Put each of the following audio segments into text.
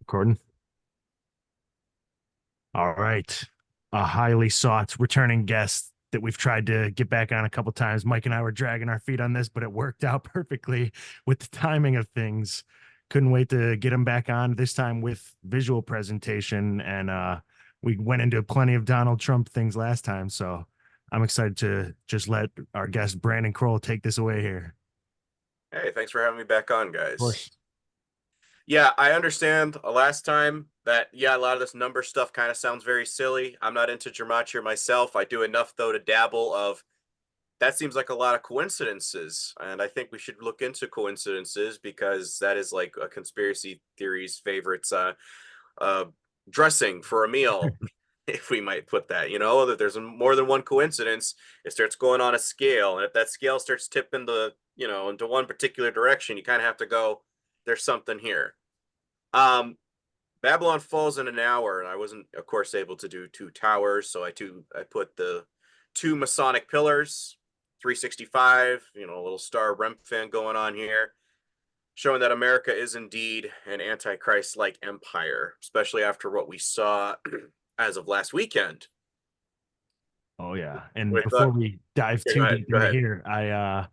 Recording. All right. A highly sought returning guest that we've tried to get back on a couple times. Mike and I were dragging our feet on this, but it worked out perfectly with the timing of things. Couldn't wait to get him back on this time with visual presentation. And we went into plenty of Donald Trump things last time. So I'm excited to just let our guest Brandon Kroll take this away here. Hey, thanks for having me back on, Of guys. course. Yeah, I understand last time that, yeah, a lot of this number stuff kind of sounds very silly. I'm not into gematria myself. I do enough, though, to dabble of that seems like a lot of coincidences. And I think we should look into coincidences because that is like a conspiracy theory's favorites uh, dressing for a meal, if we might put that, that there's more than one coincidence. It starts going on a scale. And if that scale starts tipping into one particular direction, you kind of have to go, there's something here. Um, Babylon falls in an hour, and I wasn't, of course, able to do two towers. So I put the two Masonic pillars, 365, a little Star Rem fan going on here, showing that America is indeed an Antichrist-like empire, especially after what we saw as of last weekend. Oh yeah. And With before we dive yeah, go too ahead, deep go into ahead. here,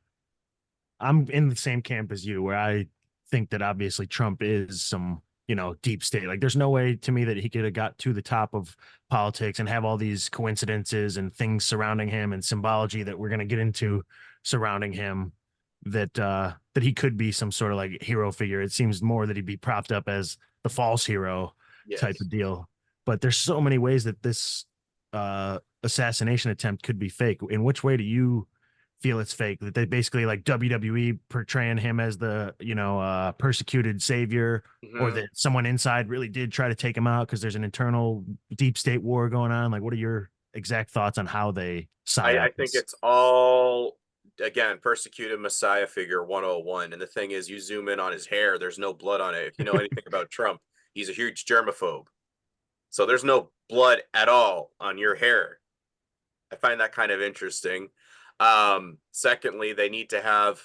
I'm in the same camp as you, where I think that obviously Trump is some, deep state. Like, there's no way to me that he could have got to the top of politics and have all these coincidences and things surrounding him and symbology that we're going to get into surrounding him. That he could be some sort of like hero figure. It seems more that he'd be propped up as the false hero type Yes. of deal. But there's so many ways that this assassination attempt could be fake. In which way do you feel it's fake, that they basically like WWE portraying him as the persecuted savior, or Hmm. that someone inside really did try to take him out because there's an internal deep state war going on? Like, what are your exact thoughts on how they I psyop think this? it's all, again, persecuted Messiah figure 101. And the thing is, you zoom in on his hair, there's no blood on it. If you know anything about Trump, he's a huge germaphobe. So there's no blood at all on your hair. I find that kind of interesting. Secondly, they need to have,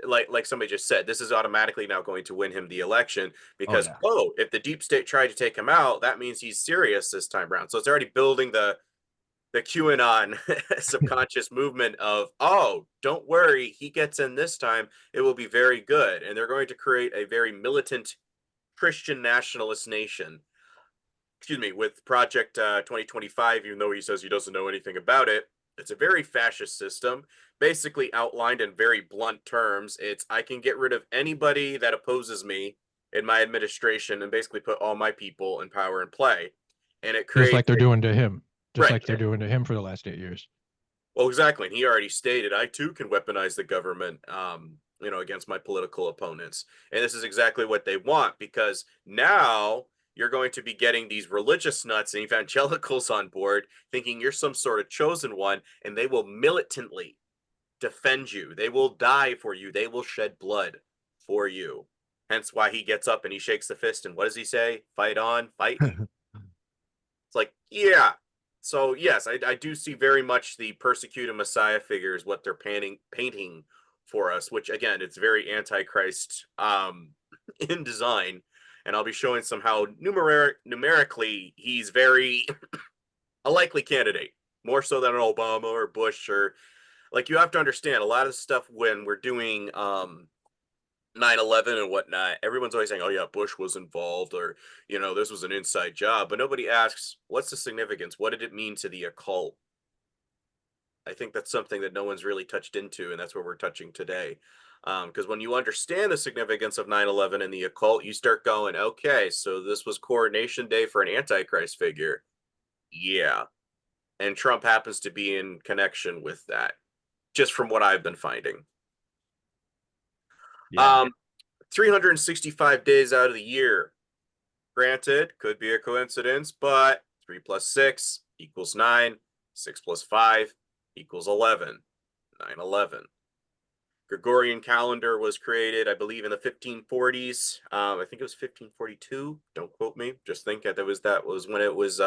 like somebody just said, this is automatically now going to win him the election Oh because, yeah. if the deep state tried to take him out, that means he's serious this time around. So it's already building the QAnon subconscious movement of, oh, don't worry, he gets in this time, it will be very good. And they're going to create a very militant Christian nationalist nation. Excuse me, with Project 2025, even though he says he doesn't know anything about it, it's a very fascist system, basically outlined in very blunt terms. It's I can get rid of anybody that opposes me in my administration and basically put all my people in power and play. And it Just like creates they're doing to him, just right. like they're doing to him for the last 8 years. Well, exactly. And he already stated, I too can weaponize the government, against my political opponents. And this is exactly what they want because now you're going to be getting these religious nuts and evangelicals on board thinking you're some sort of chosen one, and they will militantly defend you. They will die for you. They will shed blood for you. Hence why he gets up and he shakes the fist. And what does he say? Fight on, fight. It's like, yeah. So yes, I do see very much the persecuted Messiah figure is what they're painting for us, which again, it's very Antichrist in design. And I'll be showing some how numerically he's very a likely candidate, more so than an Obama or Bush or like you have to understand a lot of stuff when we're doing 9/11 and whatnot, everyone's always saying, oh, yeah, Bush was involved or, this was an inside job. But nobody asks, what's the significance? What did it mean to the occult? I think that's something that no one's really touched into. And that's what we're touching today. Because when you understand the significance of 9/11 and the occult, you start going, okay, so this was coronation day for an Antichrist figure. Yeah. And Trump happens to be in connection with that, just from what I've been finding. Yeah. Um, 365 days out of the year. Granted, could be a coincidence, but 3 plus 6 equals 9. 6 plus 5 equals 11. 9/11. Gregorian calendar was created, I believe, in the 1540s. I think it was 1542. Don't quote me. Just think that was when it was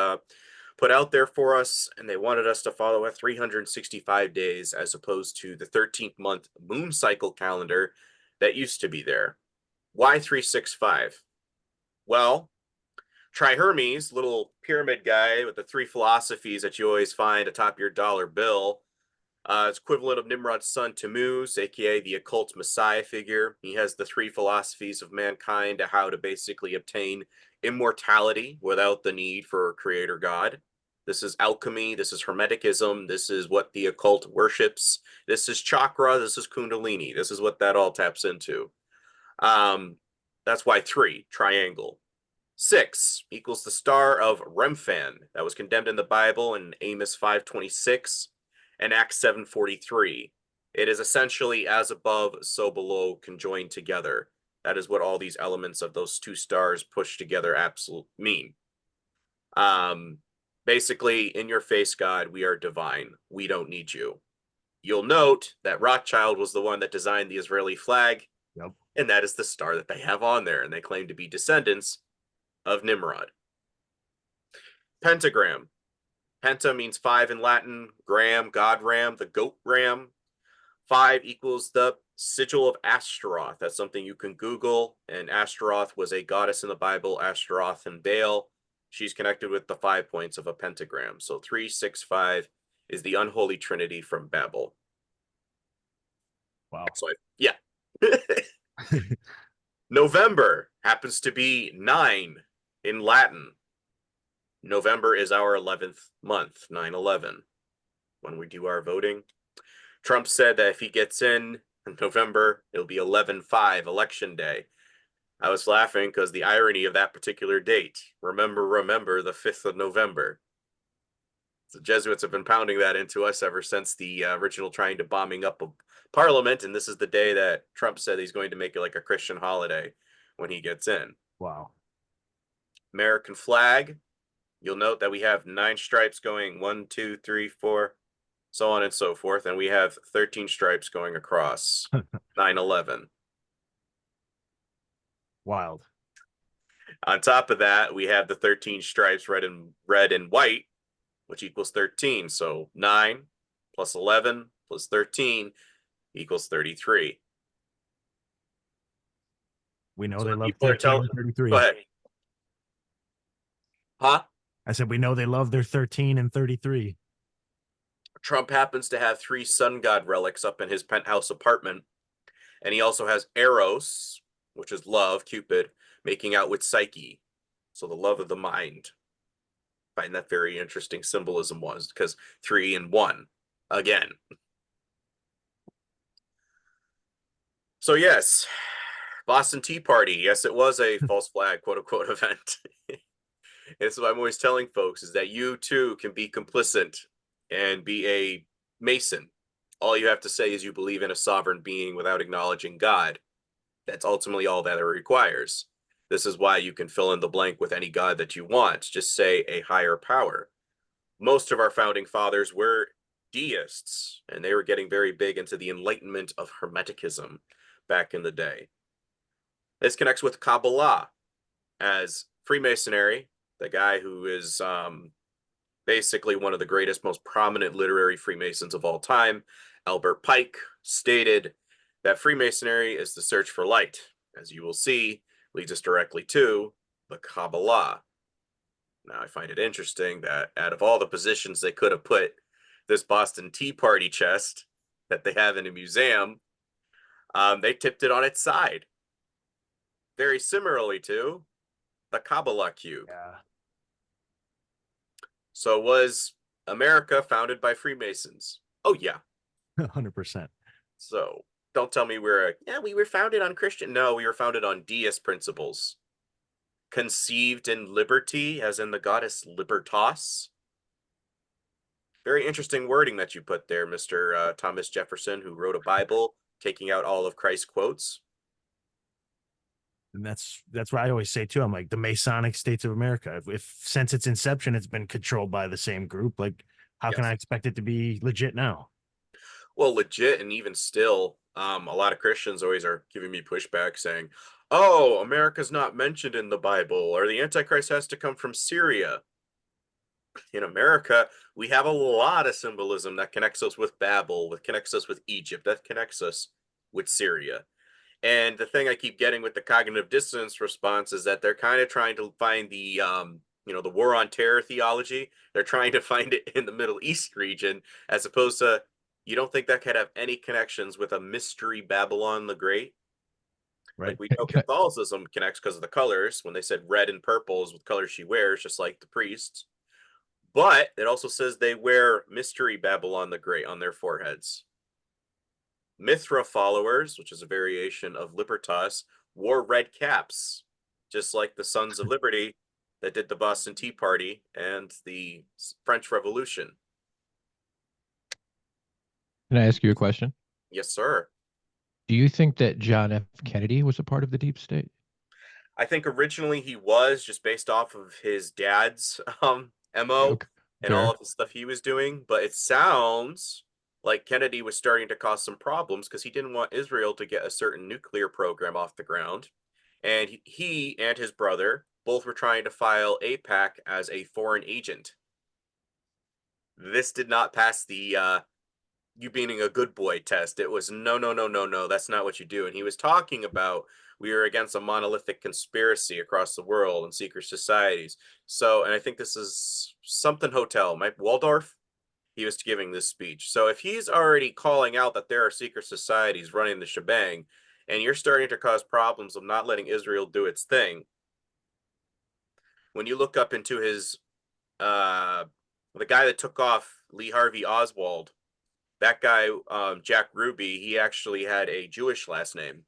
put out there for us, and they wanted us to follow a 365 days as opposed to the 13th month moon cycle calendar that used to be there. Why 365? Well, Trihermes, little pyramid guy with the 3 philosophies that you always find atop your dollar bill. It's equivalent of Nimrod's son Tammuz, aka the occult messiah figure. He has the 3 philosophies of mankind to how to basically obtain immortality without the need for a creator god. This is alchemy, this is hermeticism, this is what the occult worships, this is chakra, this is kundalini, this is what that all taps into. That's why 3, triangle. 6 equals the star of Remphan that was condemned in the Bible in Amos 5:26 and Acts 7:43. It is essentially as above, so below, conjoined together. That is what all these elements of those 2 stars pushed together absolutely mean. Basically, in your face, God, we are divine. We don't need you. You'll note that Rothschild was the one that designed the Israeli flag, Yep. and that is the star that they have on there, and they claim to be descendants of Nimrod. Pentagram. Penta means 5 in Latin. Gram, God ram, the goat ram. 5 equals the sigil of Ashtaroth. That's something you can Google. And Ashtaroth was a goddess in the Bible, Ashtaroth and Baal. She's connected with the 5 points of a pentagram. So 3, 6, 5 is the unholy trinity from Babel. Wow. So yeah. November happens to be 9 in Latin. November is our 11th month, 9/11, when we do our voting. Trump said that if he gets in November, it'll be 11/5 election day. I was laughing because the irony of that particular date. Remember, the 5th of November. The Jesuits have been pounding that into us ever since the original trying to bombing up of Parliament, and this is the day that Trump said he's going to make it like a Christian holiday when he gets in. Wow. American flag. You'll note that we have 9 stripes going 1, 2, 3, 4, so on and so forth, and we have 13 stripes going across 9/11. Wild. On top of that, we have the 13 stripes red and white, which equals 13. So 9 plus 11 plus 13 equals 33. We know So they when love people are 13 and 33. Go ahead. Huh? I said we know they love their 13 and 33. Trump happens to have 3 sun god relics up in his penthouse apartment. And he also has Eros, which is love, Cupid, making out with Psyche. So the love of the mind. I find that very interesting symbolism was because 3 and 1 again. So yes, Boston Tea Party. Yes, it was a false flag, quote unquote, event. And so I'm always telling folks is that you too can be complicit and be a Mason. All you have to say is you believe in a sovereign being without acknowledging God. That's ultimately all that it requires. This is why you can fill in the blank with any God that you want. Just say a higher power. Most of our founding fathers were deists, and they were getting very big into the enlightenment of Hermeticism back in the day. This connects with Kabbalah as Freemasonry, the guy who is basically one of the greatest, most prominent literary Freemasons of all time, Albert Pike, stated that Freemasonry is the search for light. As you will see, leads us directly to the Kabbalah. Now, I find it interesting that out of all the positions they could have put this Boston Tea Party chest that they have in a museum, they tipped it on its side. Very similarly to the Kabbalah Cube. Yeah. So was America founded by Freemasons? Oh, yeah. 100%. So don't tell me we were founded on Christian. No, we were founded on deist principles. Conceived in liberty, as in the goddess Libertas. Very interesting wording that you put there, Mr. Thomas Jefferson, who wrote a Bible taking out all of Christ's quotes. And that's what I always say too. I'm like the Masonic States of America. If since its inception, it's been controlled by the same group, like how can I expect it to be legit now? Well, legit, and even still, a lot of Christians always are giving me pushback saying, oh, America's not mentioned in the Bible, or the Antichrist has to come from Syria. In America, we have a lot of symbolism that connects us with Babel, that connects us with Egypt, that connects us with Syria. And the thing I keep getting with the cognitive dissonance response is that they're kind of trying to find the the war on terror theology. They're trying to find it in the Middle East region, as opposed to, you don't think that could have any connections with a mystery Babylon the Great? Right. Like, we know Catholicism connects because of the colors, when they said red and purple is what color she wears, just like the priests. But it also says they wear mystery Babylon the Great on their foreheads. Mithra followers, which is a variation of Libertas, wore red caps, just like the Sons of Liberty that did the Boston Tea Party and the French Revolution. Can I ask you a question? Yes, sir. Do you think that John F. Kennedy was a part of the deep state? I think originally he was, just based off of his dad's MO Okay, and all fair. of the stuff he was doing, but it sounds like Kennedy was starting to cause some problems because he didn't want Israel to get a certain nuclear program off the ground. And he and his brother both were trying to file AIPAC as a foreign agent. This did not pass the you being a good boy test. It was no, no, no, no, no. That's not what you do. And he was talking about, we are against a monolithic conspiracy across the world and secret societies. So, and I think this is something hotel, Mike Waldorf. He was giving this speech. So if he's already calling out that there are secret societies running the shebang, and you're starting to cause problems of not letting Israel do its thing, when you look up into his the guy that took off Lee Harvey Oswald, that guy, Jack Ruby, he actually had a Jewish last name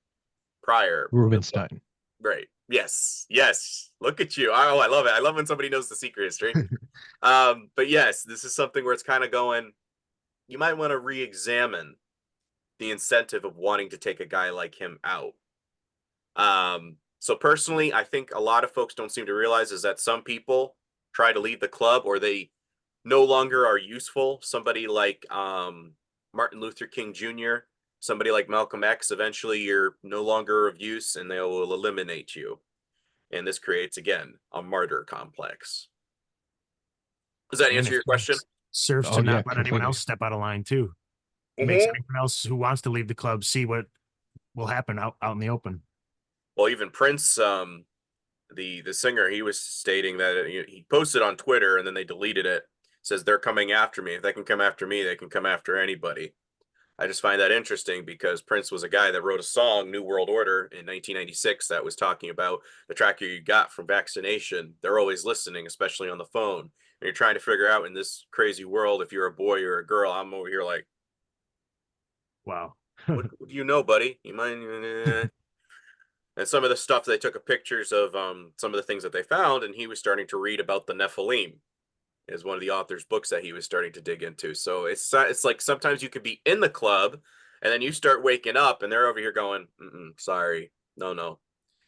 prior. Rubenstein. Right. Yes. Yes. Look at you. Oh, I love it. I love when somebody knows the secret history. But yes, this is something where it's kind of going, you might want to re-examine the incentive of wanting to take a guy like him out. So personally, I think a lot of folks don't seem to realize is that some people try to leave the club, or they no longer are useful. Somebody like Martin Luther King Jr., somebody like Malcolm X, eventually you're no longer of use and they will eliminate you. And this creates, again, a martyr complex. Does that answer your question? Serves to not let anyone else step out of line too. Makes anyone else who wants to leave the club see what will happen out in the open. Well, even Prince, the singer, he was stating that he posted on Twitter and then they deleted it. Says they're coming after me. If they can come after me, they can come after anybody. I just find that interesting because Prince was a guy that wrote a song, New World Order, in 1996 that was talking about the tracker you got from vaccination. They're always listening, especially on the phone. And you're trying to figure out in this crazy world if you're a boy or a girl. I'm over here like, wow. what do you know, buddy? You might. And some of the stuff, they took pictures of some of the things that they found, and he was starting to read about the Nephilim. Is one of the author's books that he was starting to dig into. So it's like sometimes you could be in the club and then you start waking up and they're over here going, sorry, no.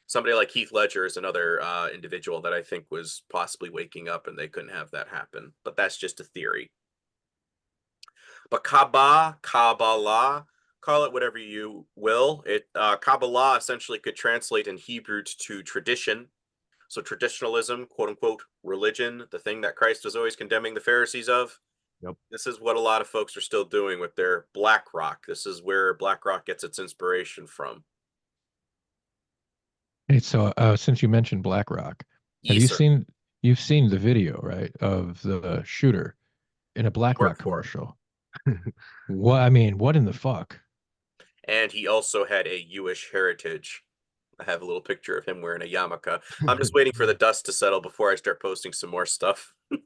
Somebody like Heath Ledger is another individual that I think was possibly waking up and they couldn't have that happen. But that's just a theory. But Kabbalah, call it whatever you will. Kabbalah essentially could translate in Hebrew to tradition. So traditionalism, quote unquote, religion, the thing that Christ was always condemning the Pharisees of. Yep. This is what a lot of folks are still doing with their BlackRock. This is where BlackRock gets its inspiration from. Hey, so since you mentioned BlackRock, have you've seen the video, right, of the shooter in a BlackRock commercial? What in the fuck? And he also had a Jewish heritage. I have a little picture of him wearing a yarmulke. I'm just waiting for the dust to settle before I start posting some more stuff. Because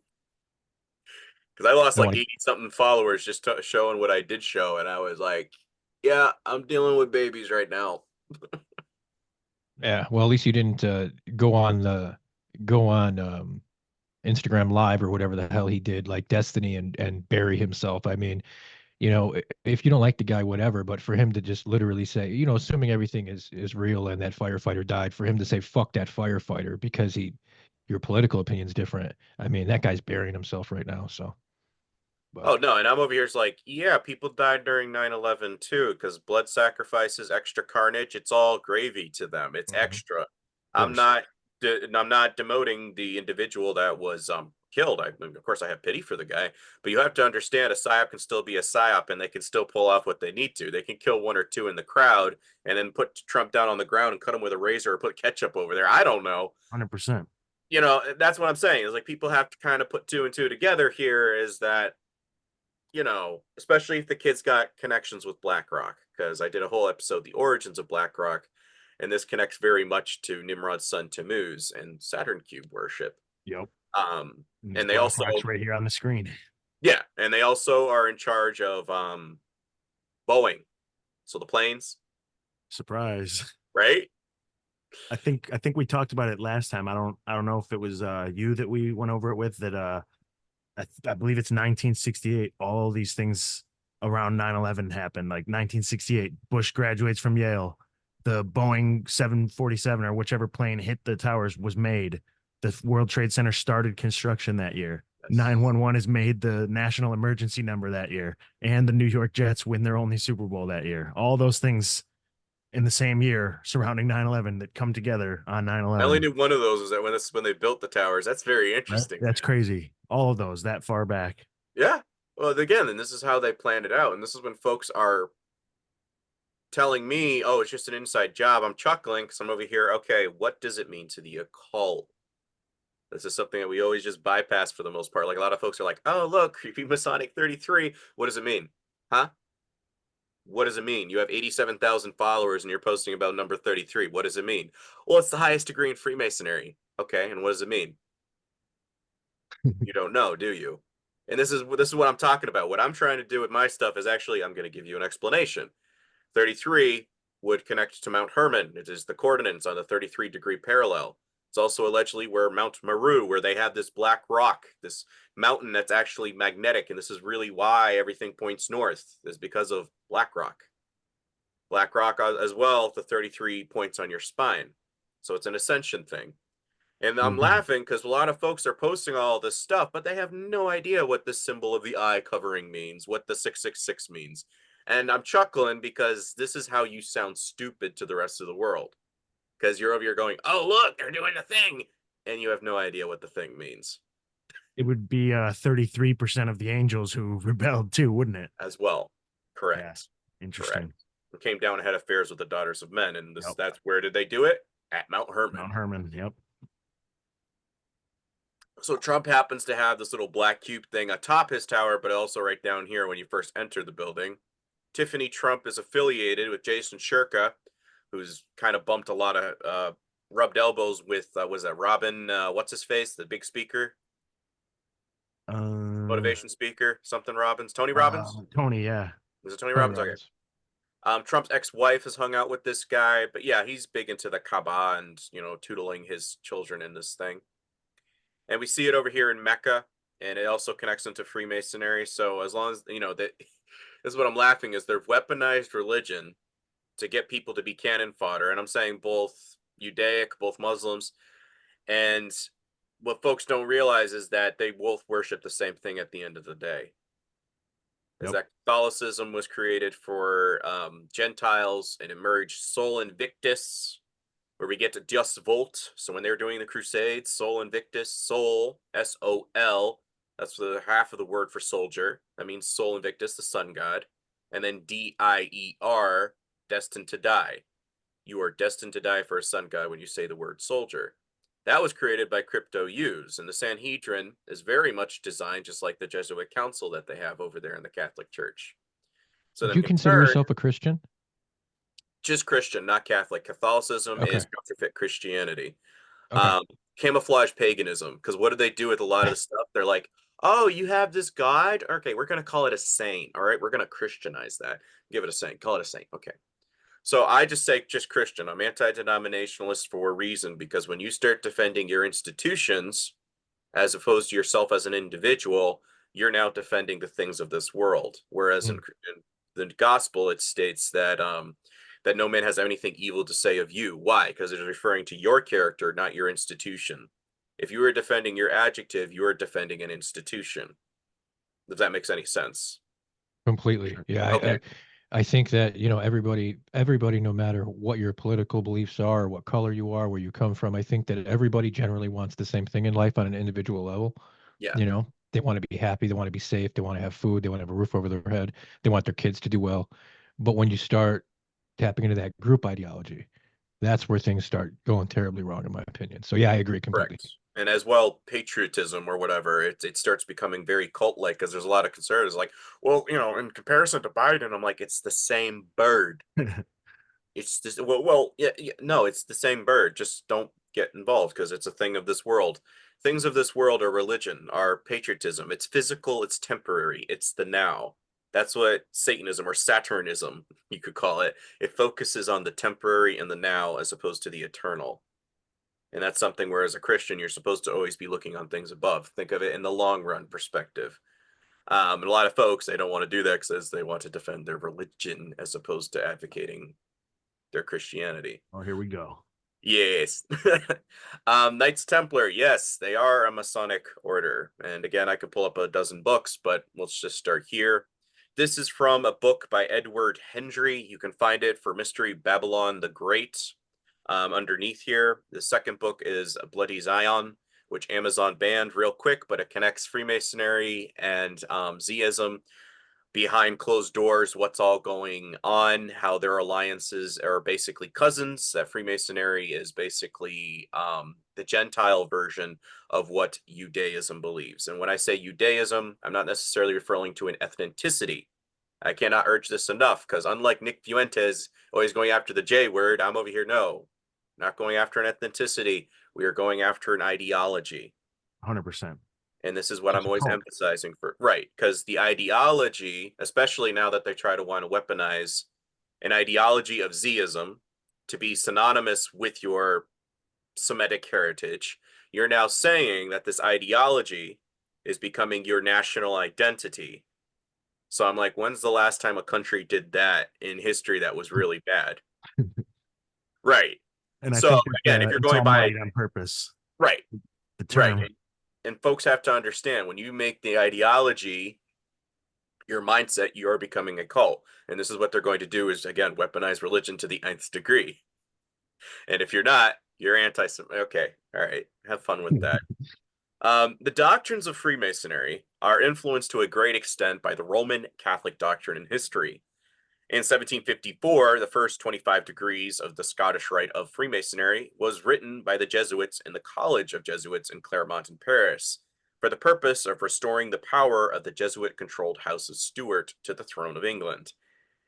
I lost like 80-something followers just showing what I did show. And I was like, yeah, I'm dealing with babies right now. Yeah, well, at least you didn't go on Instagram Live or whatever the hell he did, like Destiny, and bury himself. I mean, if you don't like the guy, whatever, but for him to just literally say, assuming everything is real and that firefighter died, for him to say, fuck that firefighter because your political opinion's different. I mean, that guy's burying himself right now. So. But. Oh, no. And I'm over here. It's like, yeah, people died during 9/11 too, because blood sacrifices, extra carnage. It's all gravy to them. It's extra. I'm not demoting the individual that was killed. Of course, I have pity for the guy, but you have to understand a psyop can still be a psyop, and they can still pull off what they need to. They can kill one or two in the crowd and then put Trump down on the ground and cut him with a razor or put ketchup over there. I don't know. 100%. You know, that's what I'm saying. Is like people have to kind of put two and two together here, is that, you know, especially if the kid's got connections with BlackRock, because I did a whole episode, The Origins of BlackRock, and this connects very much to Nimrod's son Tammuz and Saturn cube worship. Yep. And they also right here on the screen. Yeah, and they also are in charge of Boeing, so the planes. Surprise. Right. I think we talked about it last time. I don't know if it was you that we went over it with, that I believe it's 1968. All these things around 9/11 happened. Like 1968, Bush graduates from Yale. The Boeing 747 or whichever plane hit the towers was made. The World Trade Center started construction that year. 911 is made the national emergency number that year. And the New York Jets win their only Super Bowl that year. All those things in the same year surrounding 9/11 that come together on 9/11. I only knew one of those is that when they built the towers. That's very interesting. Right? That's crazy. All of those that far back. Yeah. Well, again, and this is how they planned it out. And this is when folks are telling me, oh, it's just an inside job. I'm chuckling because I'm over here. Okay, what does it mean to the occult? This is something that we always just bypass for the most part. Like a lot of folks are like, oh, look, creepy Masonic 33. What does it mean? Huh? What does it mean? You have 87,000 followers and you're posting about number 33. What does it mean? Well, it's the highest degree in Freemasonry. Okay, and what does it mean? You don't know, do you? And this is what I'm talking about. What I'm trying to do with my stuff is actually, I'm going to give you an explanation. 33 would connect to Mount Hermon. It is the coordinates on the 33-degree parallel. It's also allegedly where Mount Meru, where they have this black rock, this mountain that's actually magnetic. And this is really why everything points north, is because of black rock. Black rock as well, the 33 points on your spine. So it's an ascension thing. And I'm laughing because a lot of folks are posting all this stuff, but they have no idea what the symbol of the eye covering means, what the 666 means. And I'm chuckling because this is how you sound stupid to the rest of the world. Because you're over here going, oh, look, they're doing a thing. And you have no idea what the thing means. It would be 33% of the angels who rebelled too, wouldn't it? As well. Correct. Yes. Interesting. Correct. It came down and had affairs with the daughters of men. And that's where did they do it? At Mount Hermon. Mount Hermon, yep. So Trump happens to have this little black cube thing atop his tower, but also right down here when you first enter the building. Tiffany Trump is affiliated with Jason Shirka, who's kind of bumped a lot of rubbed elbows with was that Robin what's his face, the big speaker, motivation speaker, something Robbins, Tony Robbins. Tony, yeah. Was it Tony Robbins? Okay. Trump's ex-wife has hung out with this guy, but yeah, he's big into the Kaaba and, you know, tootling his children in this thing. And we see it over here in Mecca, and it also connects into Freemasonry. So as long as, you know, that this is what I'm laughing is they've weaponized religion to get people to be cannon fodder. And I'm saying both Judaic, both Muslims. And what folks don't realize is that they both worship the same thing at the end of the day. Is that Catholicism was created for Gentiles and emerged Sol Invictus, where we get to Deus Volt. So when they were doing the Crusades, Sol Invictus, Sol, S-O-L, that's the half of the word for soldier. That means Sol Invictus, the sun god. And then D-I-E-R, destined to die. You are destined to die for a sun god when you say the word soldier. That was created by Crypto Use, and the Sanhedrin is very much designed just like the Jesuit council that they have over there in the Catholic Church. So do you consider yourself a Christian? Just Christian, not Catholic. Catholicism is counterfeit Christianity. Okay. Camouflage paganism, because what do they do with a lot of the stuff? They're like, oh, you have this god? Okay, we're going to call it a saint. All right, we're going to Christianize that. Give it a saint. Call it a saint. Okay. So I just say just Christian. I'm anti-denominationalist for a reason, because when you start defending your institutions as opposed to yourself as an individual, you're now defending the things of this world. Whereas in the gospel, it states that that no man has anything evil to say of you. Why? Because it is referring to your character, not your institution. If you are defending your adjective, you are defending an institution. If that makes any sense. Completely. Yeah. Okay. I think that, you know, everybody, no matter what your political beliefs are, what color you are, where you come from, I think that everybody generally wants the same thing in life on an individual level. Yeah. You know, they want to be happy, they want to be safe, they want to have food, they want to have a roof over their head, they want their kids to do well. But when you start tapping into that group ideology, that's where things start going terribly wrong, in my opinion. So yeah, I agree completely. Correct. And as well, patriotism or whatever, it starts becoming very cult-like because there's a lot of conservatives like, well, in comparison to Biden, I'm like, it's the same bird. It's just yeah, no, it's the same bird. Just don't get involved because it's a thing of this world. Things of this world are religion, are patriotism. It's physical, it's temporary, it's the now. That's what Satanism or Saturnism, you could call it. It focuses on the temporary and the now as opposed to the eternal. And that's something where as a Christian, you're supposed to always be looking on things above. Think of it in the long run perspective. And a lot of folks, they don't want to do that because they want to defend their religion as opposed to advocating their Christianity. Oh, here we go. Yes. Knights Templar, yes, they are a Masonic order. And again, I could pull up a dozen books, but let's just start here. This is from a book by Edward Hendry. You can find it for Mystery Babylon the Great. Underneath here, the second book is Bloody Zion, which Amazon banned real quick, but it connects Freemasonry and Zism behind closed doors, what's all going on, how their alliances are basically cousins, that Freemasonry is basically the Gentile version of what Judaism believes. And when I say Judaism, I'm not necessarily referring to an ethnicity. I cannot urge this enough because unlike Nick Fuentes always going after the J word, I'm over here, no, not going after an ethnicity. We are going after an ideology. 100%. And this is what I'm always emphasizing for, right? Because the ideology, especially now that they try to want to weaponize an ideology of Zism to be synonymous with your Semitic heritage, you're now saying that this ideology is becoming your national identity. So I'm like, when's the last time a country did that in history that was really bad? Right. And I so think again, if you're going by on purpose, right, the term. right. And folks have to understand when you make the ideology your mindset, you are becoming a cult. And this is what they're going to do is, again, weaponize religion to the nth degree. And if you're not, you're anti-Semitic. Okay, all right, have fun with that. The doctrines of Freemasonry are influenced to a great extent by the Roman Catholic doctrine and history. In 1754, the first 25 degrees of the Scottish Rite of Freemasonry was written by the Jesuits in the College of Jesuits in Claremont in Paris for the purpose of restoring the power of the Jesuit-controlled House of Stuart to the throne of England.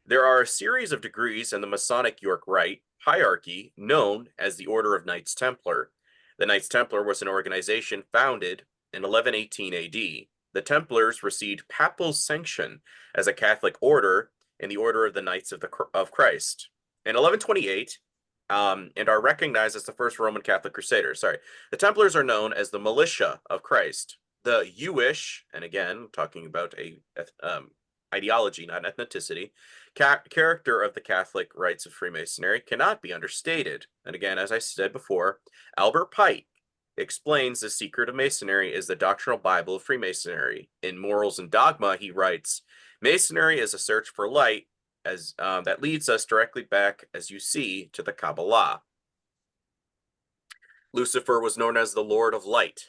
There are a series of degrees in the Masonic York Rite hierarchy known as the Order of Knights Templar. The Knights Templar was an organization founded in 1118 AD. The Templars received papal sanction as a Catholic order in the Order of the Knights of Christ. In 1128, and are recognized as the first Roman Catholic Crusaders. Sorry. The Templars are known as the Militia of Christ. The Jewish, and again, talking about a ideology, not ethnicity, character of the Catholic rites of Freemasonry cannot be understated. And again, as I said before, Albert Pike explains the secret of Masonry is the doctrinal Bible of Freemasonry. In Morals and Dogma, he writes, Masonry is a search for light as that leads us directly back, as you see, to the Kabbalah. Lucifer was known as the Lord of Light.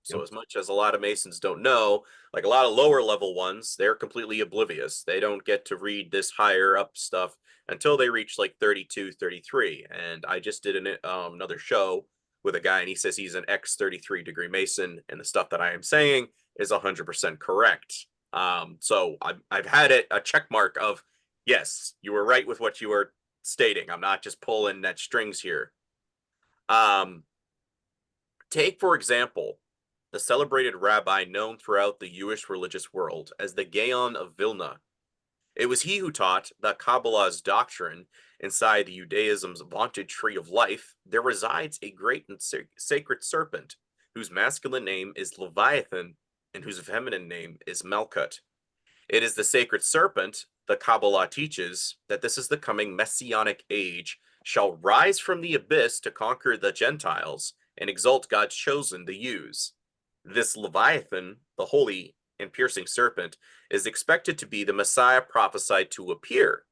So as much as a lot of Masons don't know, like a lot of lower level ones, they're completely oblivious. They don't get to read this higher up stuff until they reach like 32, 33. And I just did another show with a guy and he says he's an X 33 degree Mason. And the stuff that I am saying is 100% correct. So I've had it a check mark of, yes, you were right with what you were stating. I'm not just pulling at strings here. Take, for example, the celebrated rabbi known throughout the Jewish religious world as the Gaon of Vilna. It was he who taught that Kabbalah's doctrine inside the Judaism's vaunted tree of life, there resides a great and sacred serpent, whose masculine name is Leviathan and whose feminine name is Melkut. It is the sacred serpent, the Kabbalah teaches, that this is the coming messianic age, shall rise from the abyss to conquer the Gentiles and exalt God's chosen, the Jews. This Leviathan, the holy and piercing serpent, is expected to be the Messiah prophesied to appear,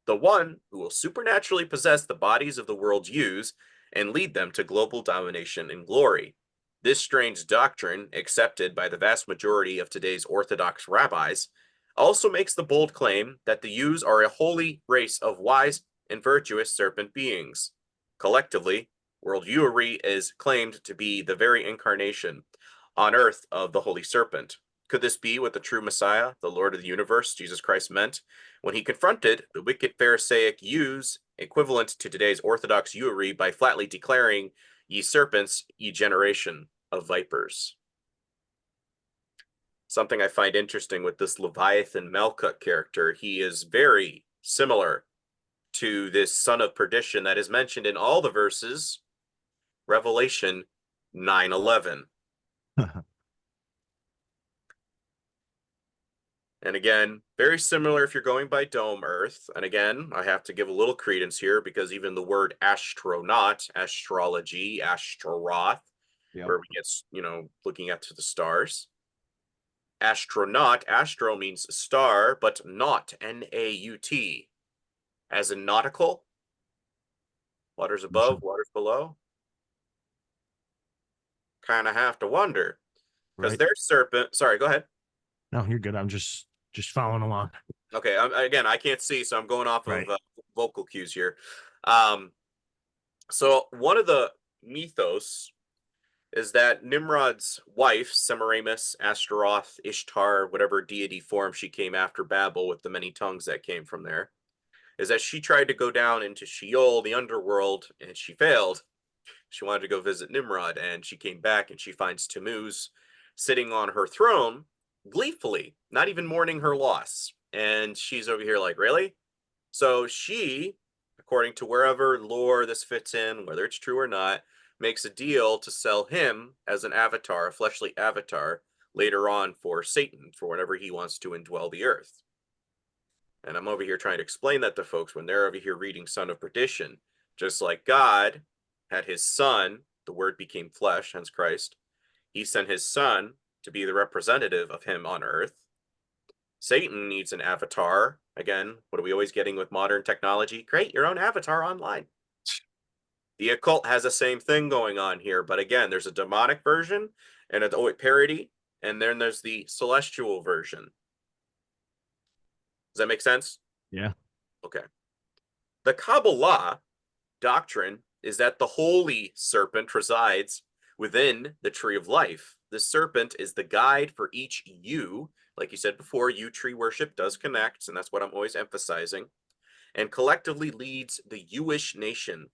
the one who will supernaturally possess the bodies of the world's Jews and lead them to global domination and glory. This strange doctrine, accepted by the vast majority of today's Orthodox rabbis, also makes the bold claim that the Yus are a holy race of wise and virtuous serpent beings. Collectively, World Yuery is claimed to be the very incarnation on earth of the Holy Serpent. Could this be what the true Messiah, the Lord of the universe, Jesus Christ, meant when he confronted the wicked Pharisaic Yus, equivalent to today's Orthodox Yuery, by flatly declaring, "Ye serpents, ye generation of vipers"? Something I find interesting with this Leviathan Melkut character, he is very similar to this son of perdition that is mentioned in all the verses, Revelation 9:11. And again, very similar if you're going by Dome Earth. And again, I have to give a little credence here because even the word astronaut, astrology, Ashtaroth, where we get, looking up to the stars. Astronaut, astro means star, but not, N-A-U-T, as in nautical. Waters above, waters below. Kind of have to wonder. Because their serpent, sorry, go ahead. No, you're good. I'm just following along. Okay, again, I can't see, so I'm going off of vocal cues here. So one of the mythos is that Nimrod's wife, Semiramis, Astaroth, Ishtar, whatever deity form she came after Babel with the many tongues that came from there, is that she tried to go down into Sheol, the underworld, and she failed. She wanted to go visit Nimrod, and she came back and she finds Tammuz sitting on her throne, gleefully, not even mourning her loss. And she's over here like, really? So she, according to wherever lore this fits in, whether it's true or not, makes a deal to sell him as an avatar, a fleshly avatar, later on for Satan, for whenever he wants to indwell the earth. And I'm over here trying to explain that to folks when they're over here reading Son of Perdition. Just like God had his son, the word became flesh, hence Christ. He sent his son to be the representative of him on earth. Satan needs an avatar. Again, what are we always getting with modern technology? Create your own avatar online. The occult has the same thing going on here, but again, there's a demonic version and a parody, and then there's the celestial version. Does that make sense? Yeah. Okay. The Kabbalah doctrine is that the holy serpent resides within the tree of life. The serpent is the guide for each Yu. Like you said before, Yu tree worship does connect, and that's what I'm always emphasizing, and collectively leads the Yuish nation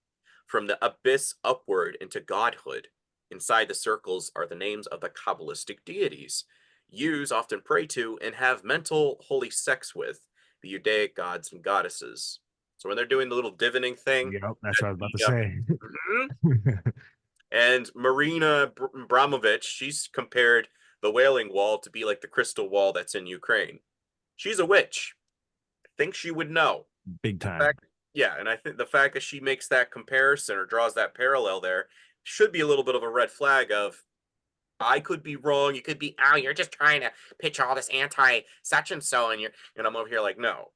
from the abyss upward into godhood. Inside the circles are the names of the Kabbalistic deities Yus often pray to and have mental holy sex with, the Judaic gods and goddesses. So when they're doing the little divining thing, that's what I was about to say. And Marina Abramovich, she's compared the Wailing Wall to be like the crystal wall that's in Ukraine. She's a witch. I think she would know. Big time. And I think the fact that she makes that comparison or draws that parallel there should be a little bit of a red flag of, I could be wrong. You could be, you're just trying to pitch all this anti such and so, and I'm over here like, no,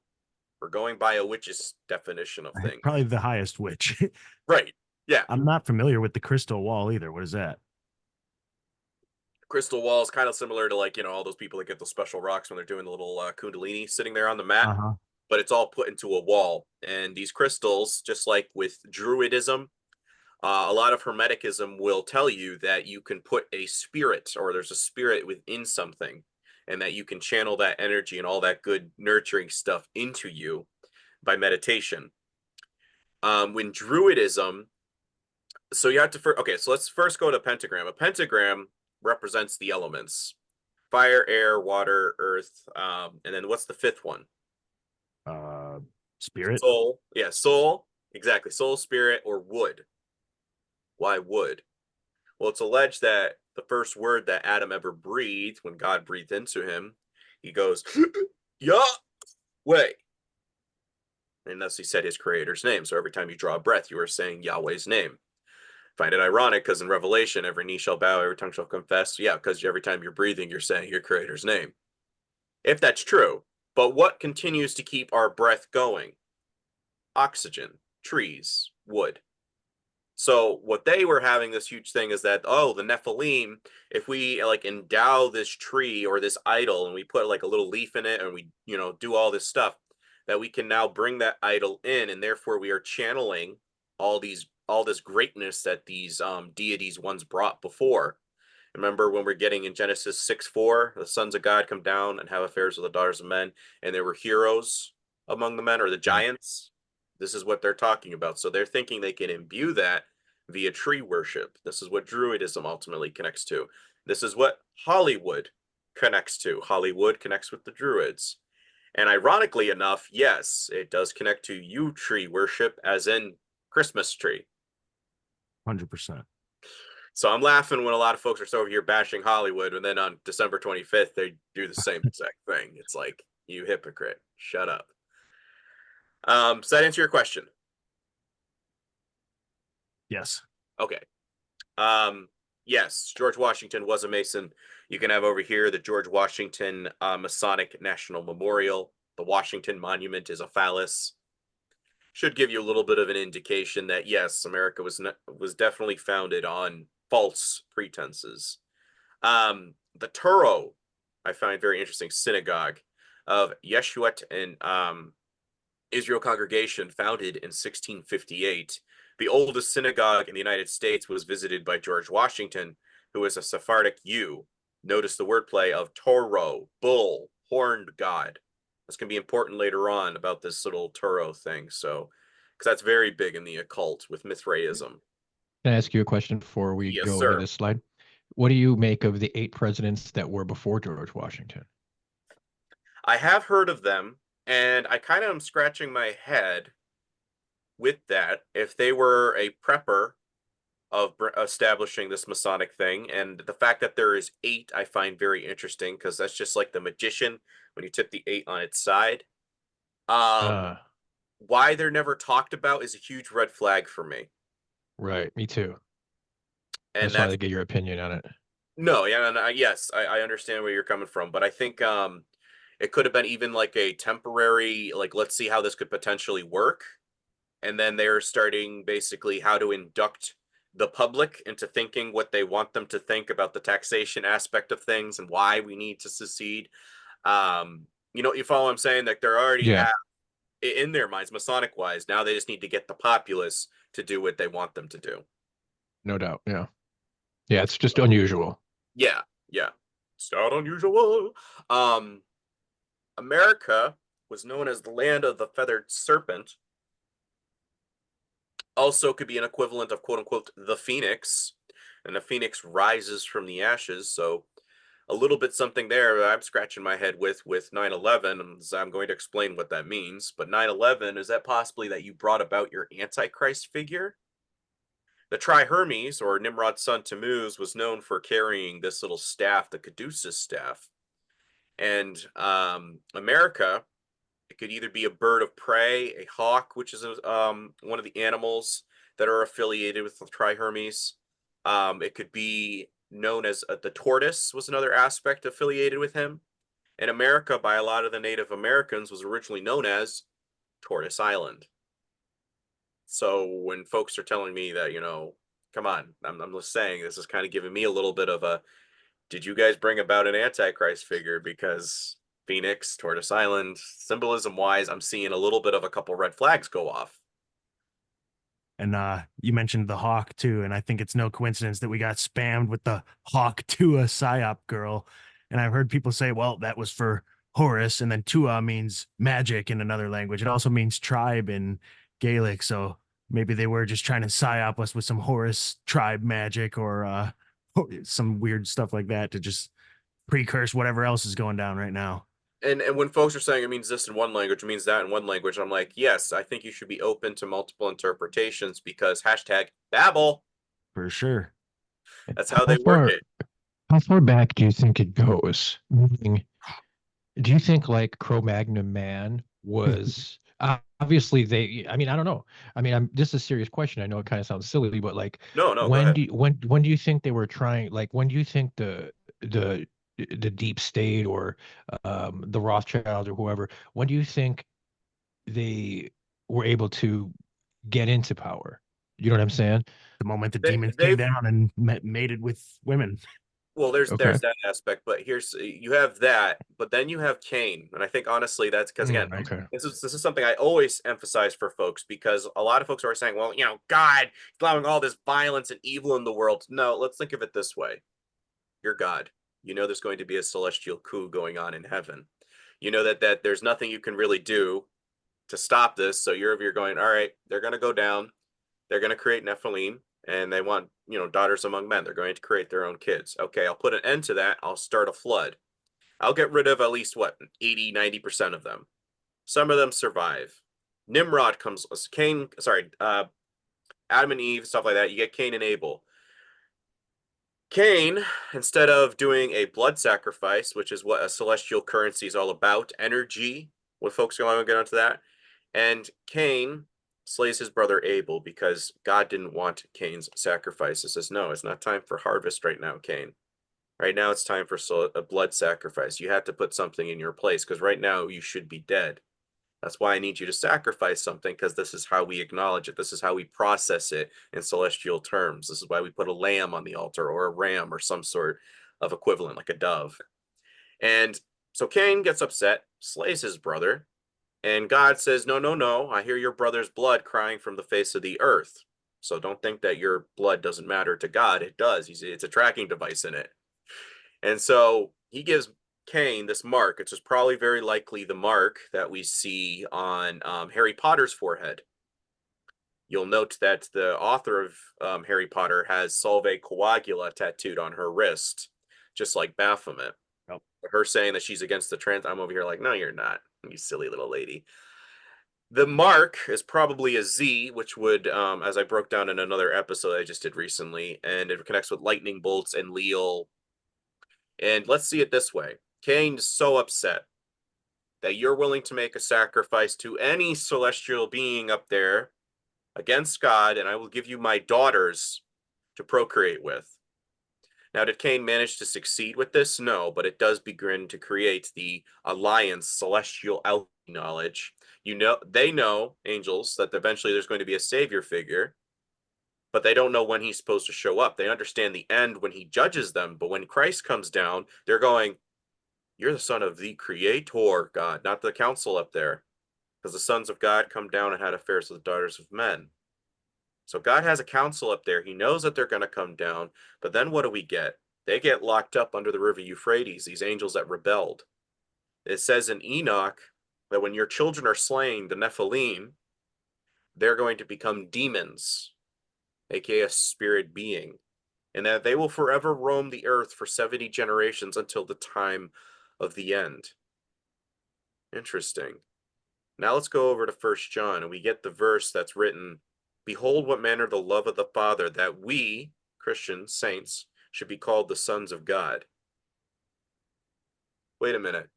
we're going by a witch's definition of things. Probably the highest witch. Right. Yeah. I'm not familiar with the crystal wall either. What is that? Crystal wall is kind of similar to all those people that get those special rocks when they're doing the little kundalini sitting there on the mat. But it's all put into a wall. And these crystals, just like with Druidism, a lot of Hermeticism will tell you that you can put a spirit, or there's a spirit within something, and that you can channel that energy and all that good nurturing stuff into you by meditation. When Druidism, so you have to, so let's first go to pentagram. A pentagram represents the elements: fire, air, water, earth. And then what's the fifth one? Spirit. Soul. Yeah, soul. Exactly. Soul, spirit, or wood. Why wood? Well, it's alleged that the first word that Adam ever breathed, when God breathed into him, he goes, Yahweh. And thus he said his creator's name. So every time you draw a breath, you are saying Yahweh's name. Find it ironic because in Revelation, every knee shall bow, every tongue shall confess. Yeah, because every time you're breathing, you're saying your creator's name. If that's true. But what continues to keep our breath going? Oxygen, trees, wood. So what they were having this huge thing is that, oh, the Nephilim, if we like endow this tree or this idol and we put like a little leaf in it and we, do all this stuff, that we can now bring that idol in, and therefore we are channeling all this greatness that these deities once brought before. Remember when we're getting in Genesis 6:4, the sons of God come down and have affairs with the daughters of men, and there were heroes among the men, or the giants. This is what they're talking about. So they're thinking they can imbue that via tree worship. This is what Druidism ultimately connects to. This is what Hollywood connects to. Hollywood connects with the Druids. And ironically enough, yes, it does connect to yew tree worship, as in Christmas tree. 100%. So I'm laughing when a lot of folks are over here bashing Hollywood, and then on December 25th, they do the same exact thing. It's like, you hypocrite, shut up. Does that answer your question? Yes. Okay. Yes, George Washington was a Mason. You can have over here the George Washington Masonic National Memorial. The Washington Monument is a phallus. Should give you a little bit of an indication that, yes, America was definitely founded on false pretenses. The Turo, I find very interesting, synagogue of Yeshuat and Israel congregation, founded in 1658. The oldest synagogue in the United States was visited by George Washington, who is a Sephardic Jew. Notice the wordplay of Toro, bull, horned god. That's going to be important later on about this little Toro thing. So, because that's very big in the occult with Mithraism. Can I ask you a question before we Yes, go sir. into this slide? What do you make of the 8 presidents that were before George Washington? I have heard of them, and I kind of am scratching my head with that. If they were a prepper of establishing this Masonic thing, and the fact that there is 8, I find very interesting, because that's just like the magician when you tip the 8 on its side. Why they're never talked about is a huge red flag for me. Right, me too. And I just wanted to get your opinion on it. No, yeah, and yes, I understand where you're coming from, but I think it could have been even like a temporary, like, let's see how this could potentially work. And then they're starting basically how to induct the public into thinking what they want them to think about the taxation aspect of things and why we need to secede. You follow what I'm saying? Like, they're already have in their minds, Masonic wise, now they just need to get the populace to do what they want them to do. No doubt. Yeah. Yeah, it's just unusual. Yeah. It's not unusual. America was known as the land of the feathered serpent. Also could be an equivalent of, quote unquote, the phoenix. And the phoenix rises from the ashes. So a little bit something there I'm scratching my head with 9/11. I'm going to explain what that means. But 9/11, is that possibly that you brought about your Antichrist figure? The Tri-Hermes, or Nimrod's son Tammuz, was known for carrying this little staff, the Caduceus staff. And America, it could either be a bird of prey, a hawk, which is one of the animals that are affiliated with the Tri-Hermes. It could be known as the tortoise was another aspect affiliated with him. And America, by a lot of the Native Americans, was originally known as Tortoise Island. So when folks are telling me that, come on, I'm just saying, this is kind of giving me a little bit of a, did you guys bring about an Antichrist figure? Because Phoenix, Tortoise Island, symbolism wise, I'm seeing a little bit of a couple red flags go off. And you mentioned the hawk too, and I think it's no coincidence that we got spammed with the hawk Tua psyop girl. And I've heard people say, well, that was for Horus, and then Tua means magic in another language. It also means tribe in Gaelic, so maybe they were just trying to psyop us with some Horus tribe magic or some weird stuff like that to just precurse whatever else is going down right now. And when folks are saying it means this in one language, it means that in one language, I'm like, yes, I think you should be open to multiple interpretations, because #Babel. For sure. That's how they work it. How far back do you think it goes? Meaning, do you think like Cro-Magnon man was obviously I don't know. This is a serious question. I know it kind of sounds silly, but like, no, when do you think they were trying, like, when do you think the deep state or the Rothschilds or whoever, when do you think they were able to get into power? You know what I'm saying? The moment the They, demons came they've down and mated with women. Well, Okay. there's that aspect, but here's you have that, but then you have Cain, and I think honestly that's because again, Okay. this is something I always emphasize for folks because a lot of folks are saying, well, God allowing all this violence and evil in the world. No, let's think of it this way: you're God. You know there's going to be a celestial coup going on in heaven. You know that there's nothing you can really do to stop this. So you're going, all right, they're going to go down. They're going to create Nephilim and they want, daughters among men. They're going to create their own kids. Okay, I'll put an end to that. I'll start a flood. I'll get rid of at least 80-90% of them. Some of them survive. Nimrod comes, Adam and Eve, stuff like that. You get Cain and Abel. Cain, instead of doing a blood sacrifice, which is what a celestial currency is all about, energy, what folks are going to get onto that. And Cain slays his brother Abel because God didn't want Cain's sacrifice. It says, no, it's not time for harvest right now, Cain. Right now it's time for a blood sacrifice. You have to put something in your place because right now you should be dead. That's why I need you to sacrifice something because this is how we acknowledge it. This is how we process it in celestial terms. This is why we put a lamb on the altar or a ram or some sort of equivalent like a dove. And so Cain gets upset, slays his brother, and God says, no, no, no, I hear your brother's blood crying from the face of the earth. So don't think that your blood doesn't matter to God. It does. It's a tracking device in it. And so he gives Cain this mark. It's just probably very likely the mark that we see on Harry Potter's forehead. You'll note that the author of Harry Potter has Solve Coagula tattooed on her wrist, just like Baphomet. Yep. Her saying that she's against the trans, I'm over here like, no, you're not, you silly little lady. The mark is probably a Z, which would, as I broke down in another episode I just did recently, and it connects with lightning bolts and Leal. And let's see it this way. Cain's so upset that you're willing to make a sacrifice to any celestial being up there against God, and I will give you my daughters to procreate with. Now, did Cain manage to succeed with this? No, but it does begin to create the alliance, celestial knowledge. They know, angels, that eventually there's going to be a savior figure, but they don't know when he's supposed to show up. They understand the end when he judges them, but when Christ comes down, they're going, you're the son of the creator, God, not the council up there, because the sons of God come down and had affairs with the daughters of men. So God has a council up there. He knows that they're going to come down, but then what do we get? They get locked up under the river Euphrates, these angels that rebelled. It says in Enoch that when your children are slain, the Nephilim, they're going to become demons, aka a spirit being, and that they will forever roam the earth for 70 generations until the time of the end. Interesting. Now let's go over to 1 John, and we get the verse that's written, behold what manner the love of the Father, that we, Christian saints, should be called the sons of God. Wait a minute.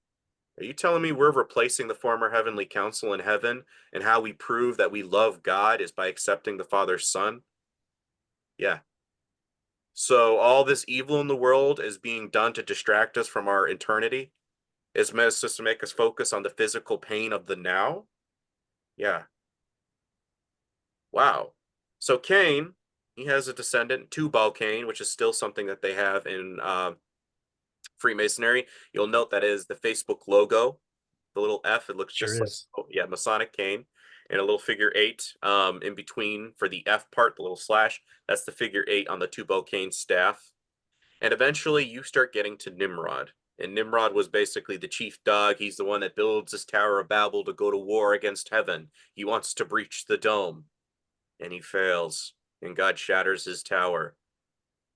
Are you telling me we're replacing the former heavenly council in heaven, and how we prove that we love God is by accepting the Father's Son? Yeah. So all this evil in the world is being done to distract us from our eternity? Is meant just to make us focus on the physical pain of the now? Yeah. Wow. So Cain, he has a descendant, Tubal Cain, which is still something that they have in Freemasonry. You'll note that is the Facebook logo, the little F. It looks just like, Masonic Cain, and a little figure 8 in between for the F part, the little slash. That's the figure 8 on the Tubal Cain staff. And eventually you start getting to Nimrod. And Nimrod was basically the chief dog. He's the one that builds this Tower of Babel to go to war against heaven. He wants to breach the dome. And he fails. And God shatters his tower.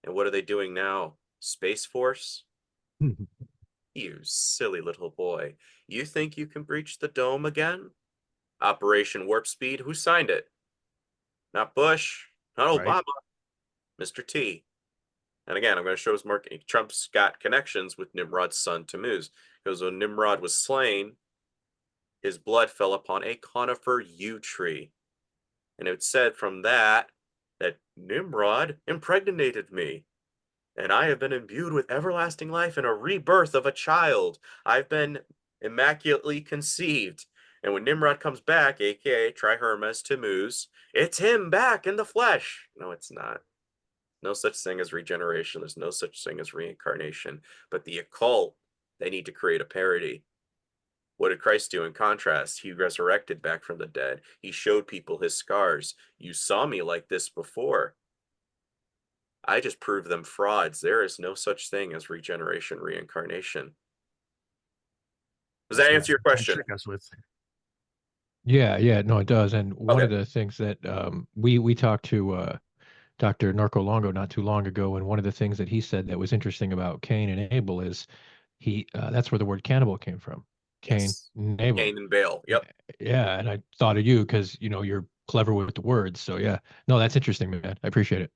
And what are they doing now? Space Force? You silly little boy. You think you can breach the dome again? Operation Warp Speed? Who signed it? Not Bush. Not Obama. Right. Mr. T. And again, I'm going to show us Mark Trump's got connections with Nimrod's son Tammuz. Because when Nimrod was slain, his blood fell upon a conifer yew tree. And it said from that Nimrod impregnated me. And I have been imbued with everlasting life and a rebirth of a child. I've been immaculately conceived. And when Nimrod comes back, aka Trihermes Tammuz, it's him back in the flesh. No, it's not. No such thing as regeneration. There's no such thing as reincarnation. But the occult, they need to create a parody. What did Christ do in contrast? He resurrected back from the dead. He showed people his scars. You saw me like this before. I just proved them frauds. There is no such thing as regeneration, reincarnation. Does that answer your question? Trick us with. Yeah, no, it does. And one of the things that we talked to Dr. Narco Longo not too long ago, and one of the things that he said that was interesting about Cain and Abel is that's where the word cannibal came from. Cain Yes. and Abel. Cain and Bale. Yep. Yeah, and I thought of you because you're clever with the words. So yeah, no, that's interesting, man. I appreciate it.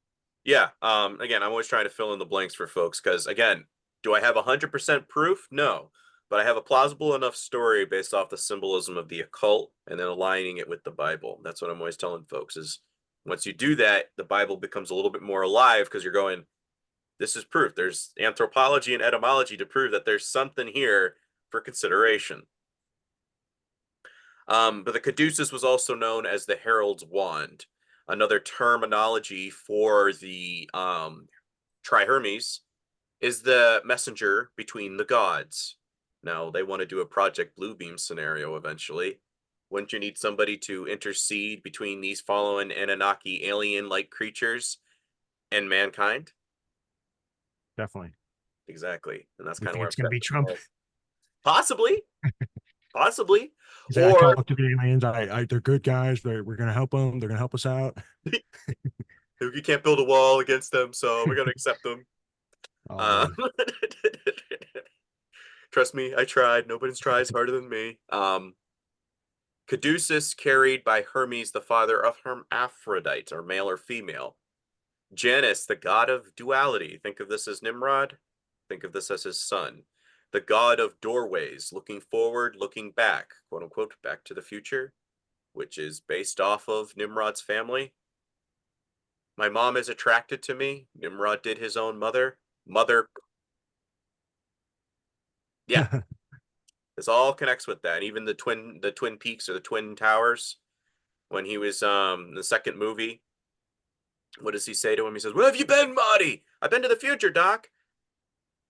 Yeah. Again, I'm always trying to fill in the blanks for folks because, again, do I have 100% proof? No. But I have a plausible enough story based off the symbolism of the occult and then aligning it with the Bible. That's what I'm always telling folks is once you do that, the Bible becomes a little bit more alive because you're going, this is proof. There's anthropology and etymology to prove that there's something here for consideration. But the caduceus was also known as the herald's wand, another terminology for the Trihermes is the messenger between the gods. Now, they want to do a Project Bluebeam scenario eventually. Wouldn't you need somebody to intercede between these fallen Anunnaki alien-like creatures and mankind? Definitely. Exactly. And that's kind of where it's going to be Trump. Possibly. Possibly. I talk to the aliens. They're good guys. We're going to help them. They're going to help us out. You can't build a wall against them, so we're going to accept them. Trust me, I tried. Nobody's tried harder than me. Caduceus carried by Hermes, the father of hermaphrodites, or male or female. Janus, the god of duality. Think of this as Nimrod. Think of this as his son. The god of doorways, looking forward, looking back, quote unquote, back to the future, which is based off of Nimrod's family. My mom is attracted to me. Nimrod did his own mother. Yeah. This all connects with that. And even the Twin Peaks or the Twin Towers, when he was in the second movie, what does he say to him? He says, "Where have you been, Marty? I've been to the future, Doc."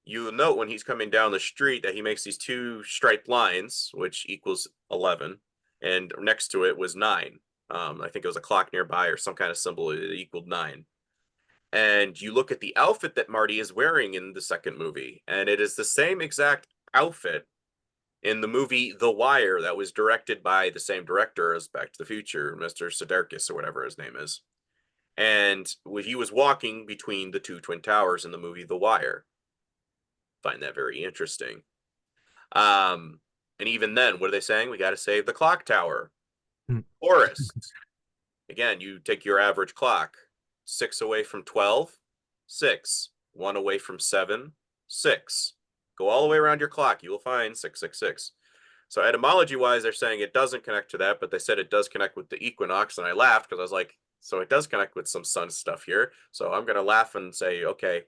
You'll note when he's coming down the street that he makes these two striped lines, which equals 11, and next to it was 9. I think it was a clock nearby or some kind of symbol that equaled 9. And you look at the outfit that Marty is wearing in the second movie, and it is the same exact outfit in the movie The Wire that was directed by the same director as Back to the Future, Mr. Sudeikis or whatever his name is. And he was walking between the two Twin Towers in the movie The Wire. Find that very interesting. And even then, what are they saying? We got to save the clock tower. Horus. Again, you take your average clock. 6 away from 12, 6. 1 away from 7, 6. Go all the way around your clock. You will find 666. So etymology-wise, they're saying it doesn't connect to that, but they said it does connect with the equinox. And I laughed because I was like, so it does connect with some sun stuff here. So I'm going to laugh and say, okay,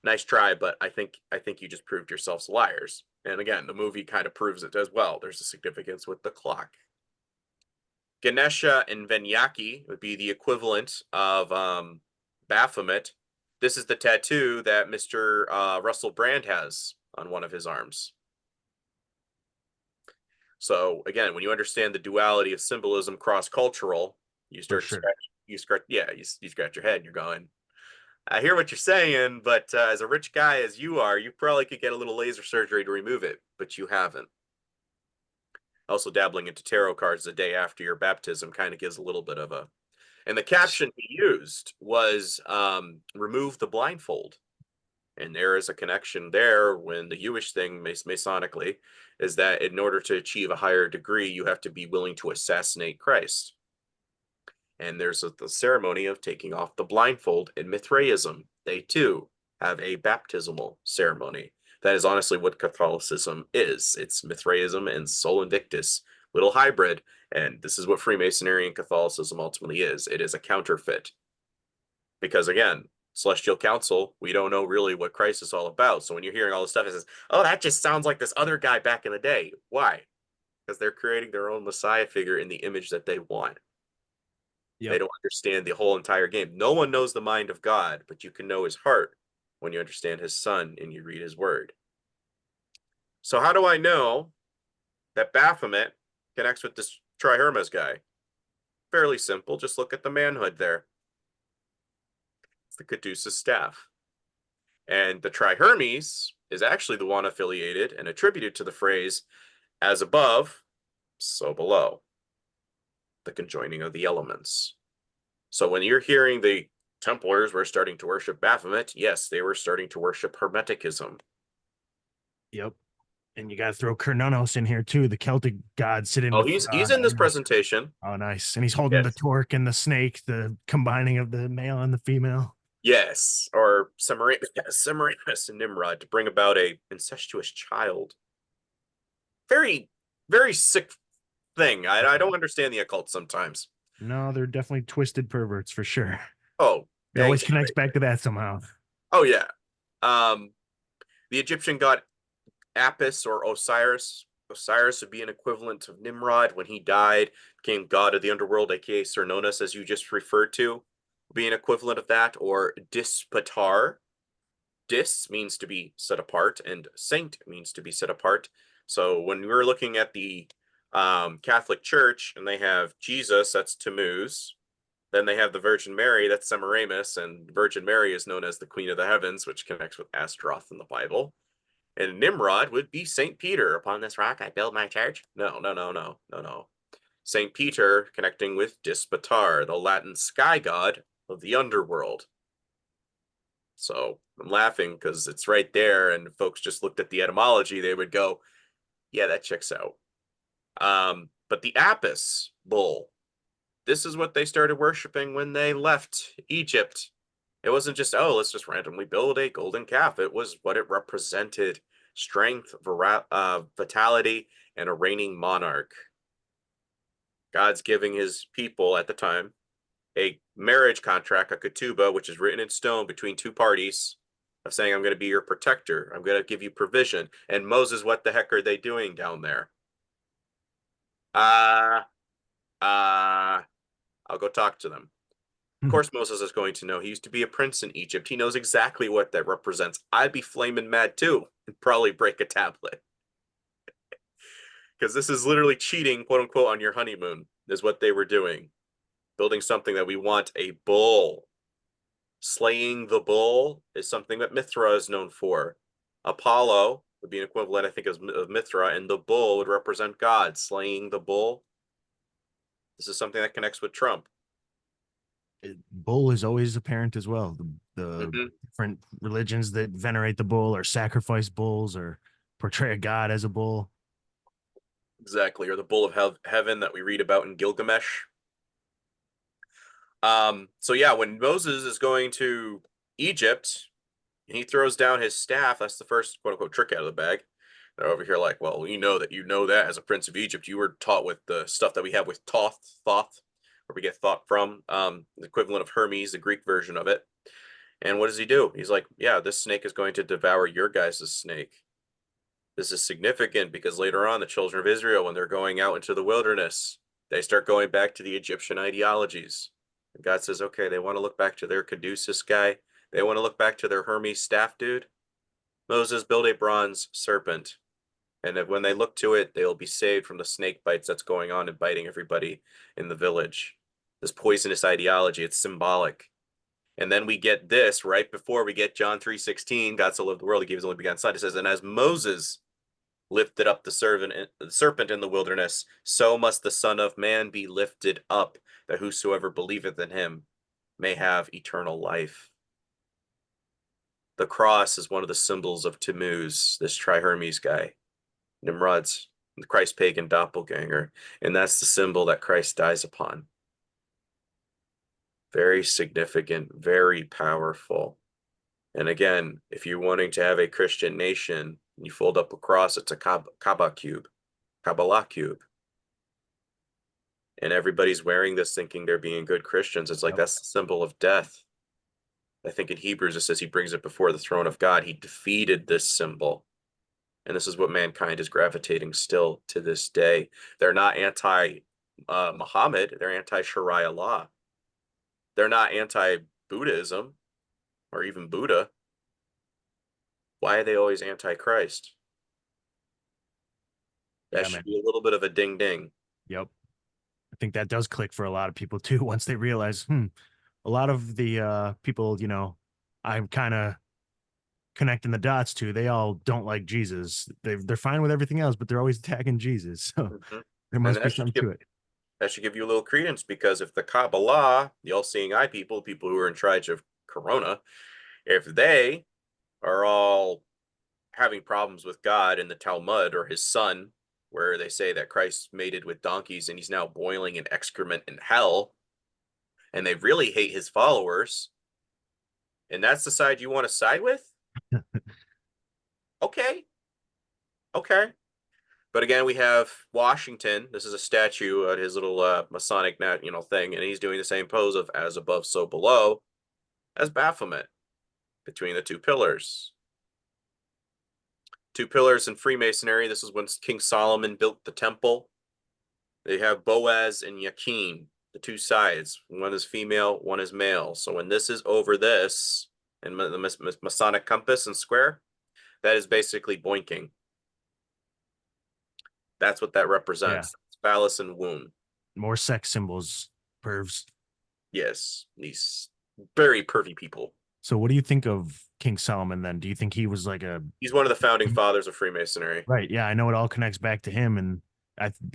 nice try, but I think you just proved yourselves liars. And again, the movie kind of proves it as well. There's a significance with the clock. Ganesha and Venyaki would be the equivalent of Baphomet. This is the tattoo that Mr. Russell Brand has on one of his arms. So again, when you understand the duality of symbolism cross-cultural, you start to scratch your head and you're going, I hear what you're saying, but as a rich guy as you are, you probably could get a little laser surgery to remove it, but you haven't. Also, dabbling into tarot cards the day after your baptism kind of gives a little bit of a... And the caption he used was, remove the blindfold. And there is a connection there when the Jewish thing, Masonically, is that in order to achieve a higher degree, you have to be willing to assassinate Christ. And there's the ceremony of taking off the blindfold in Mithraism. They too have a baptismal ceremony. That is honestly what Catholicism is. It's Mithraism and Sol Invictus, little hybrid. And this is what Freemasonry and Catholicism ultimately is. It is a counterfeit. Because again, Celestial Council, we don't know really what Christ is all about. So when you're hearing all this stuff, it says, oh, that just sounds like this other guy back in the day. Why? because they're creating their own Messiah figure in the image that they want. They Yep. don't understand the whole entire game. No one knows the mind of God, but you can know his heart when you understand his son and you read his word. So how do I know that Baphomet connects with this Trihermes guy? Fairly simple. Just look at the manhood there. It's the caduceus staff. And the Trihermes is actually the one affiliated and attributed to the phrase, as above, so below. The conjoining of the elements. So when you're hearing the Templars were starting to worship Baphomet, yes, they were starting to worship Hermeticism. Yep. And you got to throw Cernunnos in here too, the Celtic god sitting. Oh, he's in this presentation. Oh, nice. And he's holding the Yes. torque and the snake, the combining of the male and the female. Yes, or Semiramis and Nimrod to bring about a incestuous child. Very, very sick thing. I don't understand the occult sometimes. No, they're definitely twisted perverts for sure. Oh, It always connects back to that somehow. Oh yeah. The Egyptian god Apis or Osiris. Osiris would be an equivalent of Nimrod when he died, became god of the underworld, aka Cernunnos, as you just referred to, be an equivalent of that, or Dispatar. Dis means to be set apart, and saint means to be set apart. So when we're looking at the Catholic Church, and they have Jesus, that's Tammuz. Then they have the Virgin Mary, that's Semiramis, and Virgin Mary is known as the Queen of the Heavens, which connects with Astaroth in the Bible. And Nimrod would be Saint Peter. Upon this rock I build my church. No. Saint Peter connecting with Dispatar, the Latin sky god of the underworld. So I'm laughing because it's right there, and if folks just looked at the etymology, they would go, yeah, that checks out. But the Apis bull, this is what they started worshiping when they left Egypt. It wasn't just, oh, let's just randomly build a golden calf. It was what it represented: strength, vitality, and a reigning monarch. God's giving his people at the time a marriage contract, a ketubah, which is written in stone between two parties, of saying, I'm going to be your protector. I'm going to give you provision. And Moses, what the heck are they doing down there? I'll go talk to them. Of course, Moses is going to know. He used to be a prince in Egypt. He knows exactly what that represents. I'd be flaming mad too and probably break a tablet. Because this is literally cheating, quote unquote, on your honeymoon, is what they were doing. Building something that we want, a bull. Slaying the bull is something that Mithra is known for. Apollo would be an equivalent, I think, of Mithra, and the bull would represent God. Slaying the bull. This is something that connects with Trump. Bull is always apparent as well. The different religions that venerate the bull or sacrifice bulls or portray a god as a bull. Exactly, or the bull of heaven that we read about in Gilgamesh. So yeah, when Moses is going to Egypt and he throws down his staff, that's the first quote unquote trick out of the bag. They're over here like, well, you know that as a prince of Egypt, you were taught with the stuff that we have with Thoth, where we get thought from, the equivalent of Hermes, the Greek version of it. And what does he do? He's like, yeah, this snake is going to devour your guys' snake. This is significant because later on, the children of Israel, when they're going out into the wilderness, they start going back to the Egyptian ideologies. And God says, okay, they want to look back to their caduceus guy. They want to look back to their Hermes staff dude. Moses, build a bronze serpent. And when they look to it, they'll be saved from the snake bites that's going on and biting everybody in the village. This poisonous ideology, it's symbolic. And then we get this right before we get John 3:16, God so loved the world, he gave his only begotten son. It says, and as Moses lifted up the serpent in the wilderness, so must the Son of Man be lifted up, that whosoever believeth in him may have eternal life. The cross is one of the symbols of Tammuz, this Trihermes guy. Nimrod's the Christ pagan doppelganger, and that's the symbol that Christ dies upon. Very significant, very powerful. And again, if you're wanting to have a Christian nation, you fold up a cross, it's a Kabbalah cube. And everybody's wearing this thinking they're being good Christians. It's like, that's the symbol of death. I think in Hebrews it says he brings it before the throne of God. He defeated this symbol. And this is what mankind is gravitating still to this day. They're not anti-Muhammad. They're anti-Sharia law. They're not anti-Buddhism or even Buddha. Why are they always anti-Christ? That Yeah, should man. be a little bit of a ding ding. Yep. I think that does click for a lot of people too once they realize, a lot of the people, I'm kind of connecting the dots to, they all don't like Jesus. They're fine with everything else, but they're always attacking Jesus. So Mhm. there And must be something to it. that should give you a little credence, because if the Kabbalah, the all-seeing eye people who are in charge of Corona, if they are all having problems with God in the Talmud or his son, where they say that Christ mated with donkeys and he's now boiling in excrement in hell, and they really hate his followers, and that's the side you want to side with? Okay. Okay. But again, we have Washington. This is a statue at his little Masonic thing, and he's doing the same pose of as above, so below as Baphomet between the two pillars. Two pillars in Freemasonry. This is when King Solomon built the temple. They have Boaz and Yakin, the two sides. One is female, one is male. So when this is over this, and the Masonic compass and square, that is basically boinking. That's what that represents. It's phallus and womb. More sex symbols, pervs. Yes, these very pervy people. So what do you think of King Solomon then? Do you think he was like He's one of the founding fathers of Freemasonry. right? Yeah, I know it all connects back to him. And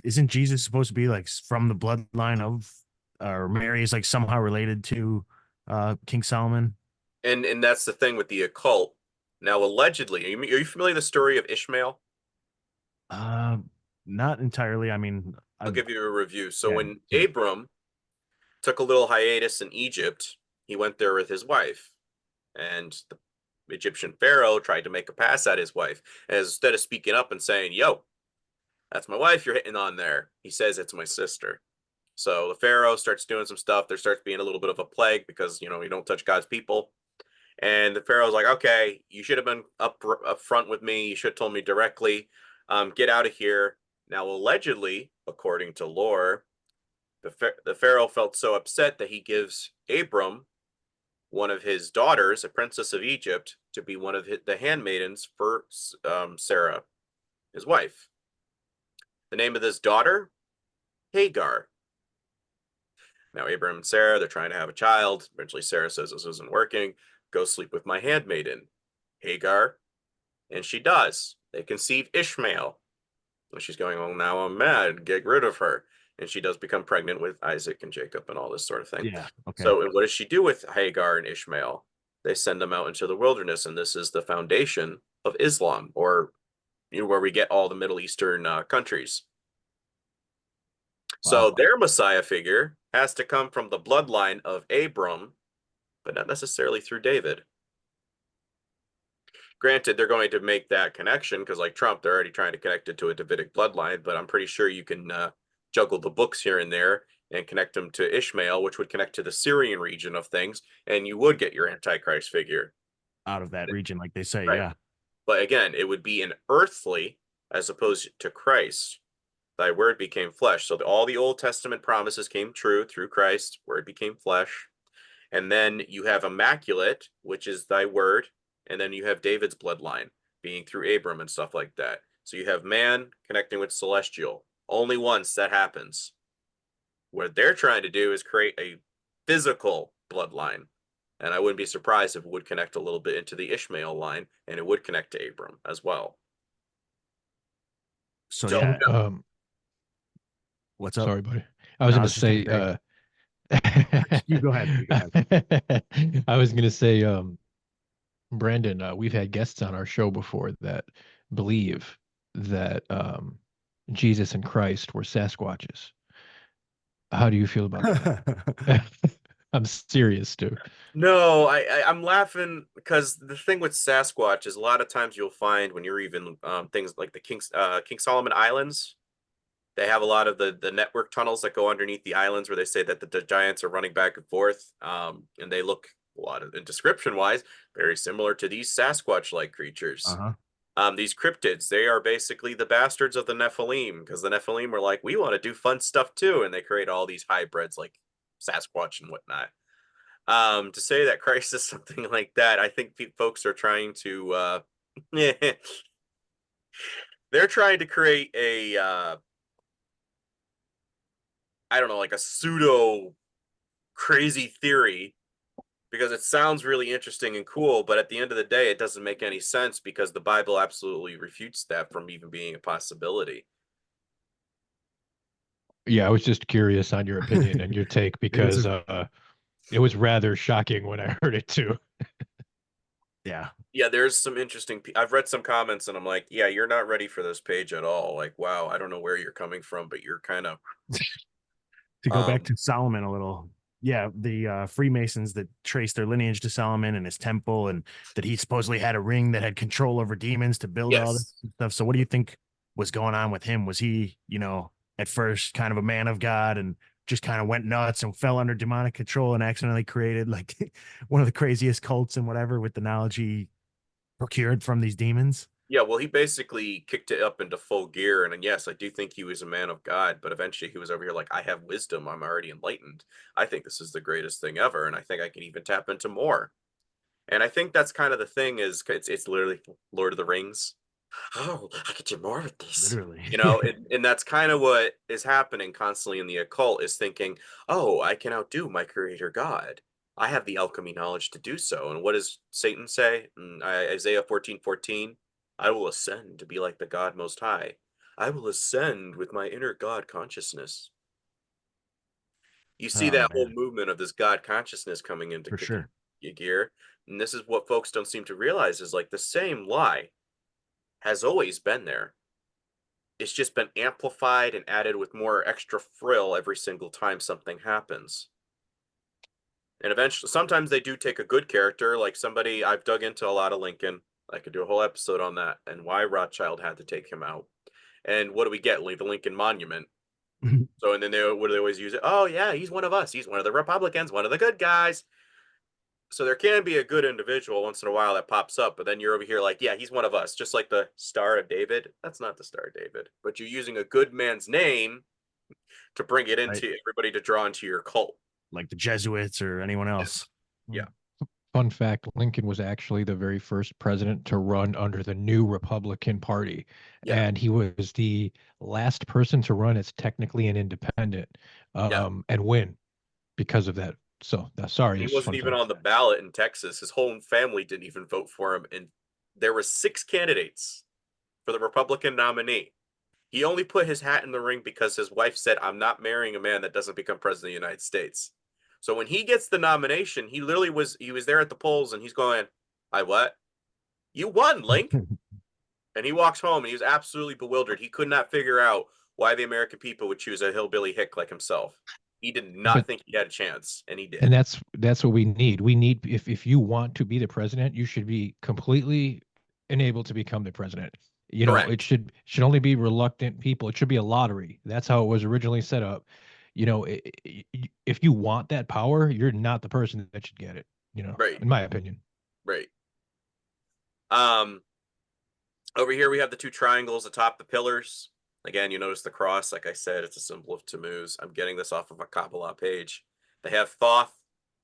isn't Jesus supposed to be like from the bloodline of, or Mary is like somehow related to King Solomon? And that's the thing with the occult. Now, allegedly, are you familiar with the story of Ishmael? Uh, Not entirely. I mean, I'll give you a review. So yeah. when Abram took a little hiatus in Egypt, he went there with his wife, and the Egyptian pharaoh tried to make a pass at his wife. And instead of speaking up and saying, "Yo, that's my wife you're hitting on there," he says, "It's my sister." So the pharaoh starts doing some stuff. There starts being a little bit of a plague because you don't touch God's people. And the pharaoh's like, "Okay, you should have been up front with me. You should have told me directly. Get out of here." Now, allegedly, according to lore, the pharaoh felt so upset that he gives Abram one of his daughters, a princess of Egypt, to be one of the handmaidens for Sarah, his wife. The name of this daughter, Hagar. Now, Abram and Sarah, they're trying to have a child. Eventually, Sarah says, "This isn't working. Go sleep with my handmaiden, Hagar." And she does. They conceive Ishmael. And she's going, "Oh, now I'm mad. Get rid of her." And she does become pregnant with Isaac and Jacob and all this sort of thing. Yeah. Okay. So, and what does she do with Hagar and Ishmael? They send them out into the wilderness, and this is the foundation of Islam, or where we get all the Middle Eastern countries. So Wow. their Messiah figure has to come from the bloodline of Abram, but not necessarily through David. Granted, they're going to make that connection because, like Trump, they're already trying to connect it to a Davidic bloodline, but I'm pretty sure you can juggle the books here and there and connect them to Ishmael, which would connect to the Syrian region of things, and you would get your Antichrist figure Out of that region, like they say. Right. Yeah. But again, it would be an earthly as opposed to Christ. Thy word became flesh. So all the Old Testament promises came true through Christ. Word became flesh. And then you have immaculate, which is thy word. And then you have David's bloodline being through Abram and stuff like that. So you have man connecting with celestial. Only once that happens. What they're trying to do is create a physical bloodline. And I wouldn't be surprised if it would connect a little bit into the Ishmael line, and it would connect to Abram as well. So Don't yeah. know. What's up? Sorry, buddy. I was No, going was to just say, gonna You go ahead. You go ahead. I was going to say, Brandon, we've had guests on our show before that believe that Jesus and Christ were Sasquatches. How do you feel about that? I'm serious, too. No, I'm laughing because the thing with Sasquatch is a lot of times you'll find when you're even things like the King Solomon Islands, they have a lot of the network tunnels that go underneath the islands where they say that the giants are running back and forth, and they look a lot of, description wise, very similar to these Sasquatch-like creatures. Uh-huh. These cryptids, they are basically the bastards of the Nephilim, because the Nephilim were like, we want to do fun stuff too, and they create all these hybrids like Sasquatch and whatnot. To say that Christ is something like that, I think folks are trying to they're trying to create a I don't know, like a pseudo crazy theory, because it sounds really interesting and cool, but at the end of the day, it doesn't make any sense, because the Bible absolutely refutes that from even being a possibility. Yeah, I was just curious on your opinion and your take, It is because it was rather shocking when I heard it too. yeah. Yeah, there's some interesting. I've read some comments and I'm like, yeah, you're not ready for this page at all. Like, wow, I don't know where you're coming from, but you're kind of To go back um to Solomon a little, yeah, the Freemasons that trace their lineage to Solomon and his temple, and that he supposedly had a ring that had control over demons to build all this yes. stuff. So, what do you think was going on with him? Was he, at first kind of a man of God and just kind of went nuts and fell under demonic control and accidentally created like one of the craziest cults and whatever with the knowledge he procured from these demons? Yeah, well, he basically kicked it up into full gear. And yes, I do think he was a man of God, but eventually he was over here like, I have wisdom. I'm already enlightened. I think this is the greatest thing ever. And I think I can even tap into more. And I think that's kind of the thing, is it's literally Lord of the Rings. Oh, I could do more with this. Literally. And that's kind of what is happening constantly in the occult, is thinking, oh, I can outdo my creator God. I have the alchemy knowledge to do so. And what does Satan say in Isaiah 14:14? I will ascend to be like the God Most High. I will ascend with my inner God consciousness. You see Oh that whole man, movement of this God consciousness coming into for kicking sure. gear. And this is what folks don't seem to realize, is like the same lie has always been there. It's just been amplified and added with more extra frill every single time something happens. And eventually, sometimes they do take a good character, like somebody I've dug into a lot of Lincoln. I could do a whole episode on that and why Rothschild had to take him out. And what do we get? Like the Lincoln Monument. So, and then what do they always use it? Oh, yeah, he's one of us. He's one of the Republicans, one of the good guys. So there can be a good individual once in a while that pops up, but then you're over here like, yeah, he's one of us, just like the Star of David. That's not the Star of David, but you're using a good man's name to bring it Right? into everybody to draw into your cult. Like the Jesuits or anyone else. Yes. Yeah. Fun fact, Lincoln was actually the very first president to run under the new Republican Party. Yeah. And he was the last person to run as technically an independent, Yeah. and win because of that. So, sorry, He it's wasn't fun even fact. on the ballot in Texas. His whole family didn't even vote for him. And there were 6 candidates for the Republican nominee. He only put his hat in the ring because his wife said, I'm not marrying a man that doesn't become president of the United States. So when he gets the nomination, he was there at the polls and he's going, I what? You won, Link. And he walks home and he was absolutely bewildered. He could not figure out why the American people would choose a hillbilly hick like himself. He did not But think he had a chance, and he and did. that's what we need. We need, if you want to be the president, you should be completely enabled to become the president. It Correct. should only be reluctant people. It should be a lottery. That's how it was originally set up. If you want that power, you're not the person that should get it, Right. in my opinion. Right. Um, Over here we have the 2 triangles atop the pillars. Again, you notice the cross. Like I said, it's a symbol of Tammuz. I'm getting this off of a Kabbalah page. They have Thoth.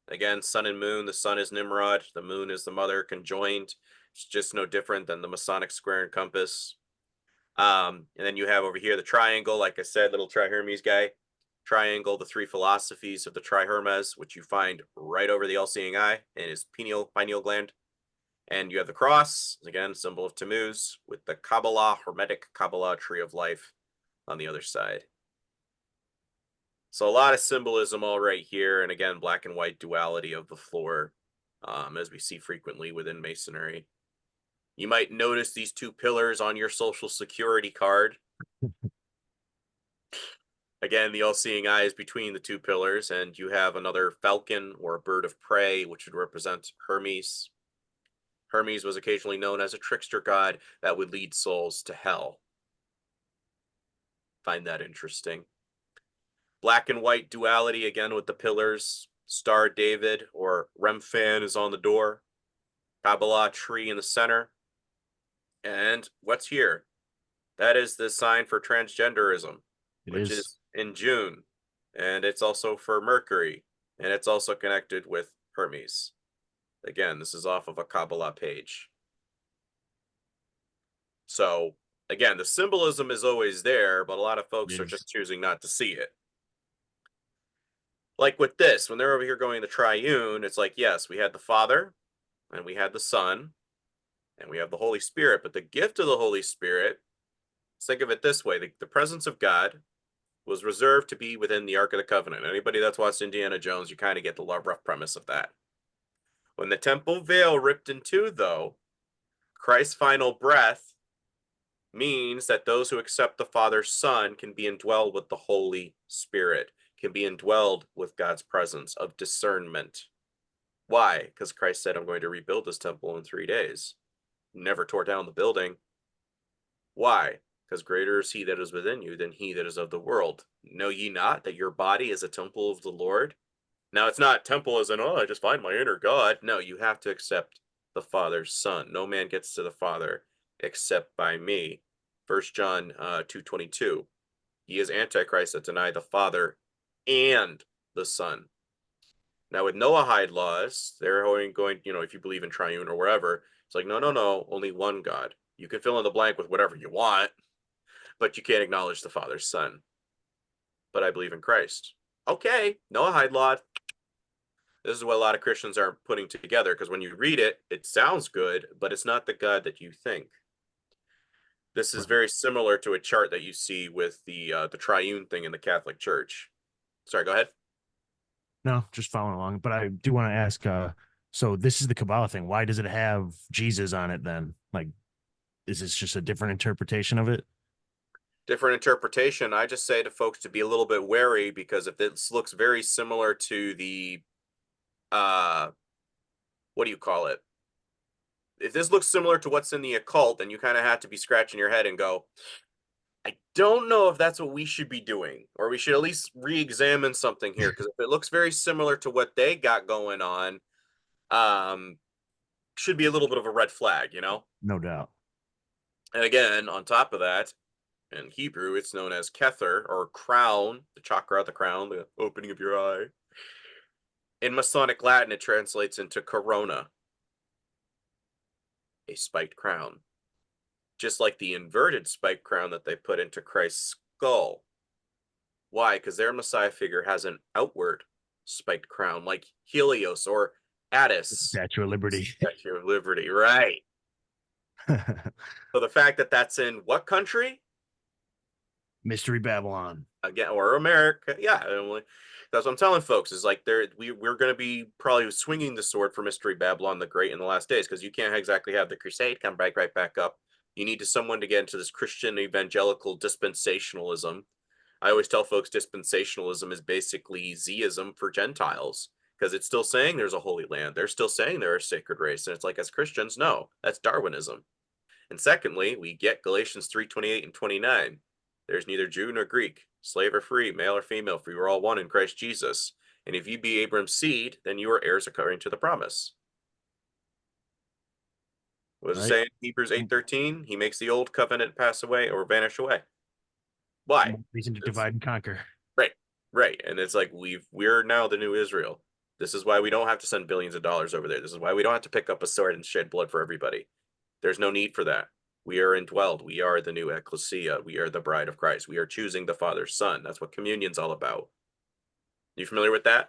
Again, sun and moon. The sun is Nimrod. The moon is the mother conjoined. It's just no different than the Masonic square and compass. And then you have over here the triangle. Like I said, little Trihermes guy. Triangle, the 3 philosophies of the Trihermes, which you find right over the all-seeing eye in his pineal gland. And you have the cross, again, symbol of Tammuz, with the Kabbalah, Hermetic Kabbalah tree of life on the other side. So a lot of symbolism all right here. And again, black and white duality of the floor, as we see frequently within Masonry. You might notice these 2 pillars on your social security card. Again, the all-seeing eye is between the 2 pillars, and you have another falcon or a bird of prey, which would represent Hermes. Hermes was occasionally known as a trickster god that would lead souls to hell. Find that interesting. Black and white duality again with the pillars. Star David or Remphan is on the door. Kabbalah tree in the center. And what's here? That is the sign for transgenderism, It which is. is in June. And it's also for Mercury. And it's also connected with Hermes. Again, this is off of a Kabbalah page. So, again, the symbolism is always there, but a lot of folks are just choosing not to see it. Like with this, when they're over here going the triune, it's like, yes, we had the Father, and we had the Son, and we have the Holy Spirit. But the gift of the Holy Spirit, think of it this way, the presence of God was reserved to be within the Ark of the Covenant. Anybody that's watched Indiana Jones, you kind of get the rough premise of that. When the temple veil ripped in two, though, Christ's final breath means that those who accept the Father's Son can be indwelled with the Holy Spirit, can be indwelled with God's presence of discernment. Why? Because Christ said, I'm going to rebuild this temple in 3 days. Never tore down the building. Why? Because greater is he that is within you than he that is of the world. Know ye not that your body is a temple of the Lord? Now, it's not temple as in, oh, I just find my inner God. No, you have to accept the Father's Son. No man gets to the Father except by me. 1 John 2:22. He is Antichrist that deny the Father and the Son. Now, with Noahide laws, they're going, if you believe in triune or wherever, it's like, no, only one God. You can fill in the blank with whatever you want, but you can't acknowledge the Father's Son. But I believe in Christ. Okay, Noahide law. This is what a lot of Christians aren't putting together, because when you read it, it sounds good, but it's not the God that you think. This is very similar to a chart that you see with the triune thing in the Catholic Church. Sorry, go ahead. No, just following along. But I do want to ask, so this is the Kabbalah thing. Why does it have Jesus on it then? Like, is this just a different interpretation of it? Different interpretation. I just say to folks to be a little bit wary, because if this looks very similar to the, what do you call it? If this looks similar to what's in the occult, then you kind of have to be scratching your head and go, I don't know if that's what we should be doing, or we should at least re-examine something here. Because if it looks very similar to what they got going on, should be a little bit of a red flag, No doubt. And again, on top of that, in Hebrew, it's known as Kether, or crown, the chakra, the crown, the opening of your eye. In Masonic Latin, it translates into corona, a spiked crown. Just like the inverted spiked crown that they put into Christ's skull. Why? Because their Messiah figure has an outward spiked crown, like Helios or Attis. Statue of Liberty. Statue of Liberty, right. So the fact that that's in what country? Mystery Babylon. Again, or America. Yeah, that's what I'm telling folks, is like we're going to be probably swinging the sword for Mystery Babylon the Great in the last days, because you can't exactly have the crusade come right back up. You need someone to get into this Christian evangelical dispensationalism. I always tell folks dispensationalism is basically Zism for Gentiles, because it's still saying there's a holy land. They're still saying they're a sacred race. And it's like, as Christians, no, that's Darwinism. And secondly, we get Galatians 3:28 and 29. There's neither Jew nor Greek, slave or free, male or female, for you are all one in Christ Jesus. And if you be Abraham's seed, then you are heirs according to the promise. What does it say in Hebrews 8:13? He makes the old covenant pass away or vanish away. Why? Reason to divide and conquer. Right. And it's like we're now the new Israel. This is why we don't have to send billions of dollars over there. This is why we don't have to pick up a sword and shed blood for everybody. There's no need for that. We are indwelled. We are the new ecclesia. We are the bride of Christ. We are choosing the Father's Son. That's what communion's all about. You familiar with that?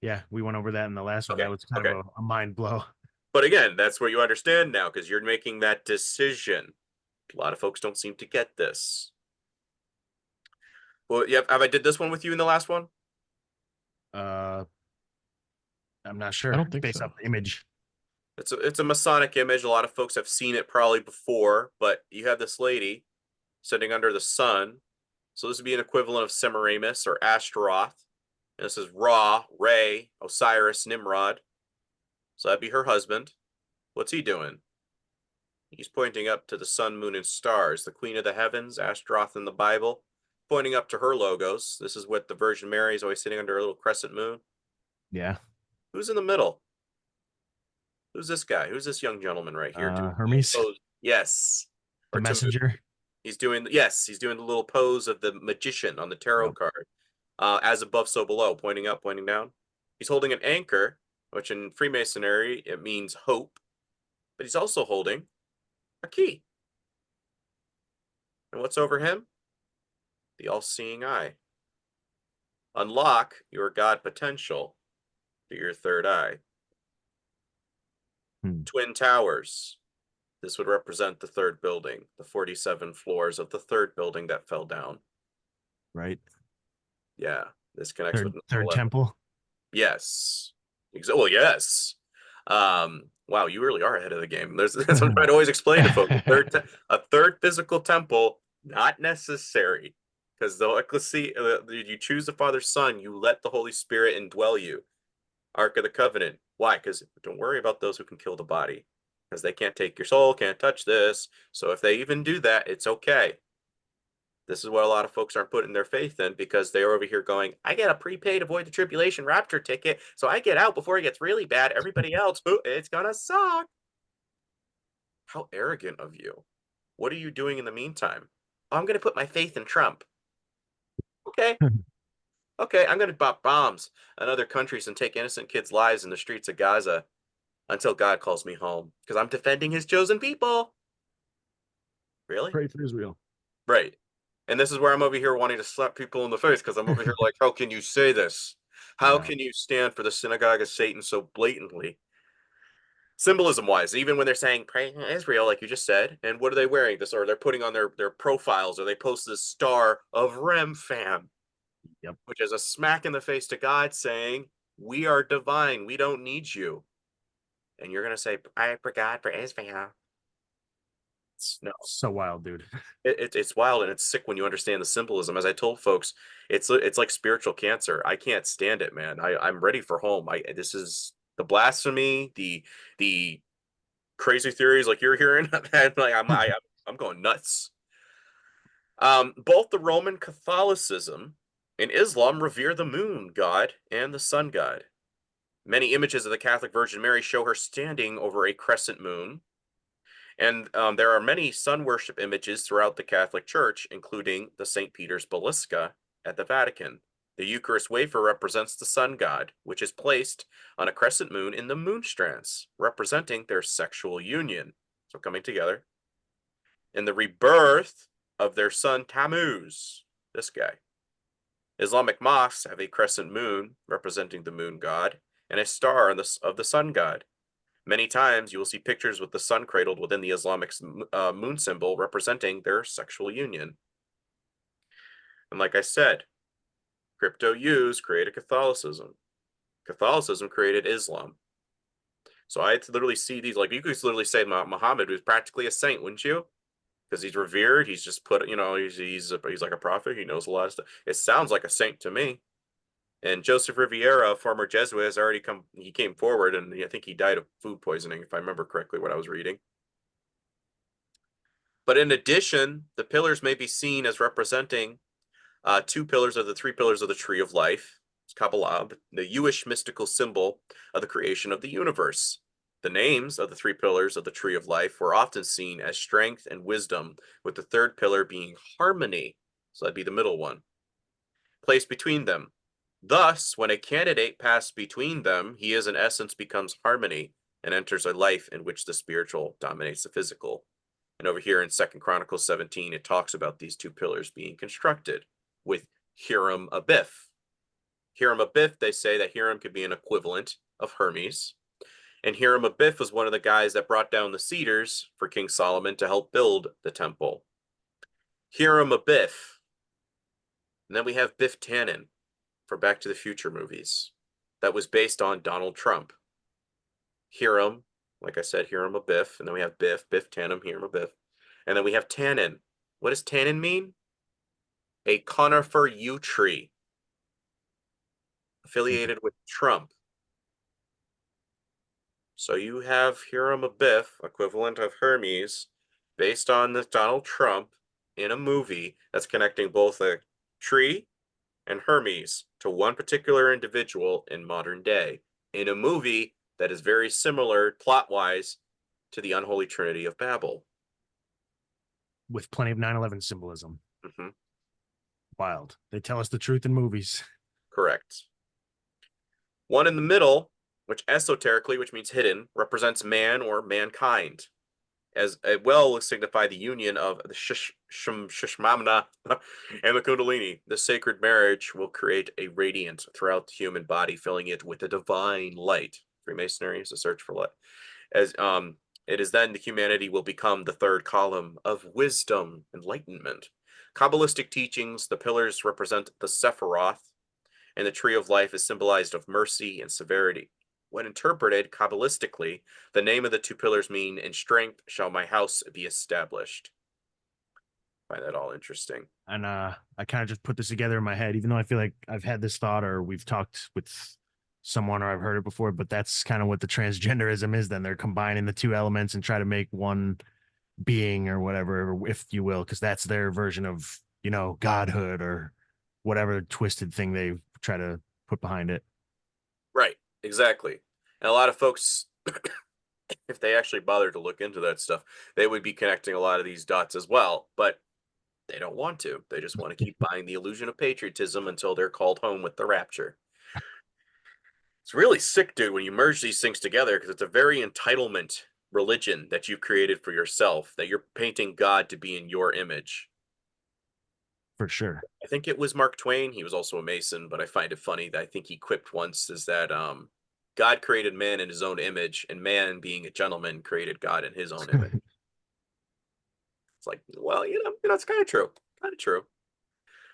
Yeah, we went over that in the last one. That was kind of a mind blow. But again, that's where you understand now, because you're making that decision. A lot of folks don't seem to get this. Well, have I did this one with you in the last one? I'm not sure. I don't think based so. off the image. It's a Masonic image. A lot of folks have seen it probably before, but you have this lady sitting under the sun. So this would be an equivalent of Semiramis or Ashtaroth. And this is Ra, Re, Osiris, Nimrod. So that'd be her husband. What's he doing? He's pointing up to the sun, moon, and stars, the queen of the heavens, Ashtaroth in the Bible, pointing up to her logos. This is what the Virgin Mary is always sitting under a little crescent moon. Yeah. Who's in the middle? Who's this guy? Who's this young gentleman right here? Hermes. Yes. The Or messenger. he's doing, yes, he's doing the little pose of the magician on the tarot Yep. card. As above, so below, pointing up, pointing down. He's holding an anchor, which in Freemasonry, it means hope. But he's also holding a key. And what's over him? The all-seeing eye. Unlock your God potential through your third eye. Twin towers. This would represent the third building, the 47 floors of the third building that fell down. Right. Yeah, this connects with Third 11. temple. Yes. Well, yes. Wow, you really are ahead of the game. That's what I'm trying to always explain to folks. A third physical temple, not necessary. Because you choose the Father's Son, you let the Holy Spirit indwell you. Ark of the Covenant. Why? Because don't worry about those who can kill the body. Because they can't take your soul, can't touch this. So if they even do that, it's okay. This is what a lot of folks aren't putting their faith in, because they're over here going, I get a prepaid avoid the tribulation rapture ticket, so I get out before it gets really bad. Everybody else, it's gonna suck. How arrogant of you. What are you doing in the meantime? Oh, I'm gonna put my faith in Trump. Okay. Okay, I'm gonna pop bombs in other countries and take innocent kids' lives in the streets of Gaza until God calls me home, because I'm defending his chosen people. Really? Pray for Israel. Right. And this is where I'm over here wanting to slap people in the face, because I'm over here like, how can you say this? How can you stand for the synagogue of Satan so blatantly? Symbolism wise, even when they're saying praying Israel, like you just said, and what are they wearing? This, or they're putting on their profiles, or they post this star of Remphan, Yep. which is a smack in the face to God, saying, we are divine, we don't need you. And you're gonna say, I for God, for Israel. No. So wild, dude. It's wild, and it's sick when you understand the symbolism. As I told folks, it's like spiritual cancer. I can't stand it, man. I'm ready for home. This is the blasphemy, the crazy theories like you're hearing. And like I'm going nuts. Both the Roman Catholicism and Islam revere the moon god and the sun god. Many images of the Catholic Virgin Mary show her standing over a crescent moon. And there are many sun worship images throughout the Catholic Church, including the St. Peter's Basilica at the Vatican. The Eucharist wafer represents the sun god, which is placed on a crescent moon in the moonstrance, representing their sexual union. So coming together. And the rebirth of their son Tammuz, this guy. Islamic mosques have a crescent moon, representing the moon god, and a star of the sun god. Many times you will see pictures with the sun cradled within the Islamic moon symbol, representing their sexual union. And like I said, crypto U's created Catholicism. Catholicism created Islam. So I literally see these, like you could literally say Muhammad was practically a saint, wouldn't you? Because he's revered, he's just put, he's like a prophet, he knows a lot of stuff. It sounds like a saint to me. And Joseph Riviera, former Jesuit, has already came forward, and I think he died of food poisoning, if I remember correctly what I was reading. But in addition, the pillars may be seen as representing two pillars of the three pillars of the tree of life. It's Kabbalah, the Jewish mystical symbol of the creation of the universe. The names of the three pillars of the tree of life were often seen as strength and wisdom, with the third pillar being harmony. So that'd be the middle one. Placed between them. Thus, when a candidate passes between them, he in essence becomes harmony and enters a life in which the spiritual dominates the physical. And over here in 2 Chronicles 17, it talks about these two pillars being constructed with Hiram Abiff. Hiram Abiff, they say that Hiram could be an equivalent of Hermes. And Hiram Abiff was one of the guys that brought down the cedars for King Solomon to help build the temple. Hiram Abiff. And then we have Biff Tannen for Back to the Future movies. That was based on Donald Trump. Hiram, like I said, Hiram Abiff. And then we have Biff Tannen, Hiram Abiff. And then we have Tannen. What does Tannen mean? A conifer yew tree affiliated with Trump. So you have Hiram Abiff, equivalent of Hermes, based on this Donald Trump in a movie that's connecting both a tree and Hermes to one particular individual in modern day, in a movie that is very similar plot-wise to the Unholy Trinity of Babel. with plenty of 9/11 symbolism. Mm-hmm. Wild. They tell us the truth in movies. Correct. One in the middle, which esoterically, which means hidden, represents man or mankind, as it well will signify the union of the Shishmamna and the Kundalini. The sacred marriage will create a radiance throughout the human body, filling it with a divine light. Freemasonry is a search for light. As it is then the humanity will become the third column of wisdom, enlightenment. Kabbalistic teachings, the pillars represent the Sephiroth, and the tree of life is symbolized of mercy and severity. When interpreted Kabbalistically, the name of the two pillars mean, in strength shall my house be established. I find that all interesting. And I kind of just put this together in my head, even though I feel like I've had this thought or we've talked with someone or I've heard it before, but that's kind of what the transgenderism is. Then they're combining the two elements and try to make one being or whatever, if you will, because that's their version of, you know, godhood or whatever twisted thing they try to put behind it. Right, exactly. And a lot of folks, if they actually bother to look into that stuff, they would be connecting a lot of these dots as well, but they don't want to. They just want to keep buying the illusion of patriotism until they're called home with the rapture. It's really sick, dude, when you merge these things together, because it's a very entitlement religion that you've created for yourself, that you're painting God to be in your image. For sure. I think it was Mark Twain. He was also a Mason, but I find it funny that I think he quipped once is that God created man in his own image, and man, being a gentleman, created God in his own image. It's like, well, it's kind of true. Kind of true.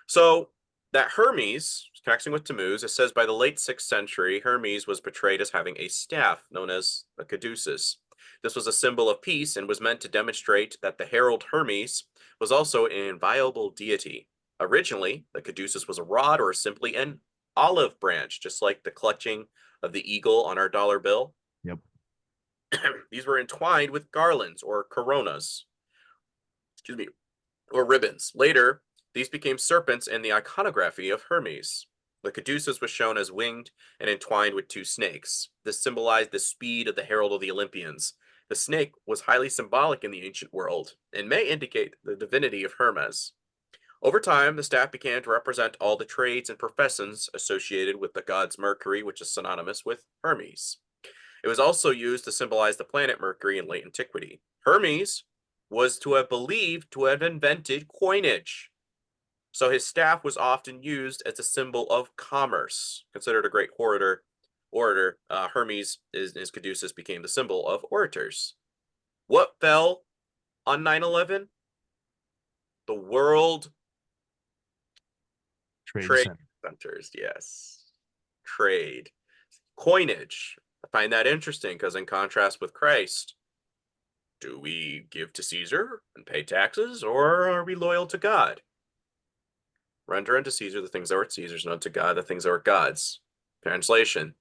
So that Hermes, connecting with Tammuz, it says by the late 6th century, Hermes was portrayed as having a staff known as a caduceus. This was a symbol of peace and was meant to demonstrate that the herald Hermes was also an inviolable deity. Originally, the caduceus was a rod or simply an olive branch, just like the clutching of the eagle on our dollar bill. Yep. These were entwined with garlands or coronas, or ribbons. Later, these became serpents in the iconography of Hermes. The caduceus was shown as winged and entwined with two snakes. This symbolized the speed of the herald of the Olympians. The snake was highly symbolic in the ancient world and may indicate the divinity of Hermes. Over time, the staff began to represent all the trades and professions associated with the gods Mercury, which is synonymous with Hermes. It was also used to symbolize the planet Mercury in late antiquity. Hermes was to have believed to have invented coinage. So his staff was often used as a symbol of commerce. Considered a great orator, Hermes, his caduceus, became the symbol of orators. What fell on 9/11? The World Trade Centers, yes. Trade. Coinage. I find that interesting because in contrast with Christ, do we give to Caesar and pay taxes, or are we loyal to God? Render unto Caesar the things that are Caesar's, and unto God the things that are God's. Translation.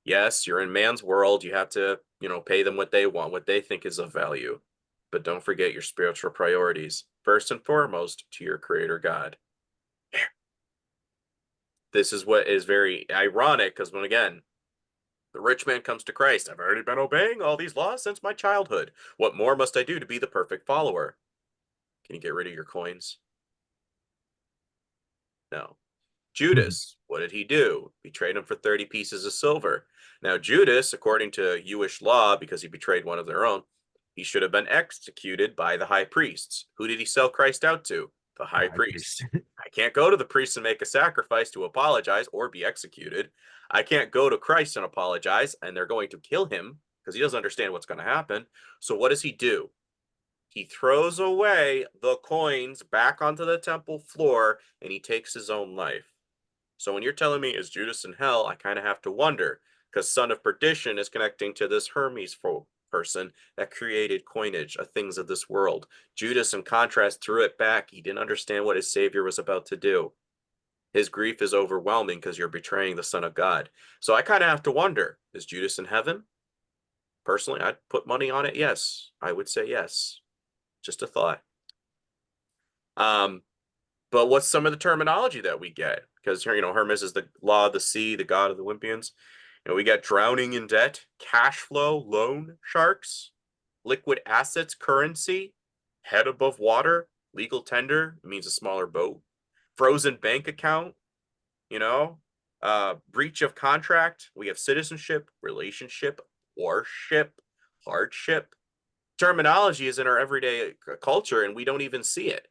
Yes, you're in man's world. You have to, pay them what they want, what they think is of value. But don't forget your spiritual priorities. First and foremost, to your creator God. This is what is very ironic, because when, again, the rich man comes to Christ, I've already been obeying all these laws since my childhood. What more must I do to be the perfect follower? Can you get rid of your coins? No. Judas, what did he do? Betrayed him for 30 pieces of silver. Now, Judas, according to Jewish law, because he betrayed one of their own, he should have been executed by the high priests. Who did he sell Christ out to? The high priest. I can't go to the priest and make a sacrifice to apologize or be executed. I can't go to Christ and apologize, and they're going to kill him because he doesn't understand what's going to happen. So what does he do? He throws away the coins back onto the temple floor, and he takes his own life. So when you're telling me, is Judas in hell, I kind of have to wonder, because son of perdition is connecting to this Hermes person that created coinage, things of this world. Judas, in contrast, threw it back. He didn't understand what his savior was about to do. His grief is overwhelming because you're betraying the Son of God. So I kind of have to wonder, is Judas in heaven? Personally, I'd put money on it. Yes, I would say yes. Just a thought. But what's some of the terminology that we get? Because here, Hermes is the law of the sea, the god of the Olympians. We got drowning in debt, cash flow, loan sharks, liquid assets, currency, Head above water, legal tender, means a smaller boat. Frozen bank account, you know, breach of contract. We have citizenship, relationship, worship, hardship. Terminology is in our everyday culture, and we don't even see it.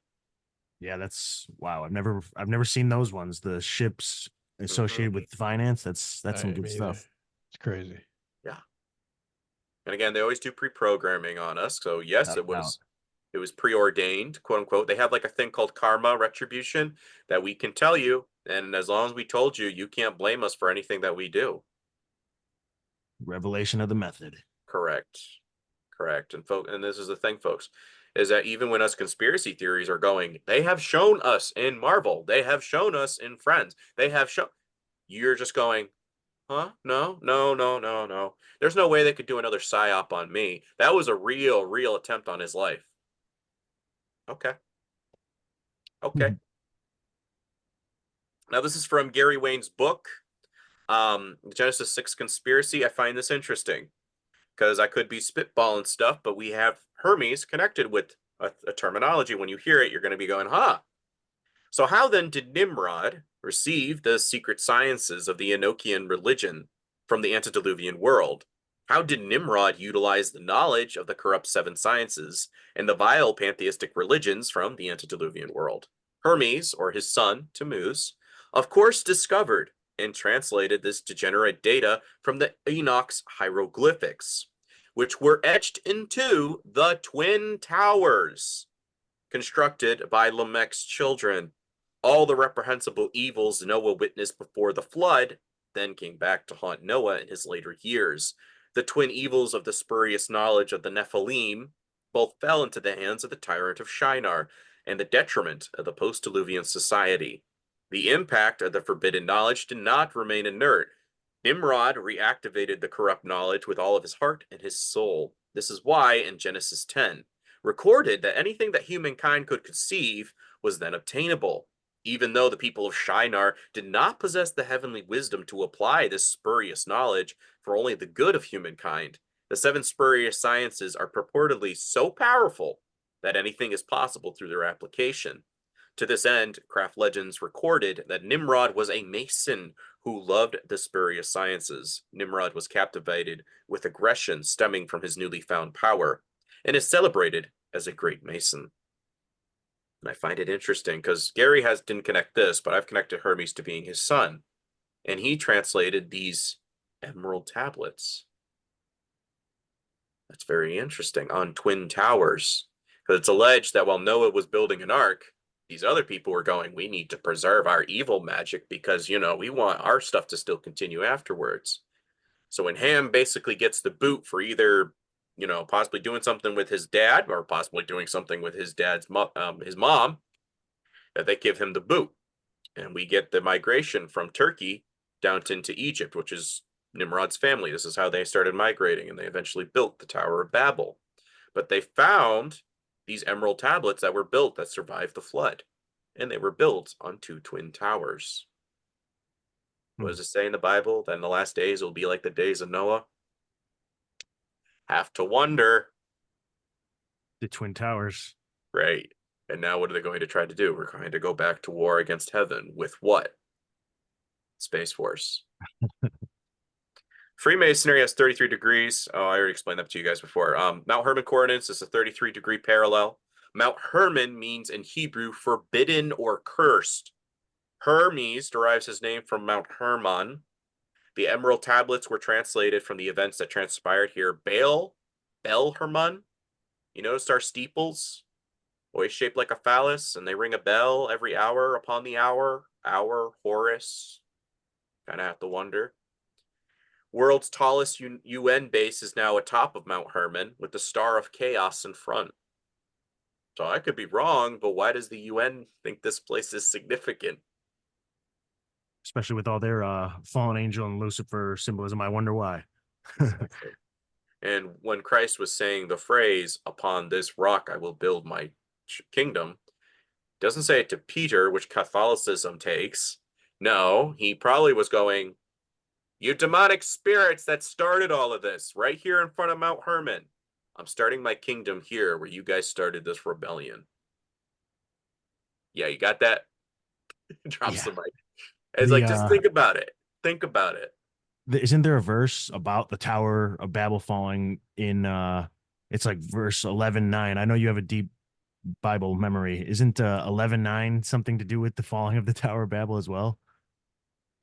Yeah, that's wow. I've never seen those ones. The ships associated with finance. That's some good stuff. It's crazy. Yeah. And again, they always do pre-programming on us. So yes, Without it was preordained, quote unquote. They have like a thing called karma retribution that we can tell you, and as long as we told you, you can't blame us for anything that we do. revelation of the method. Correct. And this is the thing, folks, is that even when us conspiracy theories are going, they have shown us in Marvel, they have shown us in Friends, they have shown, you're just going, huh? No. There's no way they could do another psyop on me. That was a real attempt on his life. Okay. Now this is from Gary Wayne's book, Genesis 6 Conspiracy. I find this interesting because I could be spitballing stuff, but we have Hermes connected with a terminology. When you hear it, you're going to be going, huh? So how then did Nimrod receive the secret sciences of the Enochian religion from the antediluvian world? How did Nimrod utilize the knowledge of the corrupt seven sciences and the vile pantheistic religions from the antediluvian world? Hermes, or his son, Tammuz, of course discovered and translated this degenerate data from the Enoch's hieroglyphics, which were etched into the Twin Towers, constructed by Lamech's children. All the reprehensible evils Noah witnessed before the flood then came back to haunt Noah in his later years. The twin evils of the spurious knowledge of the Nephilim both fell into the hands of the tyrant of Shinar and the detriment of the post-Diluvian society. The impact of the forbidden knowledge did not remain inert. Nimrod reactivated the corrupt knowledge with all of his heart and his soul. This is why, in Genesis 10, recorded that anything that humankind could conceive was then obtainable. Even though the people of Shinar did not possess the heavenly wisdom to apply this spurious knowledge for only the good of humankind, the seven spurious sciences are purportedly so powerful that anything is possible through their application. To this end, craft legends recorded that Nimrod was a Mason who loved the spurious sciences. Nimrod was captivated with aggression stemming from his newly found power and is celebrated as a great Mason. And I find it interesting because Gary didn't connect this, but I've connected Hermes to being his son. And he translated these emerald tablets. That's very interesting, on Twin Towers. Because it's alleged that while Noah was building an ark, these other people were going, we need to preserve our evil magic because, we want our stuff to still continue afterwards. So when Ham basically gets the boot for either, possibly doing something with his dad or possibly doing something with his his mom, that they give him the boot. And we get the migration from Turkey down into Egypt, which is Nimrod's family. This is how they started migrating, and they eventually built the Tower of Babel. But they found these emerald tablets that were built that survived the flood, and they were built on two twin towers. What does it say in the Bible? That in the last days will be like the days of Noah? Have to wonder. The Twin Towers. Right. And now what are they going to try to do? We're going to go back to war against heaven with what? Space Force. Freemasonry has 33 degrees. Oh, I already explained that to you guys before. Mount Hermon coordinates is a 33-degree parallel. Mount Hermon means in Hebrew forbidden or cursed. Hermes derives his name from Mount Hermon. The emerald tablets were translated from the events that transpired here. Bel Hermon. You noticed our steeples? Always shaped like a phallus, and they ring a bell every hour upon the hour. Horus. Kind of have to wonder. World's tallest UN base is now atop of Mount Hermon with the Star of Chaos in front. So I could be wrong, but why does the UN think this place is significant? Especially with all their fallen angel and Lucifer symbolism. I wonder why. Exactly. And when Christ was saying the phrase, upon this rock I will build my kingdom, doesn't say it to Peter, which Catholicism takes. No, he probably was going, you demonic spirits that started all of this right here in front of Mount Hermon. I'm starting my kingdom here where you guys started this rebellion. Yeah, you got that? Drops Yeah. the mic. It's The like, just think about it. Think about it. isn't there a verse about the Tower of Babel falling in it's like verse 11:9. I know you have a deep Bible memory. Isn't 11:9 something to do with the falling of the Tower of Babel as well?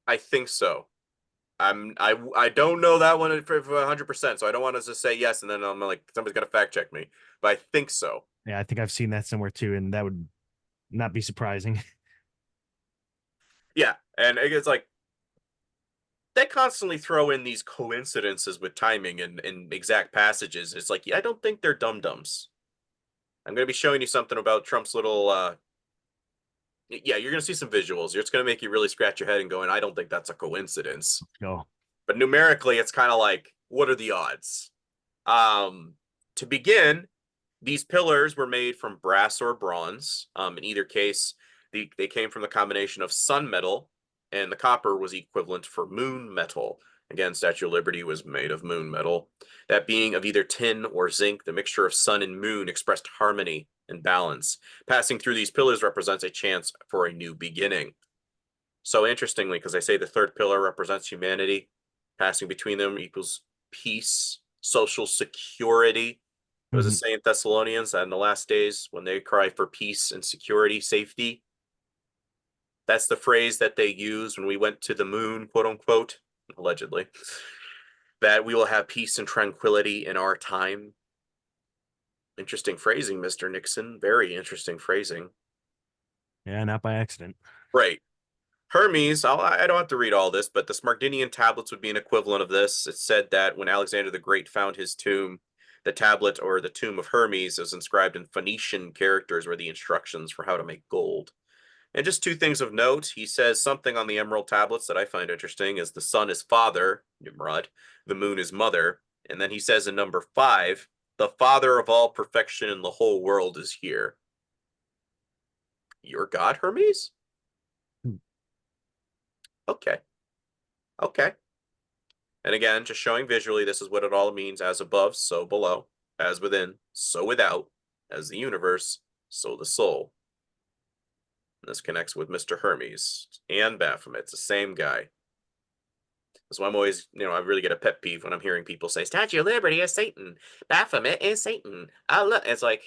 I think so. I don't know that one for 100%, so I don't want to just say yes and then I'm like somebody's gonna fact check me. But I think so. Yeah, I think I've seen that somewhere too, and that would not be surprising. Yeah, and it's like they constantly throw in these coincidences with timing and exact passages. It's like, yeah, I don't think they're dum-dums. I'm going to be showing you something about Trump's little yeah, you're going to see some visuals. It's going to make you really scratch your head and going, I don't think that's a coincidence. No. But numerically, it's kind of like, what are the odds? To begin, these pillars were made from brass or bronze. In either case, they came from the combination of sun metal, and the copper was equivalent for moon metal. Again, Statue of Liberty was made of moon metal. That being of either tin or zinc, the mixture of sun and moon expressed harmony and balance. Passing through these pillars represents a chance for a new beginning. So interestingly, because I say the third pillar represents humanity, passing between them equals peace, social security. What does it say in Thessalonians that in the last days, when they cry for peace and security, safety? That's the phrase that they used when we went to the moon, quote unquote, allegedly, that we will have peace and tranquility in our time. Interesting phrasing, Mr. Nixon. Very interesting phrasing. Yeah, not by accident. Right. Hermes, I don't have to read all this, but the Smardinian tablets would be an equivalent of this. It said that when Alexander the Great found his tomb, the tablet or the tomb of Hermes is inscribed in Phoenician characters were the instructions for how to make gold. And just two things of note, he says something on the emerald tablets that I find interesting is the sun is father, Nimrod, the moon is mother, and then he says in number 5, the father of all perfection in the whole world is here. Your god, Hermes? Okay. Okay. And again, just showing visually, this is what it all means: as above, so below, as within, so without, as the universe, so the soul. And this connects with Mr. Hermes and Baphomet. It's the same guy. That's why I'm always, I really get a pet peeve when I'm hearing people say, Statue of Liberty is Satan. Baphomet is Satan. It's like,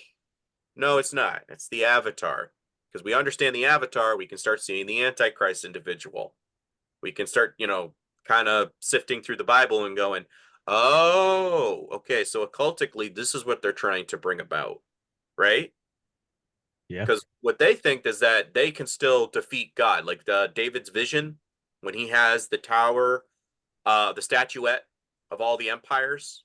no, it's not. It's the avatar. Because we understand the avatar, we can start seeing the Antichrist individual. We can start, kind of sifting through the Bible and going, oh, okay, so occultically, this is what they're trying to bring about, right? Yeah. Because what they think is that they can still defeat God. Like David's vision, when he has the tower, the statuette of all the empires,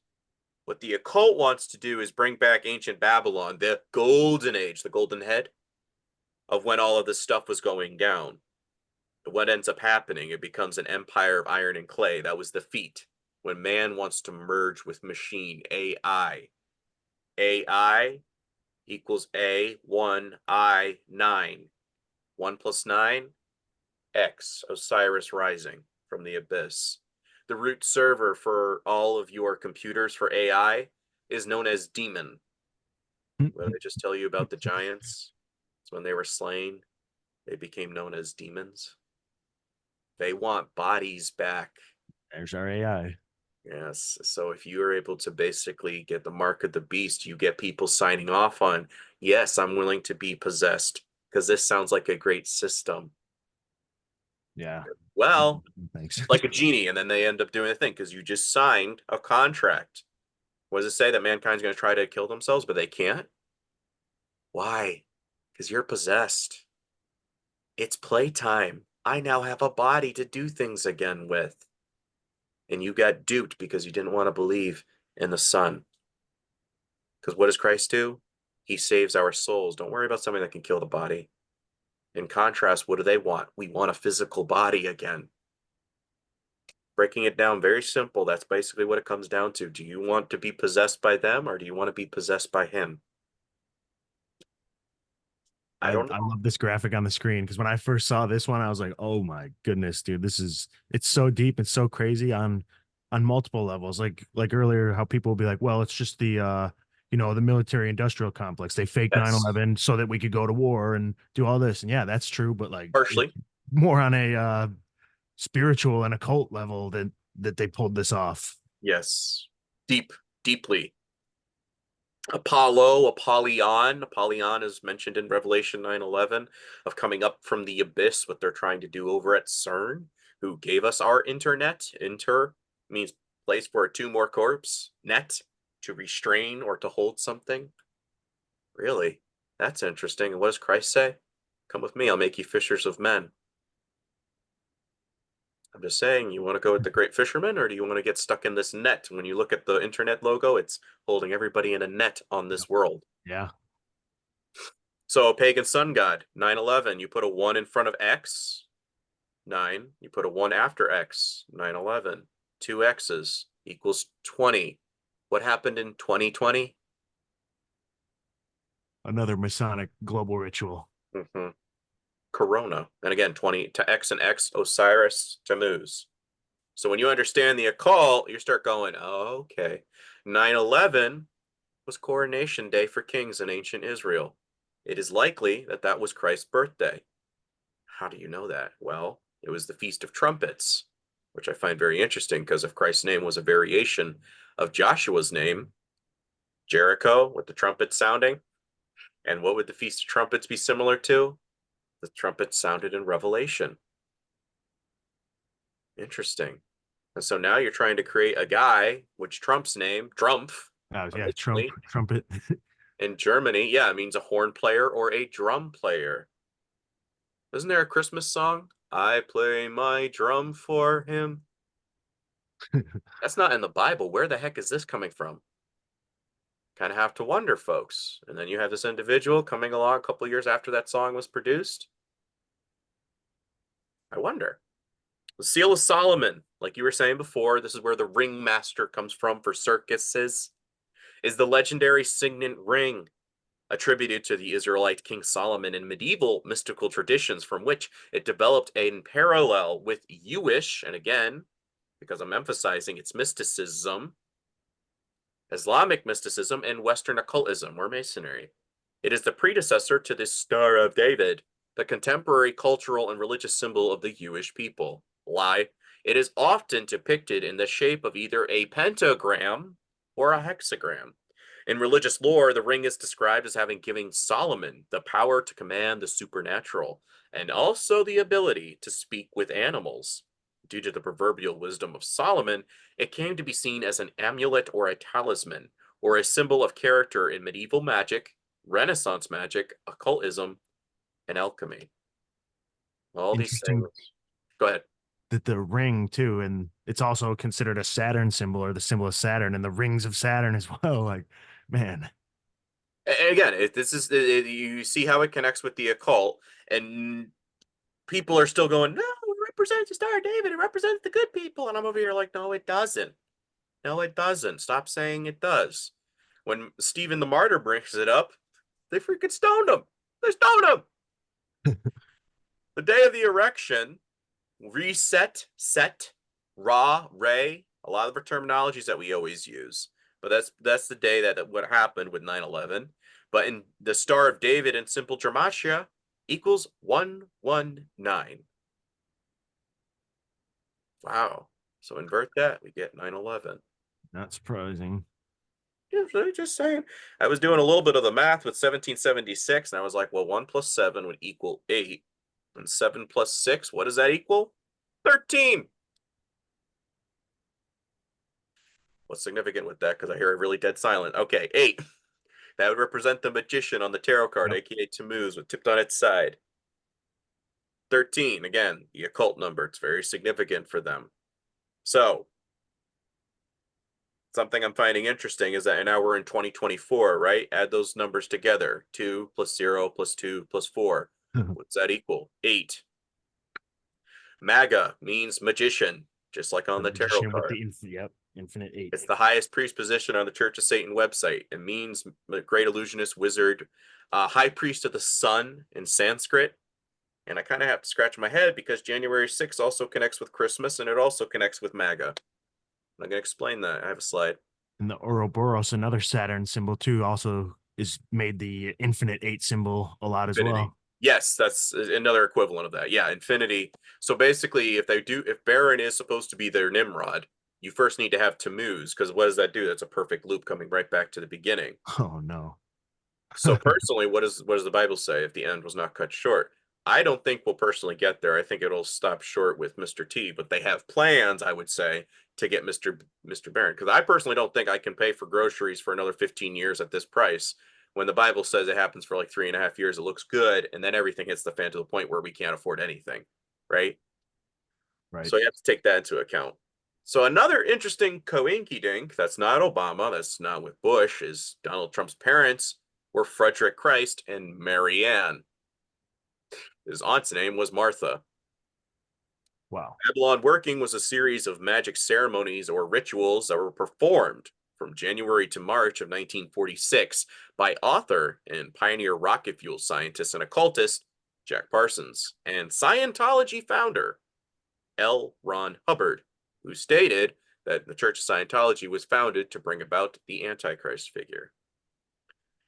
what the occult wants to do is bring back ancient Babylon, the golden age, the golden head of when all of this stuff was going down. What ends up happening, it becomes an empire of iron and clay. That was the feat when man wants to merge with machine, AI. AI equals A1I9. 1 plus 9, X, Osiris rising from the abyss. The root server for all of your computers for AI is known as Demon. What did I just tell you about the giants? It's when they were slain, they became known as demons. They want bodies back. There's our AI. Yes. So if you are able to basically get the mark of the beast, you get people signing off on, yes, I'm willing to be possessed because this sounds like a great system. Yeah. Well, Thanks. like a genie, and then they end up doing a thing because you just signed a contract. What does it say? That mankind's going to try to kill themselves, but they can't? Why? Because you're possessed. It's playtime. I now have a body to do things again with. And you got duped because you didn't want to believe in the Son. Because what does Christ do? He saves our souls. Don't worry about something that can kill the body. In contrast, what do they want? We want a physical body again. Breaking it down very simple, that's basically what it comes down to. Do you want to be possessed by them or do you want to be possessed by him? I don't know. I love this graphic on the screen because when I first saw this one, I was like, oh my goodness, dude, it's so deep and so crazy on multiple levels. Like earlier, how people will be like, well, it's just the you know, the military industrial complex. They faked That's 9/11 so that we could go to war and do all this. And yeah, that's true, but like partially. more on a spiritual and occult level that they pulled this off. Yes. Deeply. Apollyon is mentioned in Revelation 9:11 of coming up from the abyss, what they're trying to do over at CERN, who gave us our internet. Inter means place for a tomb or corpse. Net, to restrain or to hold something. Really? That's interesting. And what does Christ say? Come with me, I'll make you fishers of men. I'm just saying, you want to go with the great fisherman, or do you want to get stuck in this net? When you look at the internet logo, it's holding everybody in a net on this world. Yeah. So pagan sun god, 9/11, you put a 1 in front of X, 9. You put a 1 after X, 9/11. 2 X's equals 20. What happened in 2020? Another Masonic global ritual. Mm-hmm. Corona. And again, 20 to X and X, Osiris, Tammuz. So when you understand the occult, you start going, oh, okay. 9/11 was coronation day for kings in ancient Israel. It is likely that that was Christ's birthday. How do you know that? Well, it was the Feast of Trumpets, which I find very interesting because if Christ's name was a variation of Joshua's name, Jericho with the trumpet sounding, and what would the Feast of Trumpets be similar to? The trumpet sounded in Revelation. Interesting. And so now you're trying to create a guy, which Trump's name, Trump. Yeah, trumpet. In Germany, yeah, it means a horn player or a drum player. Isn't there a Christmas song? I play my drum for him. That's not in the Bible. Where the heck is this coming from? Kind of have to wonder, folks. And then you have this individual coming along a couple of years after that song was produced. I wonder. The Seal of Solomon, like you were saying before, this is where the ringmaster comes from for circuses, is the legendary signet ring attributed to the Israelite King Solomon in medieval mystical traditions, from which it developed in parallel with Jewish, and again, because I'm emphasizing its mysticism, Islamic mysticism, and Western occultism or Masonry. It is the predecessor to the Star of David, the contemporary cultural and religious symbol of the Jewish people. Lie. It is often depicted in the shape of either a pentagram or a hexagram. In religious lore, the ring is described as having given Solomon the power to command the supernatural and also the ability to speak with animals. Due to the proverbial wisdom of Solomon, it came to be seen as an amulet or a talisman, or a symbol of character in medieval magic, Renaissance magic, occultism, and alchemy. All these things. Go ahead. That the ring too, and it's also considered a Saturn symbol or the symbol of Saturn, and the rings of Saturn as well. Like, man. Again, you see how it connects with the occult, and people are still going, no, it represents the Star of David, it represents the good people, and I'm over here like, no, it doesn't. No, it doesn't. Stop saying it does. When Stephen the Martyr brings it up, they freaking stoned him. They stoned him. The day of the erection, reset, set, ra, ray, a lot of the terminologies that we always use. But that's the day that what happened with 9/11. But in the Star of David in simple Dramatia equals 119. Wow. So invert that, we get 9/11. Not surprising. Just saying. I was doing a little bit of the math with 1776, and I was like, well, 1 plus 7 would equal 8. And 7 plus 6, what does that equal? 13. What's significant with that? Because I hear it really dead silent. Okay, 8. That would represent the magician on the tarot card, Yep. aka Tammuz, with tipped on its side. 13, again, the occult number. It's very significant for them. So, something I'm finding interesting is that now we're in 2024, right? Add those numbers together. 2 plus 0 plus 2 plus 4. What's that equal? 8. MAGA means magician, just like on the tarot Magician card. with the infinite 8. It's the highest priest position on the Church of Satan website. It means great illusionist, wizard, high priest of the sun in Sanskrit. And I kind of have to scratch my head because January 6th also connects with Christmas, and it also connects with MAGA. I'm going to explain that. I have a slide. And the Ouroboros, another Saturn symbol too, also is made the infinite 8 symbol a lot as Infinity. well. Yes, that's another equivalent of that. Yeah, infinity. So basically, if Baron is supposed to be their Nimrod, you first need to have Tammuz, because what does that do? That's a perfect loop coming right back to the beginning. Oh no. So personally, what does the Bible say? If the end was not cut short, I don't think we'll personally get there. I think it'll stop short with Mr. T, but they have plans, I would say, to get Mr. Baron. Because I personally don't think I can pay for groceries for another 15 years at this price. When the Bible says it happens for like 3.5 years, it looks good, and then everything hits the fan to the point where we can't afford anything, right? Right. So you have to take that into account. So another interesting coinky dink that's not Obama, that's not with Bush, is Donald Trump's parents were Frederick Christ and Mary Ann. His aunt's name was Martha. Wow. Babylon Working was a series of magic ceremonies or rituals that were performed from January to March of 1946 by author and pioneer rocket fuel scientist and occultist Jack Parsons and Scientology founder L. Ron Hubbard, who stated that the Church of Scientology was founded to bring about the Antichrist figure.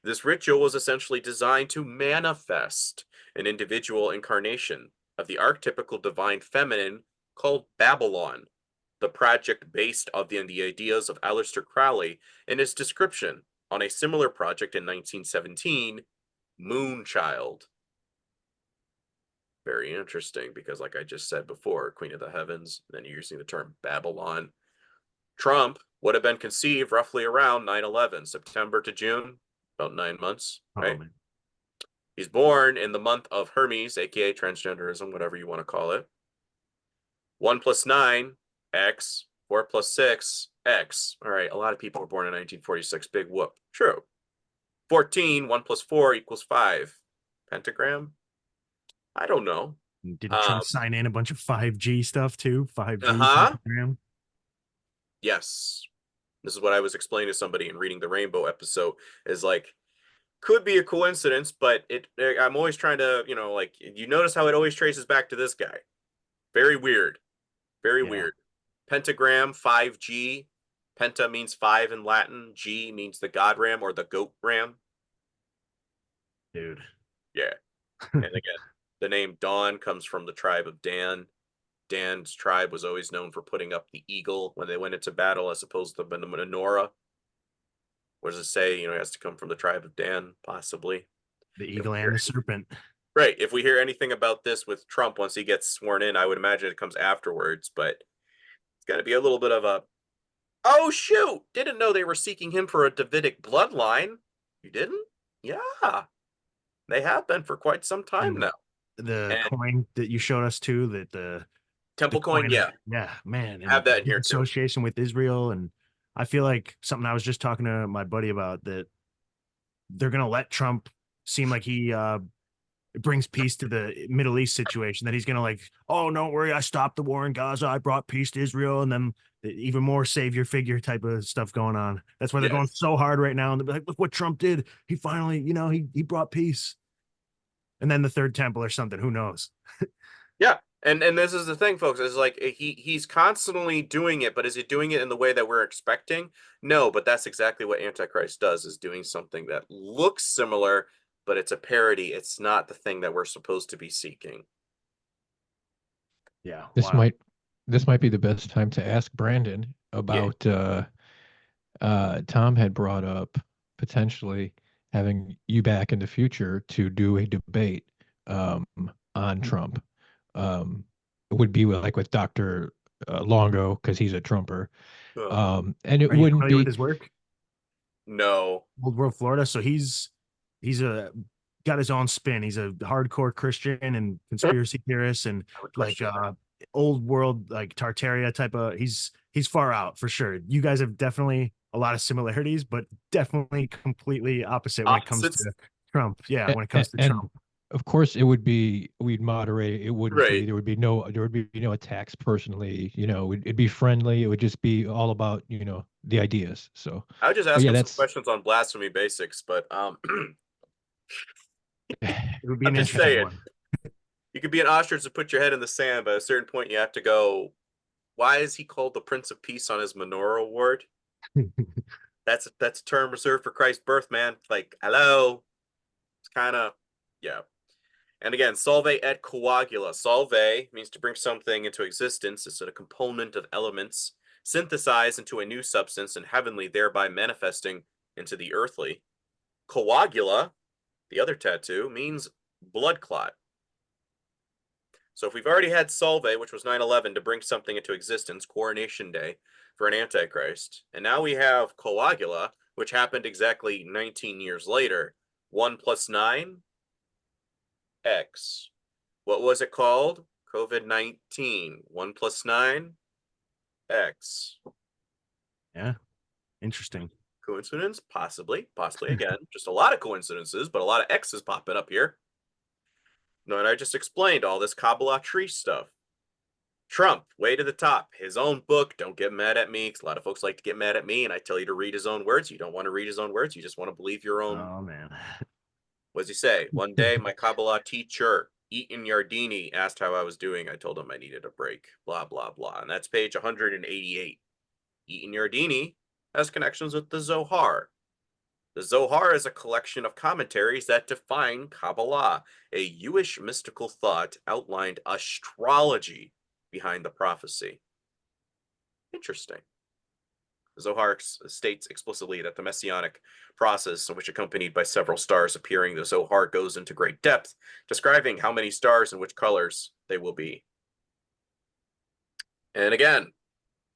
This ritual was essentially designed to manifest an individual incarnation of the archetypical divine feminine called Babylon, the project based on the ideas of Aleister Crowley in his description on a similar project in 1917, Moonchild. Very interesting, because like I just said before, Queen of the Heavens, then you're using the term Babylon. Trump would have been conceived roughly around 9/11, September to June, about 9 months, right? Man. He's born in the month of Hermes, aka transgenderism, whatever you want to call it. 1 plus 9, X. 4 plus 6, X. All right, a lot of people were born in 1946. Big whoop. True. 14, 1 plus 4 equals 5. Pentagram? I don't know. Didn't Trump sign in a bunch of 5G stuff too? 5G pentagram? Yes. This is what I was explaining to somebody in reading the Rainbow episode, is like, could be a coincidence, but I'm always trying to, like, you notice how it always traces back to this guy. Very weird. Very weird. Pentagram, 5G. Penta means 5 in Latin. G means the god ram or the goat ram. Dude. Yeah. And again, the name Dawn comes from the tribe of Dan. Dan's tribe was always known for putting up the eagle when they went into battle, as opposed to the menorah. What does it say? It has to come from the tribe of Dan, possibly. The eagle and the serpent. Right. If we hear anything about this with Trump once he gets sworn in, I would imagine it comes afterwards, but it's got to be a little bit of a, oh, shoot, didn't know they were seeking him for a Davidic bloodline. You didn't? Yeah. They have been for quite some time now. The coin that you showed us too, that the Temple coin, yeah. Yeah, man. Have that in here too. Association with Israel. And I feel like something I was just talking to my buddy about, that they're going to let Trump seem like he brings peace to the Middle East situation, that he's going to like, oh, don't worry, I stopped the war in Gaza, I brought peace to Israel, and then even more savior figure type of stuff going on. That's why they're going so hard right now. And they're like, look what Trump did. He finally, he brought peace. And then the third temple or something, who knows? Yeah. And this is the thing, folks, is like he's constantly doing it, but is he doing it in the way that we're expecting? No, but that's exactly what Antichrist does, is doing something that looks similar, but it's a parody. It's not the thing that we're supposed to be seeking. Yeah. This might be the best time to ask Brandon about Tom had brought up potentially having you back in the future to do a debate on Trump. It would be like with Dr. Longo, because he's a Trumper. And it wouldn't be with his work. No. Old World Florida. So he's got his own spin. He's a hardcore Christian and conspiracy theorist, and like old world, like Tartaria type of, he's far out for sure. You guys have definitely a lot of similarities, but definitely completely opposite when it comes to Trump. Yeah, when it comes to Trump. Of course, it would be, we'd moderate. It wouldn't be, there would be no attacks personally. It'd be friendly. It would just be all about, the ideas. So I would just ask him some questions on blasphemy basics, but it would be I'm just saying, you could be an ostrich to put your head in the sand, but at a certain point you have to go, why is he called the Prince of Peace on his menorah award? That's a term reserved for Christ's birth, man. Like, hello. It's kind of, yeah. And again, solve et coagula. Solve means to bring something into existence. It's a component of elements synthesized into a new substance and heavenly, thereby manifesting into the earthly. Coagula, the other tattoo, means blood clot. So if we've already had Solve, which was 9/11, to bring something into existence, coronation day for an Antichrist, and now we have Coagula, which happened exactly 19 years later. 1 + 9, X. What was it called? COVID-19. 1 + 9, X. Yeah, interesting. Coincidence? Possibly. Possibly again. Just a lot of coincidences, but a lot of X's popping up here. No, and I just explained all this Kabbalah tree stuff. Trump, way to the top. His own book. Don't get mad at me, because a lot of folks like to get mad at me, and I tell you to read his own words. You don't want to read his own words. You just want to believe your own. Oh man. What does he say? One day, my Kabbalah teacher, Eaton Yardini, asked how I was doing. I told him I needed a break. Blah, blah, blah. And that's page 188. Eaton Yardini has connections with the Zohar. The Zohar is a collection of commentaries that define Kabbalah, a Jewish mystical thought outlined astrology behind the prophecy. Interesting. The Zohar states explicitly that the messianic process, which accompanied by several stars appearing, the Zohar goes into great depth, describing how many stars and which colors they will be. And again,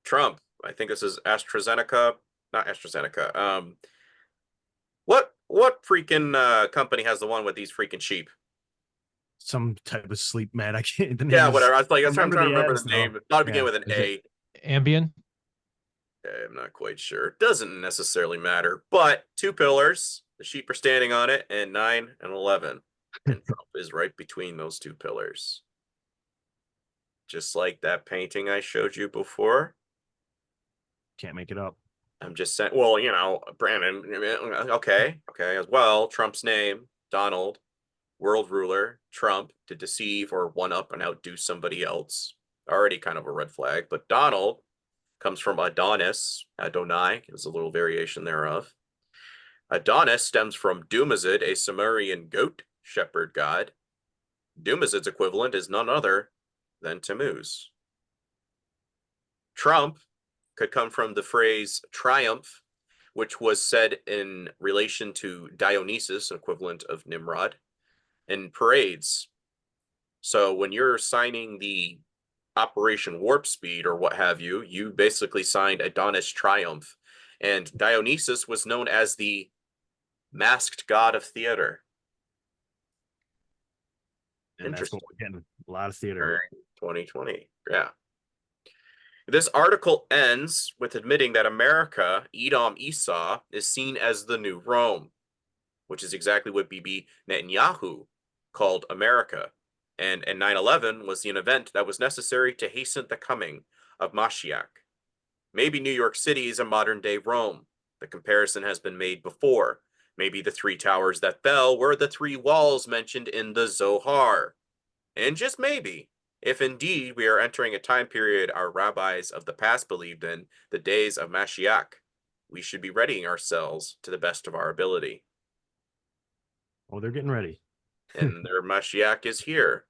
Trump, I think this is AstraZeneca, not AstraZeneca. What freaking company has the one with these freaking sheep? Some type of sleep med. I can't. The name Yeah, is, whatever. I was like, I'm trying to remember ads, the name. though. It thought it began with an Is A. it Ambien? I'm not quite sure. Doesn't necessarily matter. But 2 pillars. The sheep are standing on it, and 9 and 11. And Trump is right between those 2 pillars. Just like that painting I showed you before. Can't make it up. I'm just saying, well, you know, Brandon, okay, as well. Trump's name, Donald, world ruler, Trump, to deceive or one-up and outdo somebody else. Already kind of a red flag. But Donald comes from Adonis. Adonai is a little variation thereof. Adonis stems from Dumazid, a Sumerian goat shepherd god. Dumazid's equivalent is none other than Tammuz. Trump could come from the phrase triumph, which was said in relation to Dionysus, an equivalent of Nimrod, in parades. So when you're signing the Operation Warp Speed or what have you, you basically signed Adonis Triumph. And Dionysus was known as the masked god of theater. And that's what we're getting. A lot of theater. During 2020. Yeah. This article ends with admitting that America, Edom Esau, is seen as the new Rome, which is exactly what Bibi Netanyahu called America. And 9/11 was an event that was necessary to hasten the coming of Mashiach. Maybe New York City is a modern-day Rome. The comparison has been made before. Maybe the 3 towers that fell were the 3 walls mentioned in the Zohar. And just maybe, if indeed we are entering a time period our rabbis of the past believed in, the days of Mashiach, we should be readying ourselves to the best of our ability. Oh, they're getting ready. And their Mashiach is here.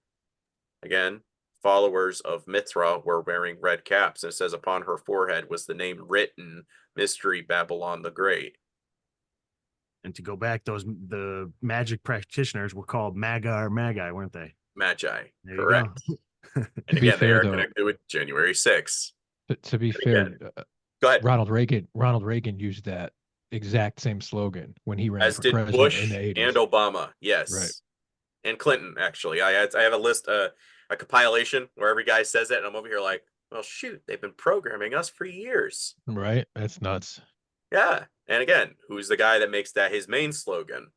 Again, followers of Mithra were wearing red caps, and it says upon her forehead was the name written, Mystery Babylon the Great. And to go back, the magic practitioners were called Maga or Magi, weren't they? Magi, There correct. You go. And again, they are connected with January 6th. To be fair, go ahead. Ronald Reagan used that exact same slogan when he ran As for did president Bush in the 80s. and Obama, yes. Right. And Clinton, actually. I have a list, a compilation where every guy says it, and I'm over here like, well, shoot, they've been programming us for years. Right? That's nuts. Yeah. And again, who's the guy that makes that his main slogan?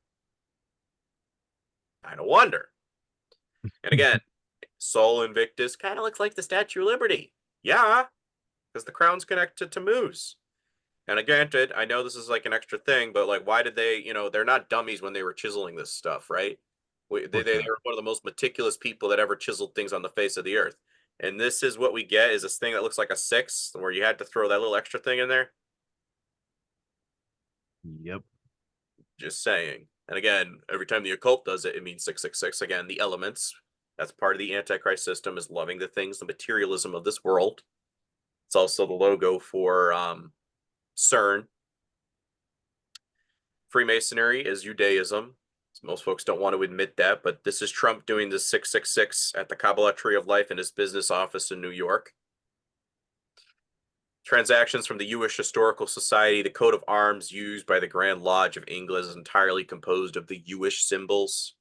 I don't wonder. And again, Sol Invictus kind of looks like the Statue of Liberty. Yeah, because the crown's connected to Tammuz. And granted, I know this is like an extra thing, but like, why did they, they're not dummies when they were chiseling this stuff, right? They were one of the most meticulous people that ever chiseled things on the face of the earth. And this is what we get, is this thing that looks like a 6, where you had to throw that little extra thing in there. Yep. Just saying. And again, every time the occult does it, it means 666. Again, the elements. That's part of the Antichrist system, is loving the things, the materialism of this world. It's also the logo for CERN. Freemasonry is Judaism. Most folks don't want to admit that, but this is Trump doing the 666 at the Kabbalah Tree of Life in his business office in New York. Transactions from the Jewish Historical Society. The coat of arms used by the Grand Lodge of England is entirely composed of the Jewish symbols.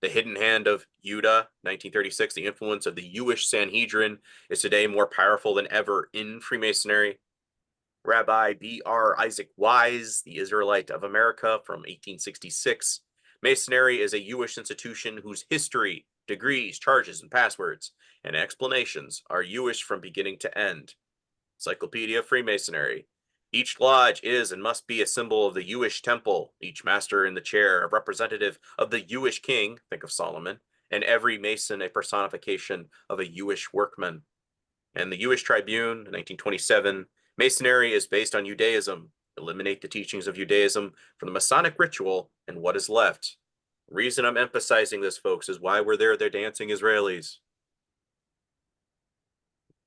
The Hidden Hand of Judah, 1936. The influence of the Jewish Sanhedrin is today more powerful than ever in Freemasonry. Rabbi B.R. Isaac Wise, the Israelite of America from 1866. Masonry is a Jewish institution whose history, degrees, charges, and passwords and explanations are Jewish from beginning to end. Encyclopedia of Freemasonry. Each lodge is and must be a symbol of the Jewish temple, each master in the chair a representative of the Jewish king, think of Solomon, and every Mason a personification of a Jewish workman. And the Jewish Tribune, 1927, Masonry is based on Judaism. Eliminate the teachings of Judaism from the Masonic ritual and what is left. The reason I'm emphasizing this, folks, is why we're there. They're dancing Israelis.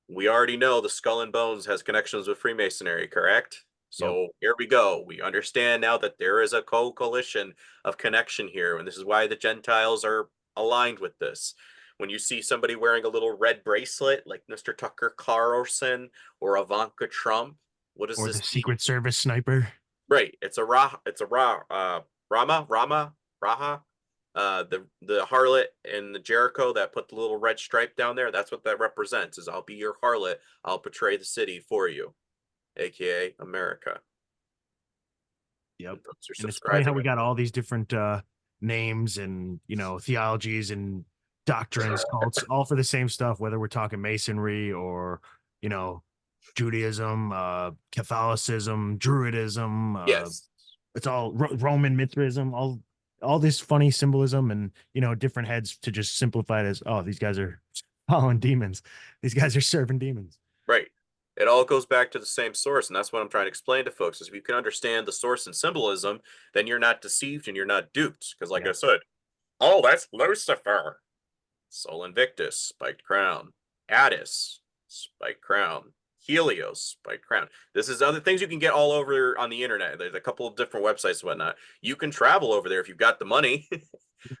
We already know the Skull and Bones has connections with Freemasonry, correct? So Here we go. We understand now that there is a coalition of connection here, and this is why the Gentiles are aligned with this. When you see somebody wearing a little red bracelet like Mr. Tucker Carlson or Ivanka Trump, what is Or this? the Secret Service sniper. Right. It's a Raha, the harlot in the Jericho that put the little red stripe down there. That's what that represents, is I'll be your harlot. I'll portray the city for you, aka America. Yep. And it's funny how we got all these different names and, theologies and doctrines, cults, all for the same stuff, whether we're talking Masonry or, Judaism, Catholicism, Druidism. Yes. It's all Roman Mithraism, all this funny symbolism and, different heads to just simplify it as, oh, these guys are following demons. These guys are serving demons. Right. It all goes back to the same source. And that's what I'm trying to explain to folks, is if you can understand the source and symbolism, then you're not deceived and you're not duped. Because like I said, oh, that's Lucifer. Sol Invictus, spiked crown. Attis, spiked crown. Helios, spiked crown. This is other things you can get all over on the internet. There's a couple of different websites and whatnot. You can travel over there if you've got the money,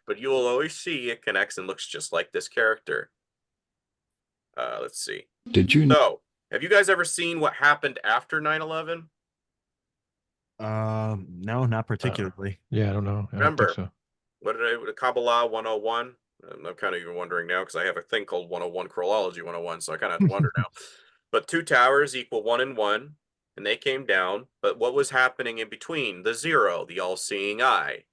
but you will always see it connects and looks just like this character. Let's see. Did you know? So, have you guys ever seen what happened after 9/11? No, not particularly. Yeah, I don't know. Remember, I don't think what did I, Kabbalah 101? I'm kind of even wondering now because I have a thing called 101 Krollology 101, so I kind of have to wonder now. But 2 towers equal 1 and 1, and they came down. But what was happening in between? The 0, the all-seeing eye.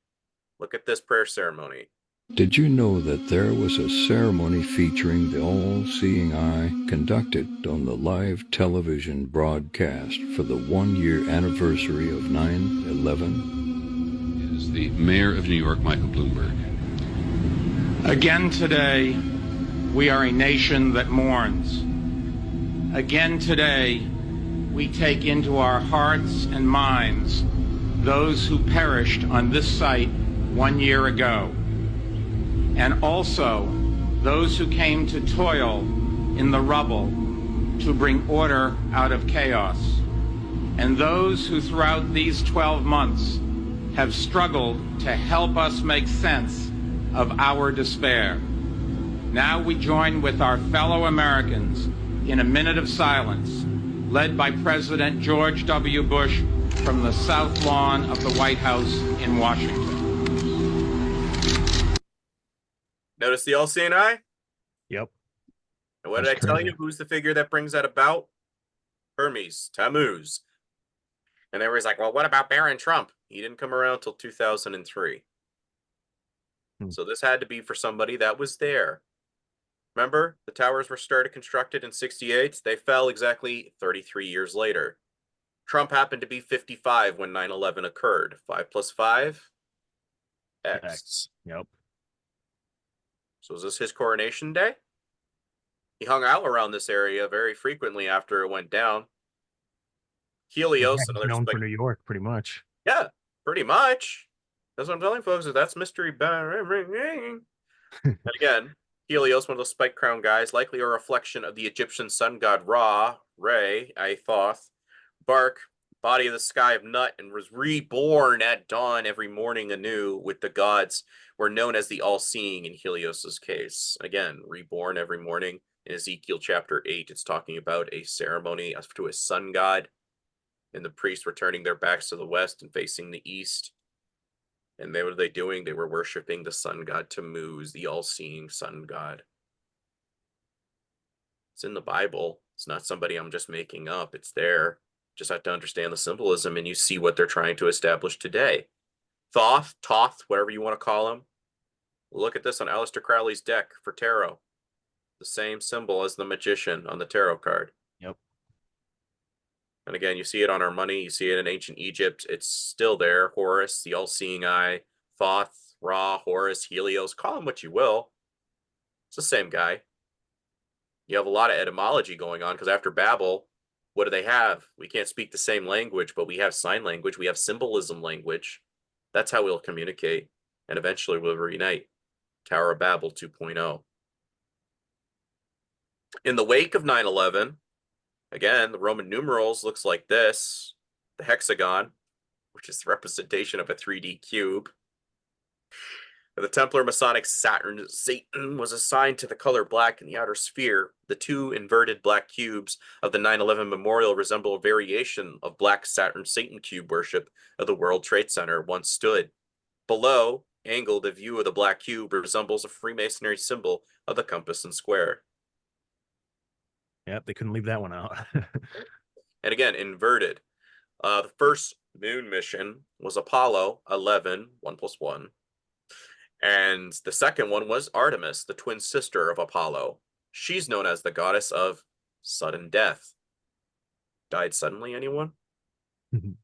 Look at this prayer ceremony. Did you know that there was a ceremony featuring the all-seeing eye conducted on the live television broadcast for the 1-year anniversary of 9/11? Is the mayor of New York, Michael Bloomberg. Again today, we are a nation that mourns. Again today, we take into our hearts and minds those who perished on this site 1 year ago, and also those who came to toil in the rubble to bring order out of chaos, and those who throughout these 12 months have struggled to help us make sense of our despair. Now we join with our fellow Americans in a minute of silence, led by President George W. Bush from the South Lawn of the White House in Washington. Notice the all-seeing eye? Yep. And what did I tell you? Who's the figure that brings that about? Hermes, Tammuz. And everybody's like, well, what about Baron Trump? He didn't come around until 2003. So this had to be for somebody that was there. Remember, the towers were constructed in 68. They fell exactly 33 years later. Trump happened to be 55 when 9/11 occurred. 5 + 5? X. Yep. So is this his coronation day? He hung out around this area very frequently after it went down. Helios, another known for New York, pretty much. Yeah, Pretty much. That's what I'm telling folks. That's mystery. And again, Helios, one of those spike crown guys, likely a reflection of the Egyptian sun god Ra, Thoth, bark, body of the sky of Nut, and was reborn at dawn every morning anew with the gods, were known as the all-seeing in Helios's case. Again, reborn every morning. In Ezekiel chapter 8, it's talking about a ceremony to a sun god, and the priests were turning their backs to the west and facing the east. And what were they doing? They were worshiping the sun god Tammuz, the all-seeing sun god. It's in the Bible. It's not somebody I'm just making up. It's there. Just have to understand the symbolism, and you see what they're trying to establish today. Thoth, whatever you want to call him. Look at this on Aleister Crowley's deck for tarot. The same symbol as the magician on the tarot card. Yep. And again, you see it on our money. You see it in ancient Egypt. It's still there. Horus, the all-seeing eye. Thoth, Ra, Horus, Helios. Call him what you will. It's the same guy. You have a lot of etymology going on because after Babel, what do they have? We can't speak the same language, but we have sign language. We have symbolism language. That's how we'll communicate. And eventually we'll reunite. Tower of Babel 2.0. In the wake of 9/11, again, the Roman numerals looks like this. The hexagon, which is the representation of a 3D cube. The Templar Masonic Satan was assigned to the color black in the outer sphere. The two inverted black cubes of the 9/11 memorial resemble a variation of black Satan cube worship of the World Trade Center once stood. Below, angled, a view of the black cube resembles a Freemasonry symbol of the compass and square. Yep, they couldn't leave that one out. And again, inverted. The first moon mission was Apollo 11, 1 + 1. And the second one was Artemis, the twin sister of Apollo. She's known as the goddess of sudden death. Died suddenly, anyone? Kind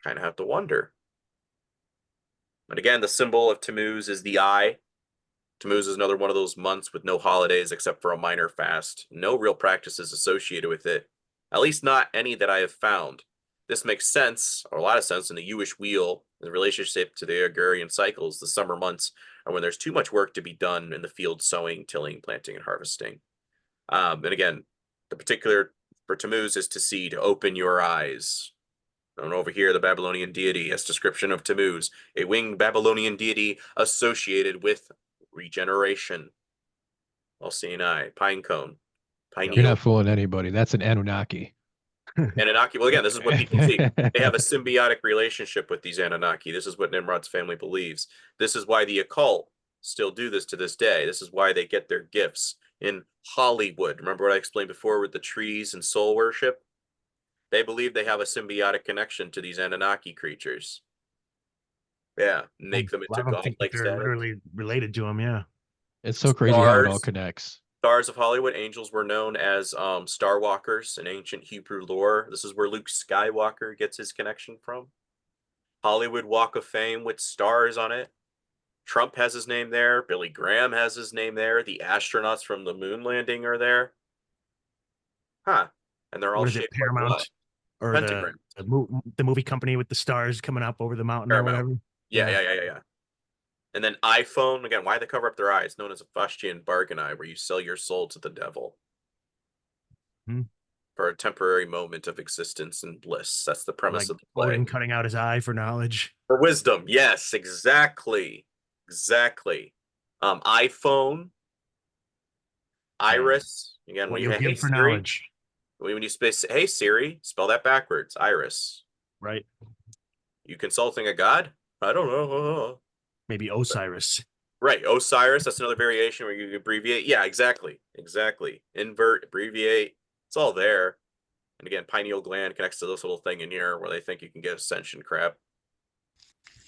of have to wonder. But again, the symbol of Tammuz is the eye. Tammuz is another one of those months with no holidays except for a minor fast. No real practices associated with it. At least not any that I have found. This makes sense, or a lot of sense, in the Jewish wheel, in relationship to the agrarian cycles. The summer months are when there's too much work to be done in the field, sowing, tilling, planting, and harvesting. And again, the particular for Tammuz is to see, to open your eyes. And over here, the Babylonian deity, as description of Tammuz, a winged Babylonian deity associated with regeneration. All-seeing eye, pine cone, pineal. You're not fooling anybody. That's an Anunnaki. Anunnaki. Well, again, this is what people see. They have a symbiotic relationship with these Anunnaki. This is what Nimrod's family believes. This is why the occult still do this to this day. This is why they get their gifts in Hollywood. Remember what I explained before with the trees and soul worship? They believe they have a symbiotic connection to these Anunnaki creatures. Yeah, make them into godlike they're status. literally related to them. Yeah, It's so crazy how it all connects. Stars of Hollywood, angels were known as star walkers in ancient Hebrew lore. This is where Luke Skywalker gets his connection from. Hollywood Walk of Fame with stars on it. Trump has his name there. Billy Graham has his name there. The astronauts from the moon landing are there. Huh. And they're all shaped Paramount, like what? or the movie company with the stars coming up over the mountain Paramount. Or whatever. Yeah. And then iPhone, again, why they cover up their eyes, known as a Faustian bargain eye, where you sell your soul to the devil for a temporary moment of existence and bliss. That's the premise of the play. Odin cutting out his eye for knowledge. For wisdom, yes, exactly. iPhone, Iris, again, what when you give for Siri, knowledge. When you space, hey Siri, spell that backwards, Iris. Right. You consulting a god? I don't know. Maybe Osiris. Right, Osiris. That's another variation where you abbreviate. Yeah, exactly. Invert, abbreviate. It's all there. And again, pineal gland connects to this little thing in here where they think you can get ascension crap.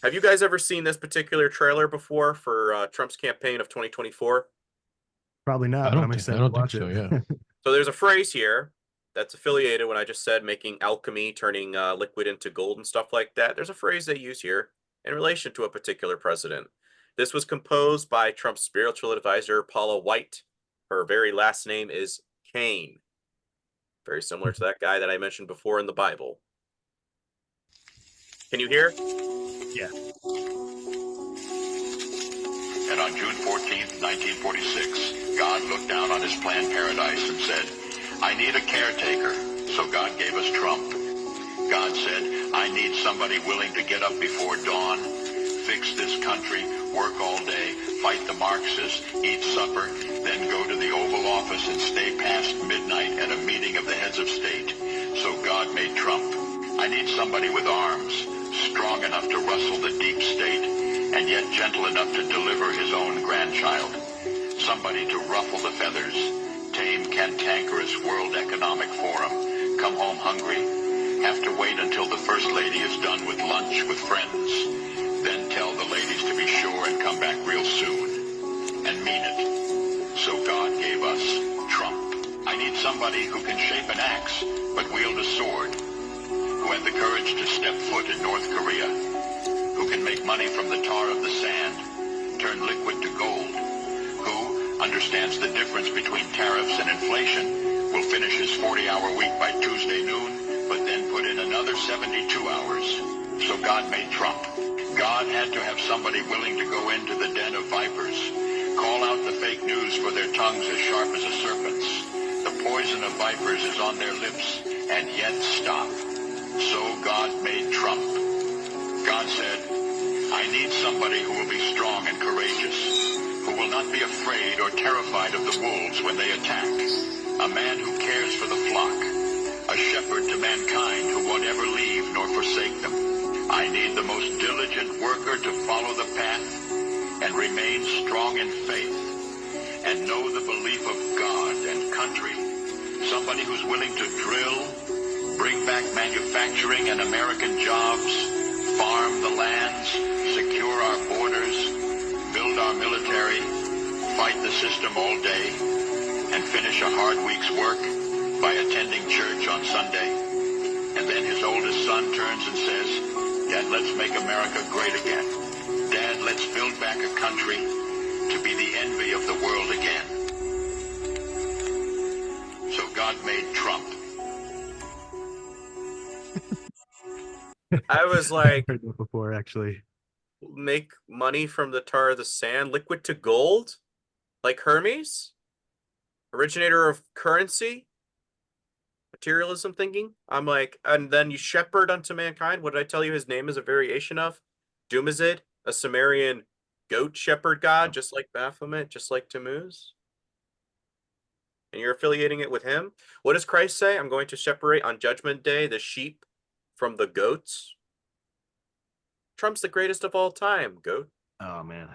Have you guys ever seen this particular trailer before for Trump's campaign of 2024? Probably not. I don't think so, yeah. So there's a phrase here that's affiliated when I just said making alchemy, turning liquid into gold and stuff like that. There's a phrase they use here in relation to a particular president. This was composed by Trump's spiritual advisor, Paula White. Her very last name is Cain. Very similar to that guy that I mentioned before in the Bible. Can you hear? Yeah. And on June 14th, 1946, God looked down on his planned paradise and said, I need a caretaker. So God gave us Trump. God said, I need somebody willing to get up before dawn, fix this country, work all day, fight the Marxists, eat supper, then go to the Oval Office and stay past midnight at a meeting of the heads of state. So God made Trump. I need somebody with arms, strong enough to rustle the deep state, and yet gentle enough to deliver his own grandchild. Somebody to ruffle the feathers, tame cantankerous World Economic Forum, come home hungry, have to wait until the First Lady is done with lunch with friends, then tell the ladies to be sure and come back real soon, and mean it. So God gave us Trump. I need somebody who can shape an axe, but wield a sword, who had the courage to step foot in North Korea, who can make money from the tar of the sand, turn liquid to gold, who understands the difference between tariffs and inflation, will finish his 40-hour week by Tuesday noon, but then put in another 72 hours. So God made Trump. God had to have somebody willing to go into the den of vipers, call out the fake news for their tongues as sharp as a serpent's. The poison of vipers is on their lips, and yet stop. So God made Trump. God said, I need somebody who will be strong and courageous, who will not be afraid or terrified of the wolves when they attack, a man who cares for the flock, a shepherd to mankind who won't ever leave nor forsake them. I need the most diligent worker to follow the path and remain strong in faith and know the belief of God and country, somebody who's willing to drill, bring back manufacturing and American jobs, farm the lands, secure our borders, build our military, fight the system all day, and finish a hard week's work by attending church on Sunday. And then his oldest son turns and says, Dad, let's make America great again. Dad, let's build back a country to be the envy of the world again. So God made Trump. I was like, Heard that before, actually. make money from the tar of the sand, liquid to gold, like Hermes, originator of currency, materialism thinking. I'm like, and then you shepherd unto mankind. What did I tell you his name is a variation of? Dumazid, a Sumerian goat shepherd god, just like Baphomet, just like Tammuz. And you're affiliating it with him. What does Christ say? I'm going to separate on Judgment Day the sheep from the goats. Trump's the greatest of all time, goat. Oh, man.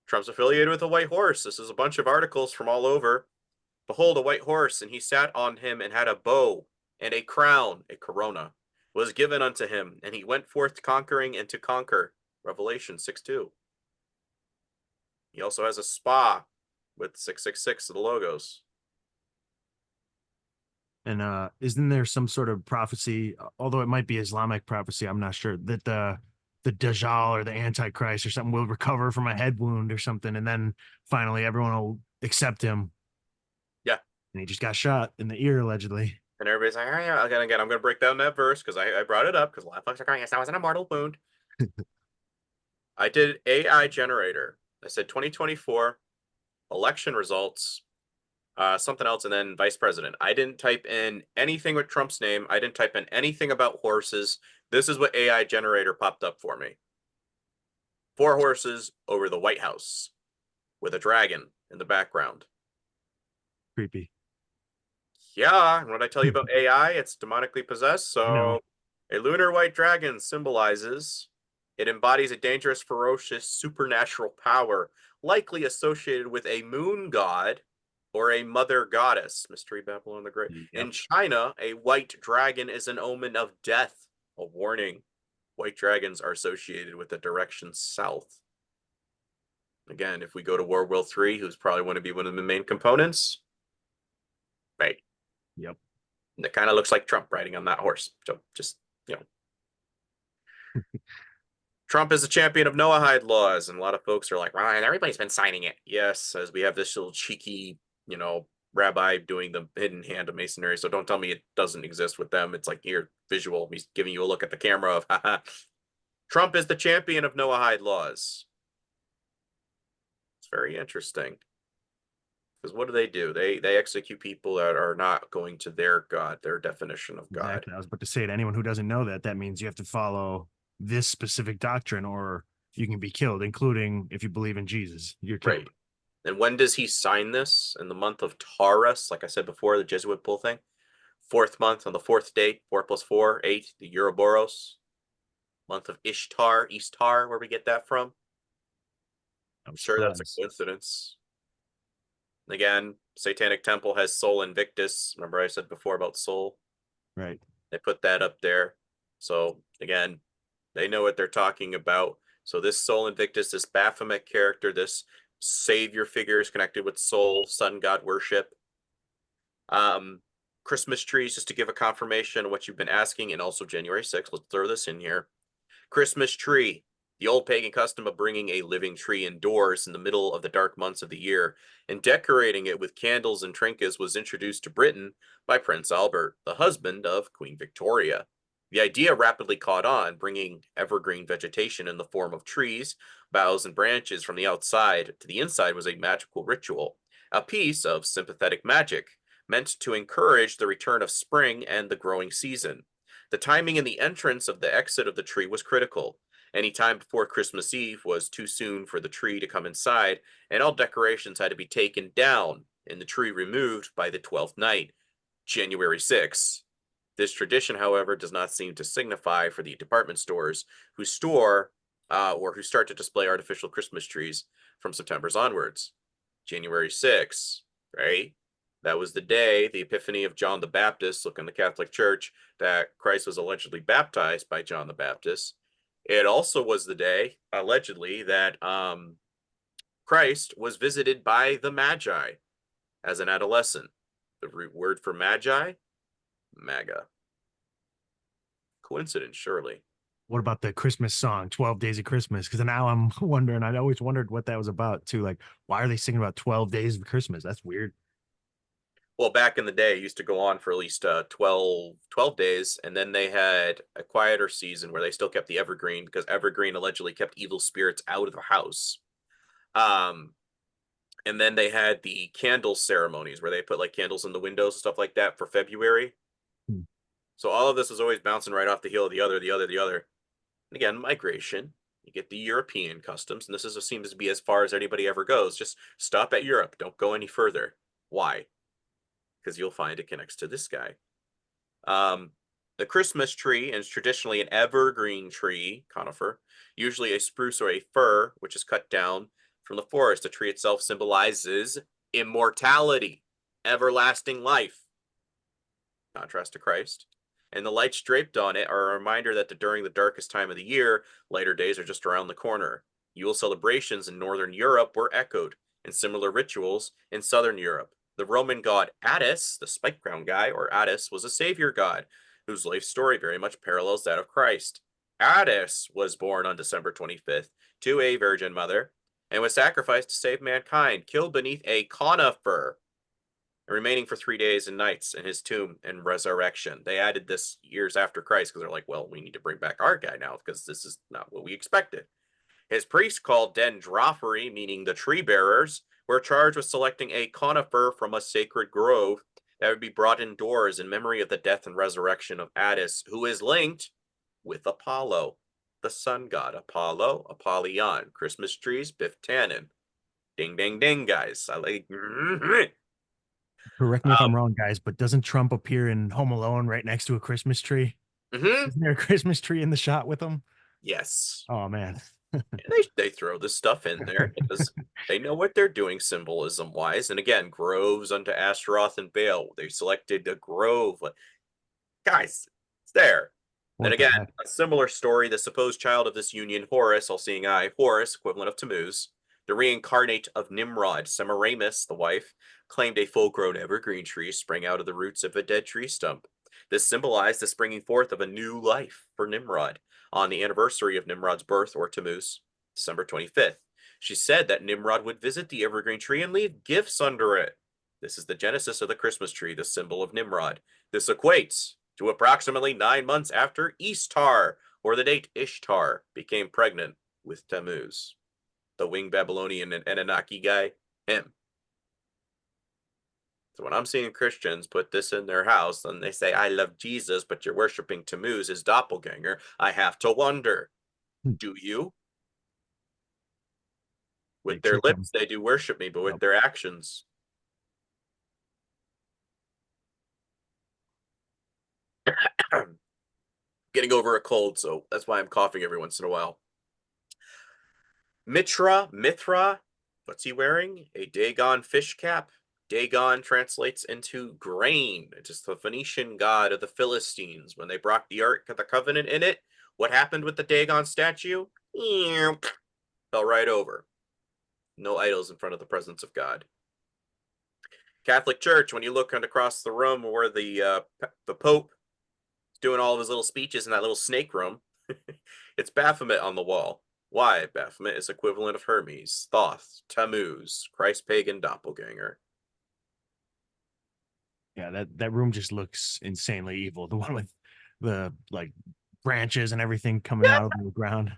Trump's affiliated with a white horse. This is a bunch of articles from all over. Behold, a white horse, and he sat on him and had a bow and a crown, a corona, was given unto him, and he went forth conquering and to conquer. Revelation 6:2. He also has a spa with 666 of the logos. And isn't there some sort of prophecy, although it might be Islamic prophecy, I'm not sure, that the Dajjal or the Antichrist or something will recover from a head wound or something, and then finally everyone will accept him. Yeah. And he just got shot in the ear, allegedly. And everybody's like, oh, yeah, again, I'm going to break down that verse because I brought it up because a lot of folks are going, yes, that was an immortal wound. I did AI generator. I said 2024 election results, something else, and then vice president. I didn't type in anything with Trump's name. I didn't type in anything about horses. This is what AI generator popped up for me. 4 horses over the White House with a dragon in the background. Creepy. Yeah, and what I tell you about AI, it's demonically possessed. So a lunar white dragon symbolizes, it embodies a dangerous, ferocious, supernatural power, likely associated with a moon god or a mother goddess. Mystery Babylon the Great. Yep. In China, a white dragon is an omen of death, a warning. White dragons are associated with the direction south. Again, if we go to World War III, who's probably going to be one of the main components, right? Yep. And it kind of looks like Trump riding on that horse. So just, Trump is a champion of Noahide laws, and a lot of folks are like, well, everybody's been signing it. Yes, as we have this little cheeky, rabbi doing the hidden hand of masonry, so don't tell me it doesn't exist with them. It's like, here, visual. He's giving you a look at the camera of, haha, Trump is the champion of Noahide laws. It's very interesting. Because what do? They execute people that are not going to their God, their definition of God. Exactly. I was about to say, to anyone who doesn't know that, that means you have to follow this specific doctrine or you can be killed, including if you believe in Jesus, you're killed. Right. And when does he sign this? In the month of Taurus, like I said before, the Jesuit bull thing. 4th month, on the 4th date, 4 + 4, 8, the Ouroboros. Month of Ishtar, where we get that from. I'm sure that's a coincidence. Again, Satanic Temple has Sol Invictus. Remember I said before about Sol? Right. They put that up there. So again, they know what they're talking about. So this Sol Invictus, this Baphomet character, this savior figure is connected with Sol, sun god worship. Christmas trees, just to give a confirmation of what you've been asking, and also January 6th. Let's throw this in here. Christmas tree. The old pagan custom of bringing a living tree indoors in the middle of the dark months of the year and decorating it with candles and trinkets was introduced to Britain by Prince Albert, the husband of Queen Victoria. The idea rapidly caught on, bringing evergreen vegetation in the form of trees, boughs, and branches from the outside to the inside was a magical ritual, a piece of sympathetic magic, meant to encourage the return of spring and the growing season. The timing and the entrance of the exit of the tree was critical. Any time before Christmas Eve was too soon for the tree to come inside, and all decorations had to be taken down and the tree removed by the 12th night, January 6th. This tradition, however, does not seem to signify for the department stores who store or who start to display artificial Christmas trees from September's onwards. January 6th, right? That was the day, the epiphany of John the Baptist, look in the Catholic Church, that Christ was allegedly baptized by John the Baptist. It also was the day, allegedly, that Christ was visited by the Magi as an adolescent. The root word for Magi, MAGA. Coincidence, surely. What about the Christmas song, 12 Days of Christmas? Because now I'm wondering, I always wondered what that was about too. Like, why are they singing about 12 days of Christmas? That's weird. Well, back in the day, it used to go on for at least 12 days, and then they had a quieter season where they still kept the evergreen, because evergreen allegedly kept evil spirits out of the house. And then they had the candle ceremonies where they put like candles in the windows and stuff like that for February. So all of this was always bouncing right off the heel of the other. And again, migration. You get the European customs, and this seems to be as far as anybody ever goes. Just stop at Europe. Don't go any further. Why? Because you'll find it connects to this guy. The Christmas tree is traditionally an evergreen tree, conifer, usually a spruce or a fir, which is cut down from the forest. The tree itself symbolizes immortality, everlasting life, contrast to Christ. And the lights draped on it are a reminder that during the darkest time of the year, lighter days are just around the corner. Yule celebrations in Northern Europe were echoed, and similar rituals in Southern Europe. The Roman god Attis, the spike crown guy, or Attis, was a savior god whose life story very much parallels that of Christ. Attis was born on December 25th to a virgin mother and was sacrificed to save mankind, killed beneath a conifer, remaining for 3 days and nights in his tomb and resurrection. They added this years after Christ because they're like, well, we need to bring back our guy now because this is not what we expected. His priests, called dendrophori, meaning the tree bearers, were charged with selecting a conifer from a sacred grove that would be brought indoors in memory of the death and resurrection of Attis, who is linked with Apollo, the sun god. Apollo, Apollyon, Christmas trees, Biff Tannen. Ding, ding, ding, guys. I like. Correct me if I'm wrong, guys, but doesn't Trump appear in Home Alone right next to a Christmas tree? Isn't there a Christmas tree in the shot with him? Yes. Oh, man. They throw this stuff in there because they know what they're doing symbolism wise. And again, groves unto Astaroth and Baal. They selected a grove. Guys, it's there. Then again, a similar story, the supposed child of this union, Horus, all-seeing eye, Horus, equivalent of Tammuz, the reincarnate of Nimrod, Semiramis, the wife, claimed a full-grown evergreen tree sprang out of the roots of a dead tree stump. This symbolized the springing forth of a new life for Nimrod on the anniversary of Nimrod's birth, or Tammuz, December 25th. She said that Nimrod would visit the evergreen tree and leave gifts under it. This is the genesis of the Christmas tree, the symbol of Nimrod. This equates to approximately 9 months after Ishtar, or the date Ishtar became pregnant with Tammuz. The winged Babylonian and Anunnaki guy, him. So when I'm seeing Christians put this in their house and they say, I love Jesus, but you're worshiping Tammuz, his doppelganger, I have to wonder, do you? With their lips, they do worship me, but with their actions. Getting over a cold, so that's why I'm coughing every once in a while. Mithra, what's he wearing? A Dagon fish cap. Dagon translates into grain. It is the Phoenician god of the Philistines. When they brought the Ark of the Covenant in it, what happened with the Dagon statue? Fell right over. No idols in front of the presence of God. Catholic Church, when you look across the room where the Pope is doing all of his little speeches in that little snake room, it's Baphomet on the wall. Why? Baphomet is equivalent of Hermes, Thoth, Tammuz, Christ pagan doppelganger. Yeah, that room just looks insanely evil. The one with the like branches and everything coming out of the ground.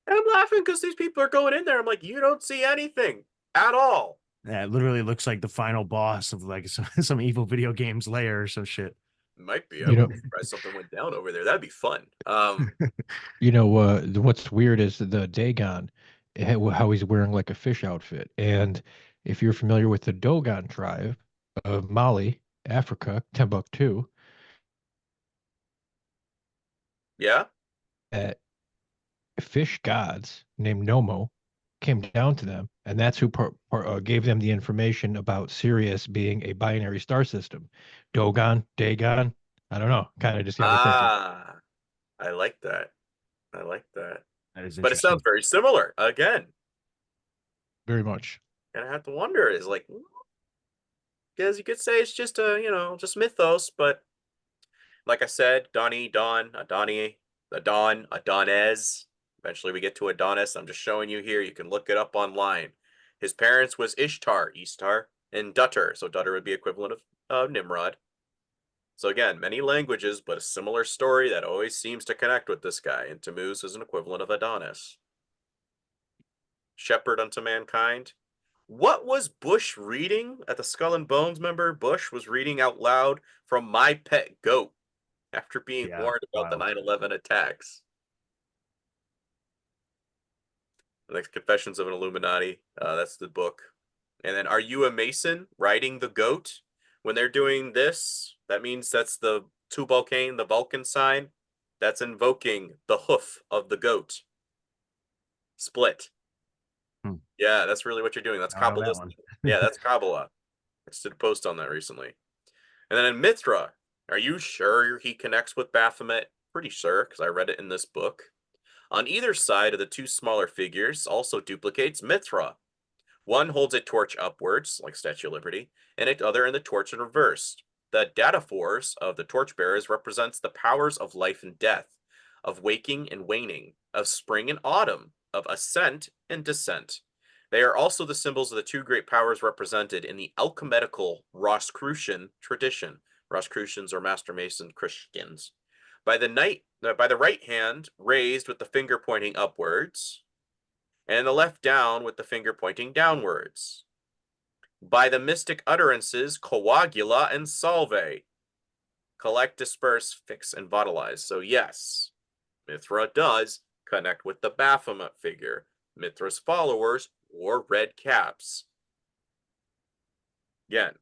And I'm laughing because these people are going in there. I'm like, you don't see anything at all. Yeah, it literally looks like the final boss of like some evil video games layer or some shit. Might be. I would be surprised something went down over there. That'd be fun. What's weird is the Dagon, how he's wearing like a fish outfit. And if you're familiar with the Dogon tribe of Mali, Africa, Timbuktu. Yeah. Fish gods named Nomo came down to them, and that's who gave them the information about Sirius being a binary star system. Dogon, Dagon, I don't know. Kind of just got me thinking. I like that. I like that. That is but it sounds very similar again. Very much. And I have to wonder, is like, because you could say it's just just mythos, but like I said, Adonez. Eventually we get to Adonis. I'm just showing you here. You can look it up online. His parents was Ishtar, and Dutter. So Dutter would be equivalent of Nimrod. So again, many languages, but a similar story that always seems to connect with this guy. And Tammuz is an equivalent of Adonis. Shepherd unto mankind. What was Bush reading at the Skull and Bones? Remember, Bush was reading out loud from My Pet Goat after being warned about the 9/11 attacks. The Confessions of an Illuminati. That's the book. And then, Are You a Mason? Riding the Goat. When they're doing this, that means that's the Tubal-Cain, the Vulcan sign. That's invoking the hoof of the goat. Split. Yeah, that's really what you're doing. That's Kabbalah. Yeah, that's Kabbalah. I just did a post on that recently. And then in Mithra, are you sure he connects with Baphomet? Pretty sure, because I read it in this book. On either side of the two smaller figures also duplicates Mithra. One holds a torch upwards, like Statue of Liberty, and the other in the torch in reverse. The data force of the torchbearers represents the powers of life and death, of waking and waning, of spring and autumn, of ascent and descent. They are also the symbols of the two great powers represented in the alchemical Rosicrucian tradition. Rosicrucians are Master Mason Christians. By the right hand raised with the finger pointing upwards, and the left down with the finger pointing downwards. By the mystic utterances coagula and salve. Collect, disperse, fix, and vitalize. So yes, Mithra does connect with the Baphomet figure. Mithra's followers wore red caps. Again,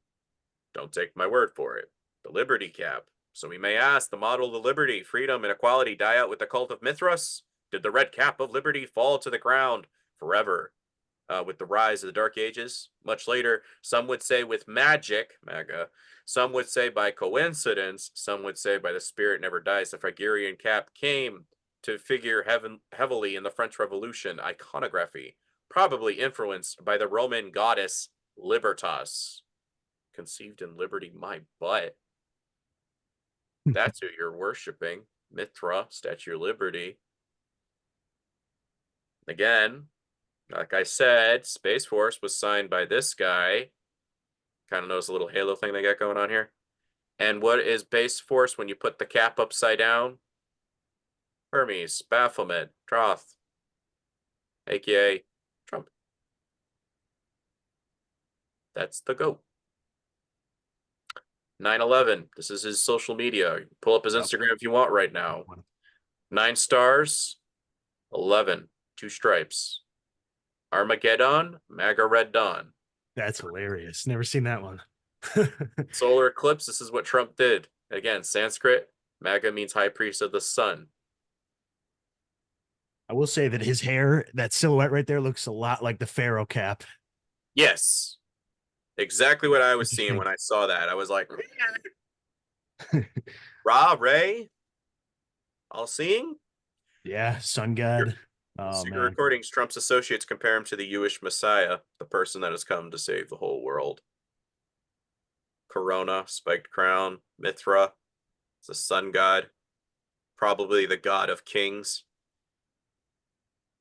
don't take my word for it. The Liberty Cap. So we may ask, the model of the liberty, freedom, and equality die out with the cult of Mithras? Did the red cap of liberty fall to the ground forever with the rise of the Dark Ages? Much later, some would say with magic, MAGA, some would say by coincidence, some would say by the spirit never dies. The Phrygian cap came to figure heavily in the French Revolution iconography, probably influenced by the Roman goddess Libertas. Conceived in liberty, my butt. That's who you're worshiping. Mithra, Statue of Liberty. Again, like I said, Space Force was signed by this guy. Kind of notice a little halo thing they got going on here. And what is base force when you put the cap upside down? Hermes, Baphomet, Troth, aka Trump. That's the GOAT. 9/11. This is his social media. Pull up his Instagram if you want right now. 9 stars, 11, 2 stripes. Armageddon, MAGA Red Dawn. That's hilarious. Never seen that one. Solar eclipse. This is what Trump did. Again, Sanskrit. MAGA means high priest of the sun. I will say that his hair, that silhouette right there, looks a lot like the Pharaoh cap. Yes. Exactly what I was seeing when I saw that. I was like, Ra, Ray, all seeing? Yeah, sun god. Oh, Secret man. recordings, Trump's associates compare him to the Jewish Messiah, the person that has come to save the whole world. Corona, spiked crown, Mithra, it's a sun god, probably the god of kings.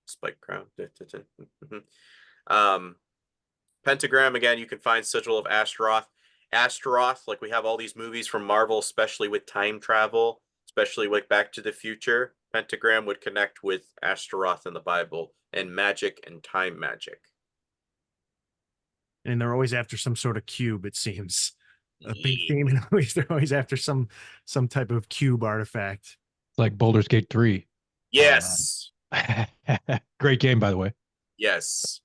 Spiked crown. Pentagram, again, you can find sigil of Astaroth. Astaroth, like we have all these movies from Marvel, especially with time travel, especially with Back to the Future. Pentagram would connect with Astaroth in the Bible and magic and time magic. And they're always after some sort of cube, it seems. A big theme, and they're always after some type of cube artifact. Like Baldur's Gate 3. Yes. Great game, by the way. Yes.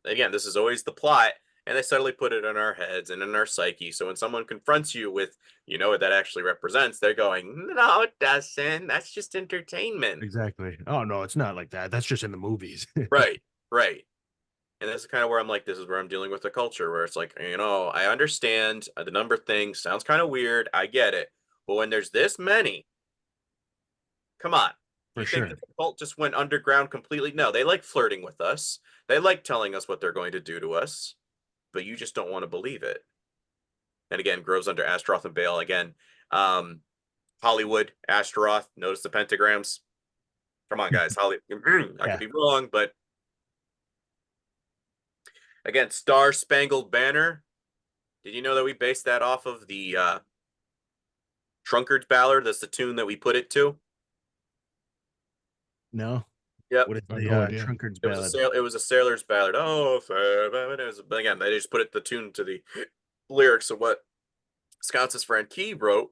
Again, this is always the plot, and they subtly put it in our heads and in our psyche. So when someone confronts you with, you know what that actually represents, they're going, no, it doesn't. That's just entertainment. Exactly. Oh, no, it's not like that. That's just in the movies. Right. And that's kind of where I'm like, this is where I'm dealing with the culture, where it's like, you know, I understand the number thing sounds kind of weird. I get it. But when there's this many, come on. For you sure. think the cult just went underground completely? No, they like flirting with us. They like telling us what they're going to do to us, but you just don't want to believe it. And again, grows under Astaroth and Baal. Again, Hollywood, Astaroth. Notice the pentagrams. Come on, guys. Hollywood. I could be wrong, but again, Star Spangled Banner. Did you know that we based that off of the Drunkard's Ballad? That's the tune that we put it to. No. Yep. What is the Drunkard's Ballad? It was a sailor's ballad. Oh, but again, they just put it the tune to the lyrics of what Scott's friend Key wrote,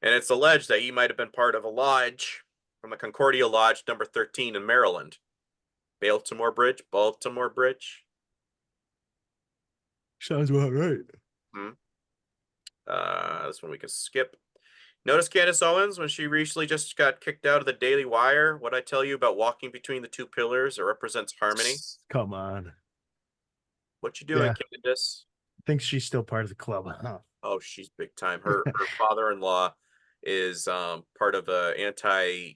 and it's alleged that he might have been part of a lodge from the Concordia Lodge number 13 in Maryland. Baltimore Bridge. Sounds about right. This one we can skip. Notice Candace Owens, when she recently just got kicked out of the Daily Wire, what I tell you about walking between the two pillars, it represents harmony. Come on. What you doing, Candace? I think she's still part of the club. Huh? Oh, she's big time. Her father-in-law is part of a anti-Jewish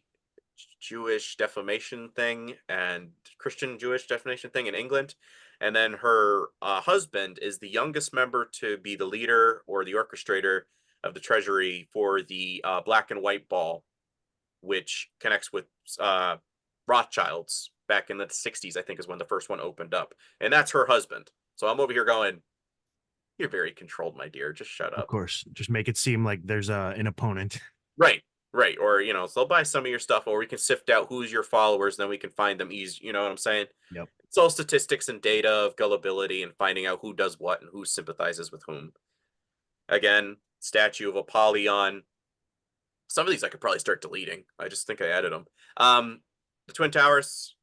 defamation thing and Christian Jewish defamation thing in England. And then her husband is the youngest member to be the leader or the orchestrator of the Treasury for the Black and White Ball, which connects with Rothschilds back in the 60s, I think is when the first one opened up. And that's her husband. So I'm over here going, you're very controlled, my dear. Just shut up. Of course. Just make it seem like there's an opponent. Right. Or, you know, so they'll buy some of your stuff, or we can sift out who's your followers, and then we can find them easy. You know what I'm saying? Yep. It's all statistics and data of gullibility and finding out who does what and who sympathizes with whom. Again, statue of Apollyon. Some of these I could probably start deleting. I just think I added them. The Twin Towers,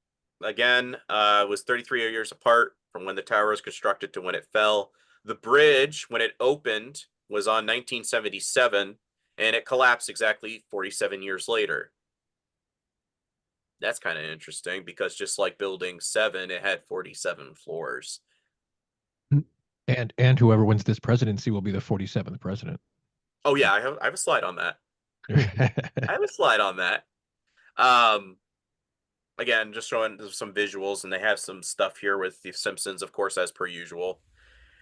again, was 33 years apart from when the tower was constructed to when it fell. The bridge, when it opened, was on 1977, and it collapsed exactly 47 years later. That's kind of interesting because just like Building 7, it had 47 floors. And whoever wins this presidency will be the 47th president. Oh yeah, I have a slide on that. Again, just showing some visuals, and they have some stuff here with the Simpsons, of course, as per usual.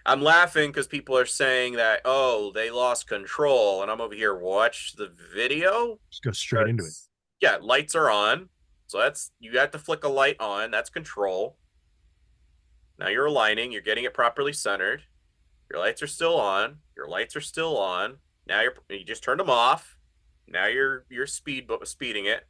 I'm laughing because people are saying that, oh, they lost control, and I'm over here, watch the video. Just go straight into it. Yeah, lights are on. So you have to flick a light on. That's control. Now you're aligning. You're getting it properly centered. Your lights are still on. Your lights are still on. Now you just turned them off. Now you're speeding it,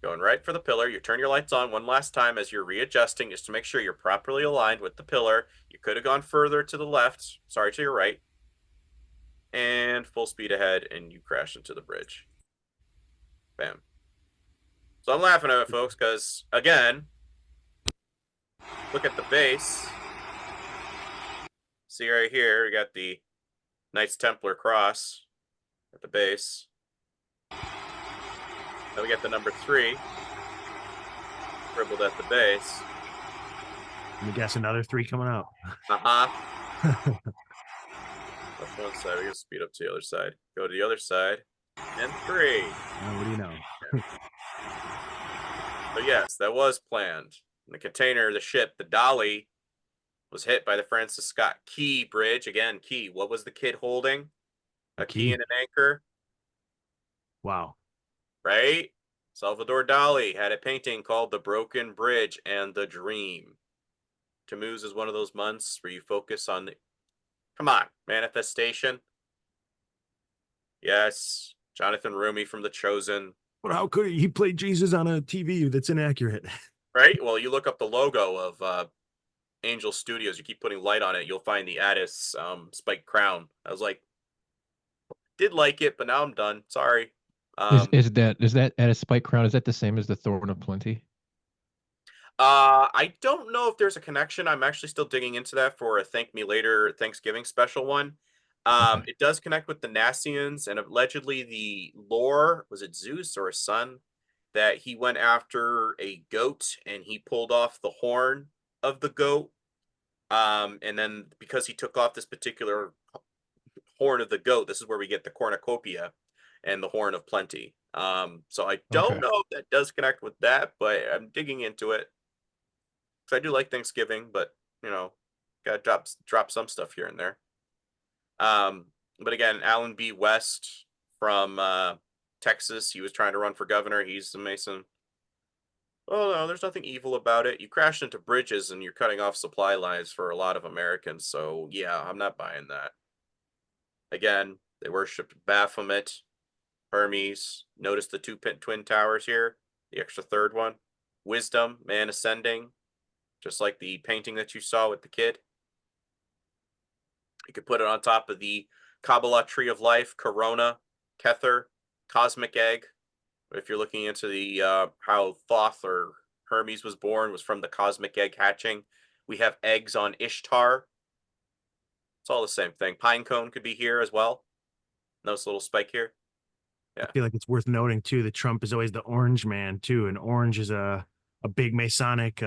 going right for the pillar. You turn your lights on one last time as you're readjusting, just to make sure you're properly aligned with the pillar. You could have gone further to the left. Sorry, to your right. And full speed ahead, and you crash into the bridge. Bam. So I'm laughing at it, folks, because, again, look at the base. See right here, we got the Knights Templar cross at the base. Then we got the number 3 scribbled at the base. Let me guess, another 3 coming out. Uh-huh. That's one side. We gotta speed up to the other side. Go to the other side. And 3. What do you know? But yes, that was planned. The container, the ship, the Dolly, was hit by the Francis Scott Key Bridge. Again, key. What was the kid holding? A key and an anchor. Wow. Right? Salvador Dali had a painting called The Broken Bridge and the Dream. Tammuz is one of those months where you focus on the... Come on, manifestation. Yes. Jonathan Rumi from The Chosen. But how could he play Jesus on a TV that's inaccurate? Right? Well, you look up the logo of Angel Studios, you keep putting light on it, you'll find the Addis spiked crown. I was like, did like it, but now I'm done. Sorry. Is that Addis spiked crown? Is that the same as the Thorn of Plenty? I don't know if there's a connection. I'm actually still digging into that for a Thank Me Later Thanksgiving special one. Okay. It does connect with the Nassians, and allegedly the lore, was it Zeus or a son, that he went after a goat and he pulled off the horn of the goat. And then because he took off this particular horn of the goat, this is where we get the cornucopia and the horn of plenty. So I don't know if that does connect with that, but I'm digging into it. So I do like Thanksgiving, but you know, gotta drop some stuff here and there. But again, Alan B. West from Texas, he was trying to run for governor. He's a Mason. Oh no, there's nothing evil about it. You crashed into bridges and you're cutting off supply lines for a lot of Americans. So yeah, I'm not buying that. Again, they worshipped Baphomet, Hermes. Notice the 2 twin towers here, the extra third one. Wisdom, man ascending, just like the painting that you saw with the kid. You could put it on top of the Kabbalah Tree of Life, Corona, Kether, Cosmic Egg. If you're looking into the how Thoth or Hermes was born, was from the Cosmic Egg hatching. We have eggs on Ishtar. It's all the same thing. Pinecone could be here as well. Nice little spike here. Yeah. I feel like it's worth noting too that Trump is always the orange man too, and orange is a big Masonic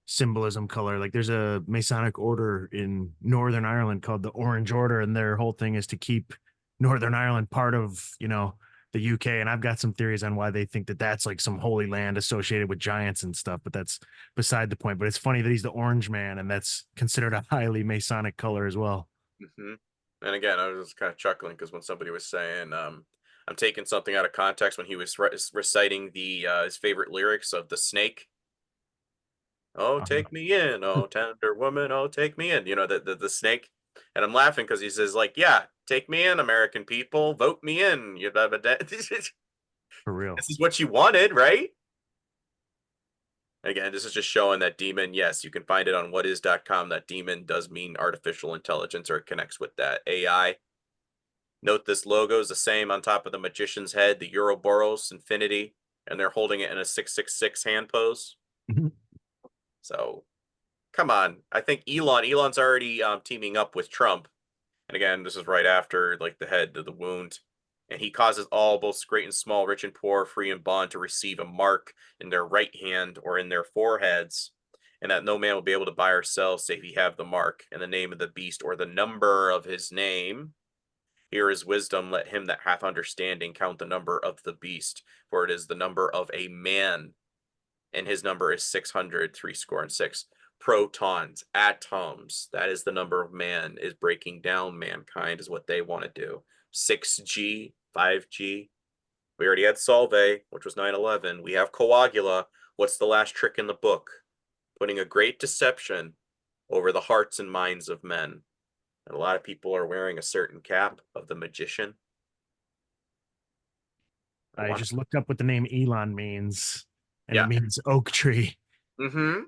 symbolism color. Like there's a Masonic order in Northern Ireland called the Orange Order, and their whole thing is to keep Northern Ireland part of, you know, the UK. And I've got some theories on why they think that that's like some holy land associated with giants and stuff, but that's beside the point. But it's funny that he's the orange man, and that's considered a highly Masonic color as well. And again, I was just kind of chuckling because when somebody was saying, I'm taking something out of context when he was reciting the his favorite lyrics of The Snake. Oh, take me in, oh, tender woman, oh, take me in. You know, the snake. And I'm laughing because he says, like, yeah, take me in, American people, vote me in. You have a For real. This is what you wanted, right? Again, this is just showing that demon. Yes, you can find it on whatis.com. That demon does mean artificial intelligence, or it connects with that AI. Note this logo is the same on top of the magician's head, the Ouroboros Infinity, and they're holding it in a 666 hand pose. So, come on. I think Elon's already teaming up with Trump. And again, this is right after like the head of the wound. And he causes all, both great and small, rich and poor, free and bond, to receive a mark in their right hand or in their foreheads, and that no man will be able to buy or sell save he have the mark and the name of the beast or the number of his name. Here is wisdom. Let him that hath understanding count the number of the beast, for it is the number of a man, and his number is 666. Protons, atoms, that is the number of man, is breaking down mankind, is what they want to do. 6G, 5G. We already had Solve, which was 9/11. We have Coagula. What's the last trick in the book? Putting a great deception over the hearts and minds of men. And a lot of people are wearing a certain cap of the magician. I just looked up what the name Elon means, and it Yeah. means oak tree. Mm-hmm.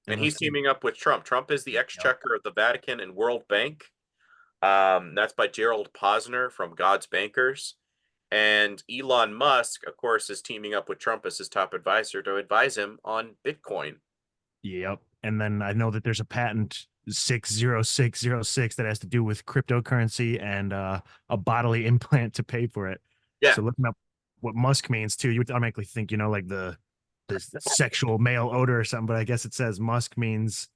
And he's let's see. teaming up with Trump. Trump is the exchequer of the Vatican and World Bank. That's by Gerald Posner from God's Bankers. And Elon Musk, of course, is teaming up with Trump as his top advisor to advise him on Bitcoin. Yep. And then I know that there's a patent 60606 that has to do with cryptocurrency and a bodily implant to pay for it. Yeah. So looking up what Musk means too, you would automatically think, like the sexual male odor or something, but I guess it says Musk means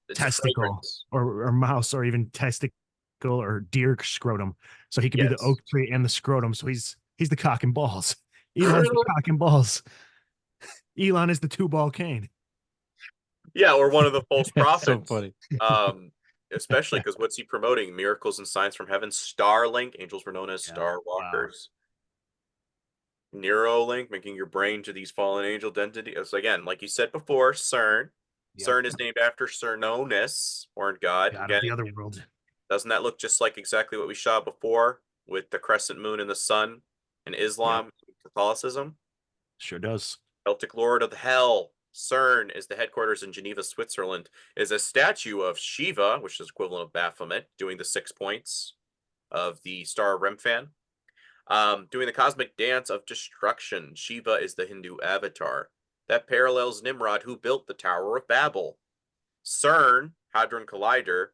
It's testicle or mouse or even testicle or deer scrotum. So he could be the oak tree and the scrotum. So he's the cock and balls. Elon's the cock and balls. Elon is the two-ball cane. Yeah, or one of the false prophets. So funny. Especially because what's he promoting? Miracles and signs from heaven. Starlink. Angels were known as star walkers. Wow. Neuralink, making your brain to these fallen angel entities. So again, like you said before, CERN. Yep. CERN is named after Cernunnos, or God. Again, of the other world. Doesn't that look just like exactly what we saw before with the crescent moon and the sun in Islam, Catholicism? Sure does. Celtic Lord of Hell. CERN is the headquarters in Geneva, Switzerland. Is a statue of Shiva, which is equivalent of Baphomet, doing the 6 points of the star Remphan. Doing the cosmic dance of destruction. Shiva is the Hindu avatar. That parallels Nimrod, who built the Tower of Babel. CERN, Hadron Collider,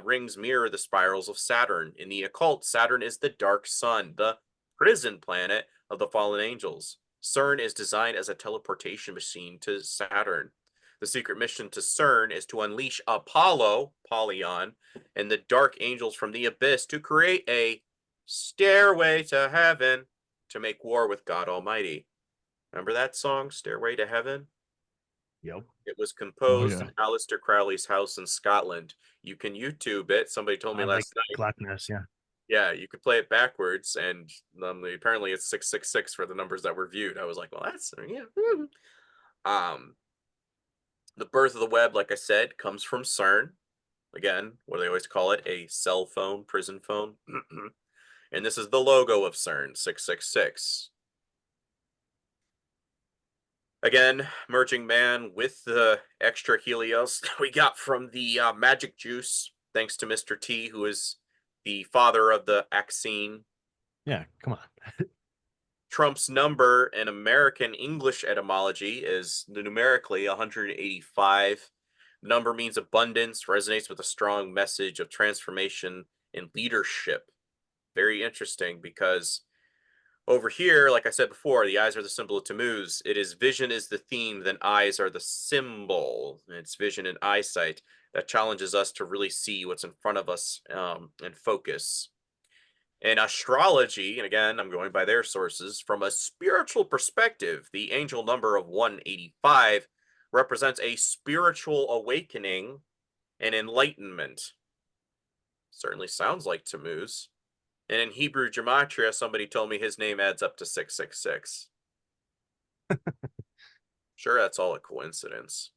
rings mirror the spirals of Saturn. In the occult, Saturn is the dark sun, the prison planet of the fallen angels. CERN is designed as a teleportation machine to Saturn. The secret mission to CERN is to unleash Apollo, Polyon, and the dark angels from the abyss to create a stairway to heaven to make war with God Almighty. Remember that song, Stairway to Heaven? Yep. It was composed in Aleister Crowley's house in Scotland. You can YouTube it. Somebody told me last night. Blackness, yeah. Yeah, you could play it backwards, and apparently it's 666 for the numbers that were viewed. I was like, well, that's the birth of the web, like I said, comes from CERN. Again, what do they always call it? A cell phone, prison phone. And this is the logo of CERN, 666. Again, merging man with the extra helios we got from the magic juice, thanks to Mr. T, who is the father of the vaccine. Yeah, come on. Trump's number in American English etymology is numerically 185. Number means abundance, resonates with a strong message of transformation and leadership. Very interesting, because over here, like I said before, the eyes are the symbol of Tammuz. It is vision is the theme, then eyes are the symbol. And it's vision and eyesight that challenges us to really see what's in front of us and focus. In astrology, and again, I'm going by their sources, from a spiritual perspective, the angel number of 185 represents a spiritual awakening and enlightenment. Certainly sounds like Tammuz. And in Hebrew gematria, somebody told me his name adds up to 666. Sure, that's all a coincidence.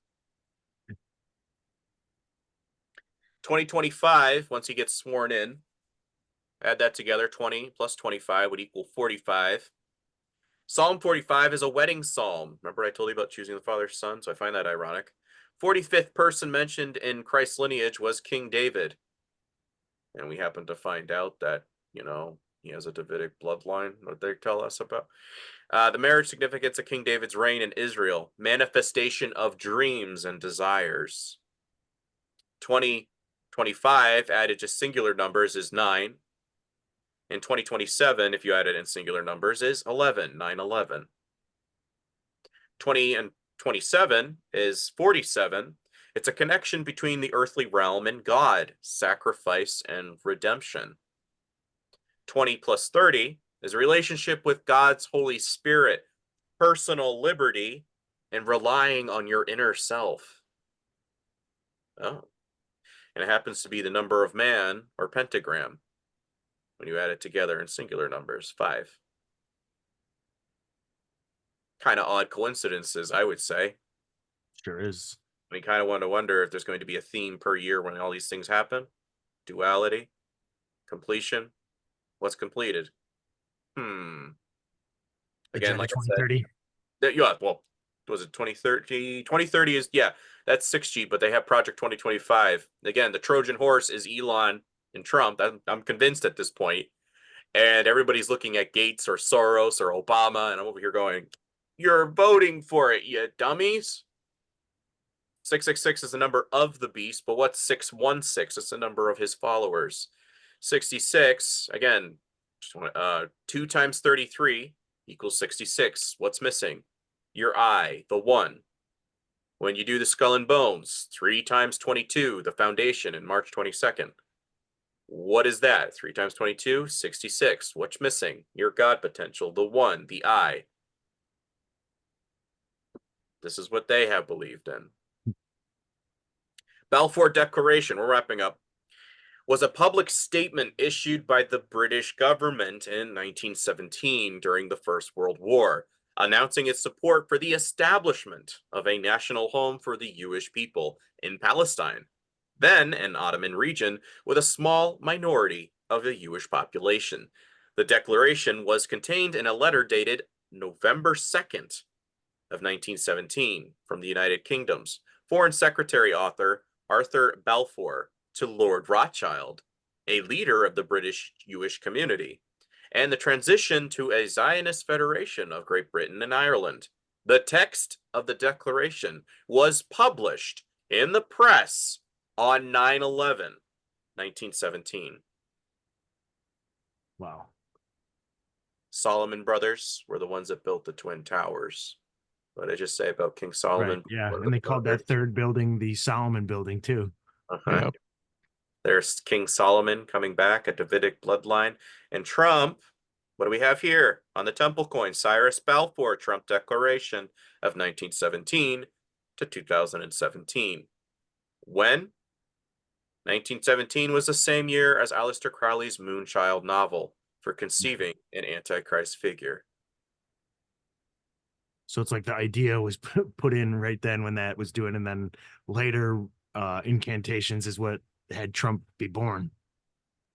2025, once he gets sworn in, add that together, 20 plus 25 would equal 45. Psalm 45 is a wedding psalm. Remember I told you about choosing the father's son? So I find that ironic. 45th person mentioned in Christ's lineage was King David. And we happen to find out that, he has a Davidic bloodline, what they tell us about. The marriage significance of King David's reign in Israel. Manifestation of dreams and desires. 2025 added to singular numbers is 9. In 2027, if you add it in singular numbers, is 11, 9/11. 20 and 27 is 47. It's a connection between the earthly realm and God, sacrifice and redemption. 20 plus 30 is a relationship with God's Holy Spirit, personal liberty, and relying on your inner self. Oh. And it happens to be the number of man, or pentagram, when you add it together in singular numbers, 5. Kind of odd coincidences, I would say. Sure is. We kind of want to wonder if there's going to be a theme per year when all these things happen. duality, completion. What's completed? Again, like I said, 2030. yeah, well, was it 2030? 2030 is, yeah, that's 6G, but they have Project 2025. Again, the Trojan horse is Elon and Trump. I'm convinced at this point. And everybody's looking at Gates or Soros or Obama, and I'm over here going, you're voting for it, you dummies. 666 is the number of the beast, but what's 616? It's the number of his followers. 66, again, 2 times 33 equals 66. What's missing? Your eye, the one. When you do the skull and bones, 3 times 22, the foundation in March 22nd. What is that? 3 times 22, 66. What's missing? Your God potential, the one, the eye. This is what they have believed in. Balfour Declaration, we're wrapping up, was a public statement issued by the British government in 1917 during the First World War, announcing its support for the establishment of a national home for the Jewish people in Palestine, then an Ottoman region with a small minority of the Jewish population. The declaration was contained in a letter dated November 2nd of 1917 from the United Kingdom's Foreign Secretary author Arthur Balfour to Lord Rothschild, a leader of the British Jewish community, and the transition to a Zionist federation of Great Britain and Ireland. The text of the declaration was published in the press on 9/11, 1917. Wow. Solomon brothers were the ones that built the Twin Towers. What did I just say about King Solomon? Right, yeah, and they called that third building the Solomon building too. Yep. There's King Solomon coming back, a Davidic bloodline. And Trump, what do we have here on the temple coin? Cyrus Balfour, Trump Declaration of 1917 to 2017. When? 1917 was the same year as Aleister Crowley's Moonchild novel for conceiving an Antichrist figure. So it's like the idea was put in right then when that was doing, and then later incantations is what had Trump be born.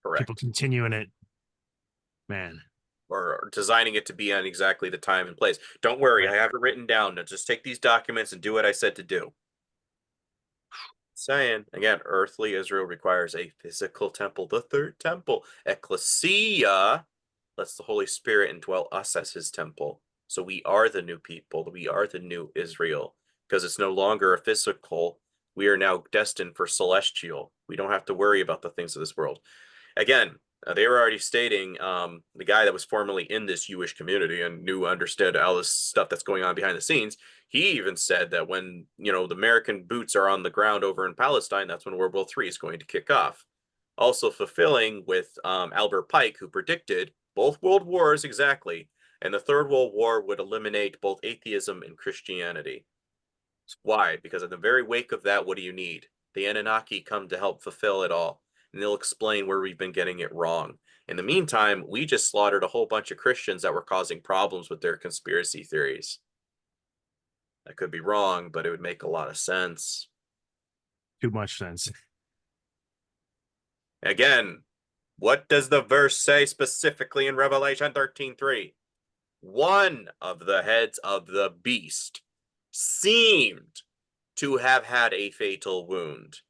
Correct. People continuing it, man. Or designing it to be on exactly the time and place. Don't worry, I have it written down. Now just take these documents and do what I said to do. Saying, again, earthly Israel requires a physical temple, the third temple. Ecclesia lets the Holy Spirit indwell us as his temple. So we are the new people. We are the new Israel, because it's no longer a physical. We are now destined for celestial. We don't have to worry about the things of this world. Again, they were already stating, the guy that was formerly in this Jewish community and understood all this stuff that's going on behind the scenes, he even said that when, the American boots are on the ground over in Palestine, that's when World War III is going to kick off. Also fulfilling with Albert Pike, who predicted both world wars exactly, and the Third World War would eliminate both atheism and Christianity. Why? Because in the very wake of that, what do you need? The Anunnaki come to help fulfill it all, and they'll explain where we've been getting it wrong. In the meantime, we just slaughtered a whole bunch of Christians that were causing problems with their conspiracy theories. I could be wrong, but it would make a lot of sense. Too much sense. Again, what does the verse say specifically in Revelation 13:3? One of the heads of the beast seemed to have had a fatal wound,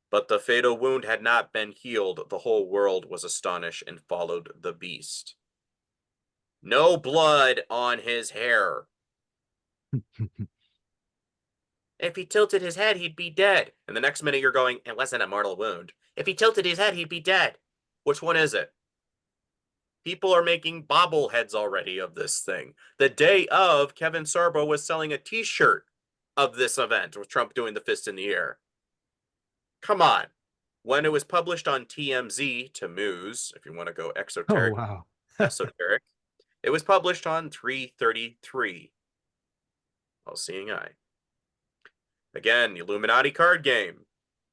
but the fatal wound had not been healed. The whole world was astonished and followed the beast. No blood on his hair. If he tilted his head, he'd be dead. And the next minute you're going, it wasn't a mortal wound. If he tilted his head, he'd be dead. Which one is it? People are making bobbleheads already of this thing. The day of, Kevin Sorbo was selling a t-shirt of this event with Trump doing the fist in the air. Come on. When it was published on TMZ, Tammuz, if you want to go exoteric, Oh, wow. esoteric, it was published on 3/33. All seeing eye. Again, the Illuminati card game.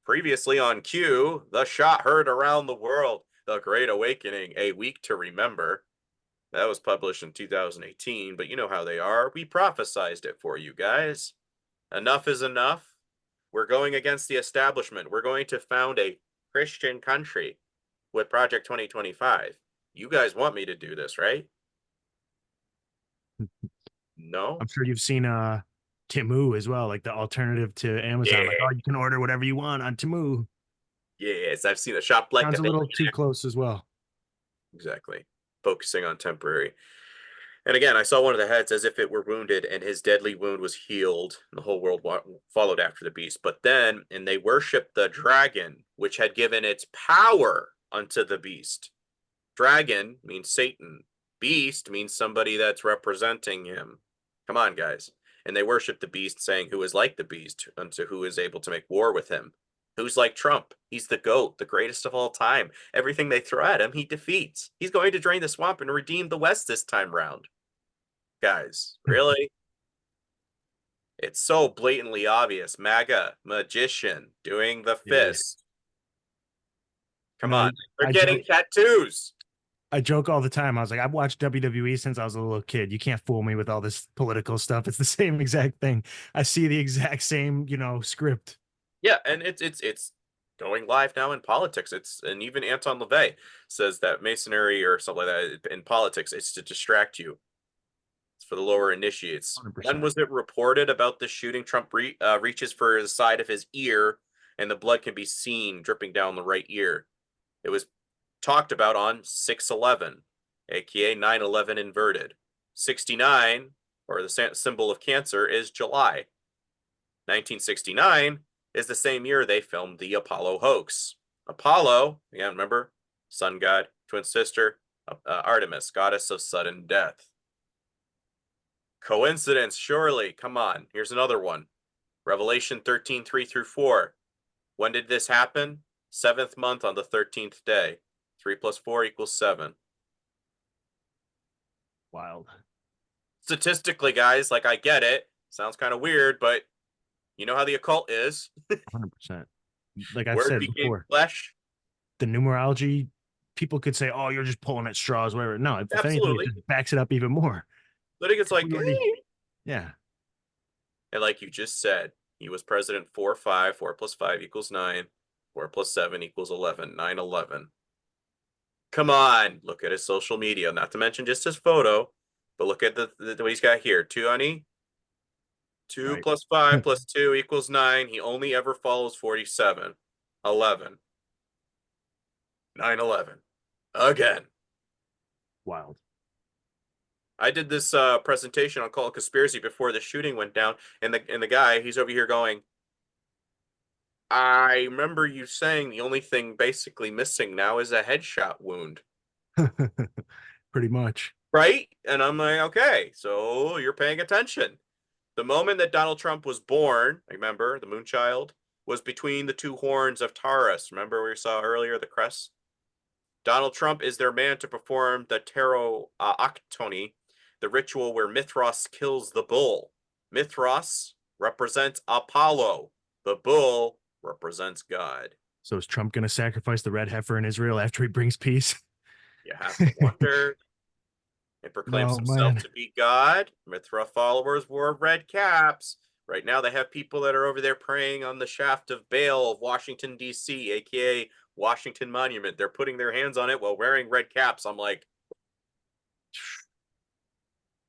Previously on Q, the shot heard around the world. The Great Awakening, a week to remember. That was published in 2018, but you know how they are. We prophesized it for you guys. Enough is enough. We're going against the establishment. We're going to found a Christian country with Project 2025. You guys want me to do this, right? No? I'm sure you've seen Temu as well, like the alternative to Amazon. Like, Yeah. oh, you can order whatever you want on Temu. Yes, I've seen a shop like Sounds that. a little too close as well. Exactly. Focusing on temporary. And again, I saw one of the heads as if it were wounded, and his deadly wound was healed. And the whole world followed after the beast. But then, and they worshiped the dragon, which had given its power unto the beast. Dragon means Satan. Beast means somebody that's representing him. Come on, guys. And they worship the beast, saying, who is like the beast, unto who is able to make war with him. Who's like Trump? He's the GOAT, the greatest of all time. Everything they throw at him, he defeats. He's going to drain the swamp and redeem the West this time round. Guys, really? It's so blatantly obvious. MAGA, magician, doing the fist. Come on. They're getting tattoos. I joke all the time. I was like, I've watched WWE since I was a little kid. You can't fool me with all this political stuff. It's the same exact thing. I see the exact same, script. Yeah, and it's going live now in politics. And even Anton LaVey says that Masonry or something like that in politics, it's to distract you. It's for the lower initiates. 100%. When was it reported about the shooting? Trump reaches for the side of his ear, and the blood can be seen dripping down the right ear. It was talked about on 6/11, aka 9/11 inverted. 69, or the symbol of Cancer, is July. 1969 is the same year they filmed the Apollo hoax. Apollo, again, remember, sun god, twin sister, Artemis, goddess of sudden death. Coincidence, surely. Come on. Here's another one. Revelation 13:3-4. When did this happen? 7th month on the 13th day. 3 + 4 = 7. Wild. Statistically, guys, like, I get it. Sounds kind of weird, but you know how the occult is. 100%. Like I Word said became before, flesh. the numerology, people could say, oh, you're just pulling at straws, whatever. No, if anything, it just backs it up even more. But it's like, yeah. And like you just said, he was president 4/5, 4 + 5 = 9, 4 + 7 = 11, 9/11. Come on, look at his social media. Not to mention just his photo, but look at the what he's got here. 2 honey. 2 Right. + 5 + 2 = 9. He only ever follows 47. 11. 9/11. Again. Wild. I did this presentation on Occult Conspiracy before the shooting went down, and the guy, he's over here going, I remember you saying the only thing basically missing now is a headshot wound. Pretty much. Right? And I'm like, okay, so you're paying attention. The moment that Donald Trump was born, remember, the Moonchild, was between the two horns of Taurus. Remember we saw earlier the crest? Donald Trump is their man to perform the tarot octony, the ritual where Mithras kills the bull. Mithras represents Apollo. The bull represents God. So is Trump going to sacrifice the red heifer in Israel after he brings peace? You have to wonder. It proclaims himself to be God. Mithra followers wore red caps. Right now they have people that are over there praying on the shaft of Baal of Washington, D.C., aka Washington Monument. They're putting their hands on it while wearing red caps. I'm like,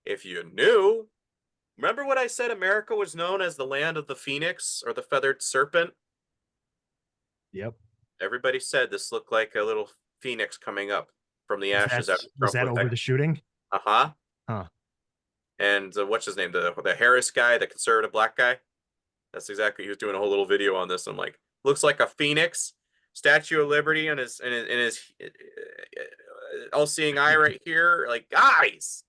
if you knew, remember what I said America was known as the land of the phoenix or the feathered serpent? Yep. Everybody said this looked like a little phoenix coming up from the ashes. Was that over the shooting? Uh-huh. Huh. And what's his name? The Harris guy, the conservative black guy. That's exactly, he was doing a whole little video on this. I'm like, looks like a phoenix, Statue of Liberty, and his all-seeing eye right here. Like, guys.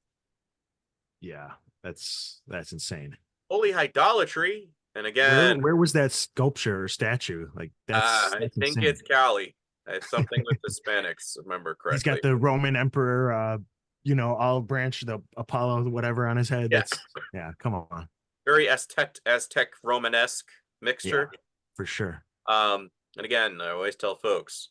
Yeah, that's insane. Holy idolatry. And again, where was that sculpture or statue? Like, that's I think insane. it's Cali. It's something with Hispanics, remember correctly. He's got the Roman emperor, olive branch, the Apollo, whatever on his head. Yes. Yeah, come on. Very Aztec Romanesque mixture. Yeah, for sure. And again, I always tell folks,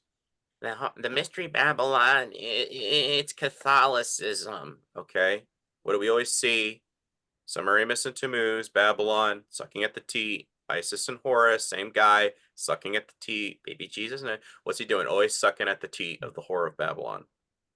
the Mystery Babylon, it's Catholicism. Okay. What do we always see? Semiramis and Tammuz, Babylon, sucking at the teat, Isis and Horus, same guy, sucking at the teat, baby Jesus. What's he doing? Always sucking at the teat of the whore of Babylon.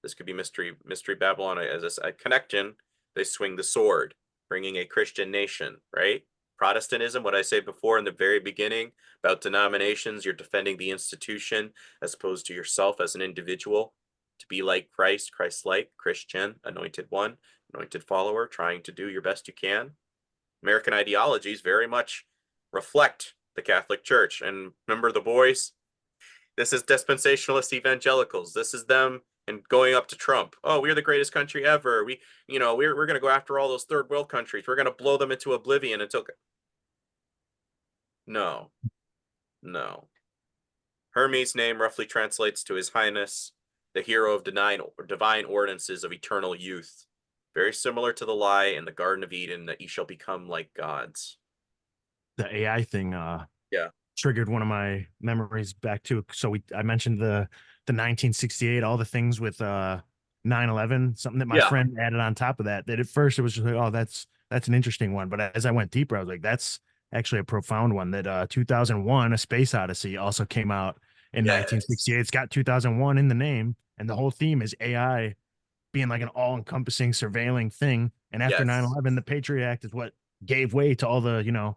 This could be mystery Babylon as a connection. They swing the sword, bringing a Christian nation, right? Protestantism, what I said before in the very beginning about denominations, you're defending the institution as opposed to yourself as an individual. To be like Christ, Christ-like, Christian, anointed one, anointed follower, trying to do your best you can. American ideologies very much reflect the Catholic Church. And remember the boys? This is dispensationalist evangelicals. This is them and going up to Trump. Oh, we're the greatest country ever. We're going to go after all those third world countries. We're going to blow them into oblivion until. No. Hermes' name roughly translates to His Highness, the hero of divine ordinances of eternal youth. Very similar to the lie in the Garden of Eden that ye shall become like gods. The AI thing, yeah, triggered one of my memories back to. So I mentioned the 1968, all the things with 9/11, something that my friend added on top of that. That at first it was just like, oh, that's an interesting one, but as I went deeper, I was like, that's actually a profound one. That 2001, A Space Odyssey, also came out in 1968. It's got 2001 in the name, and the whole theme is AI being like an all-encompassing surveilling thing. And after 9/11, the Patriot Act is what gave way to all the,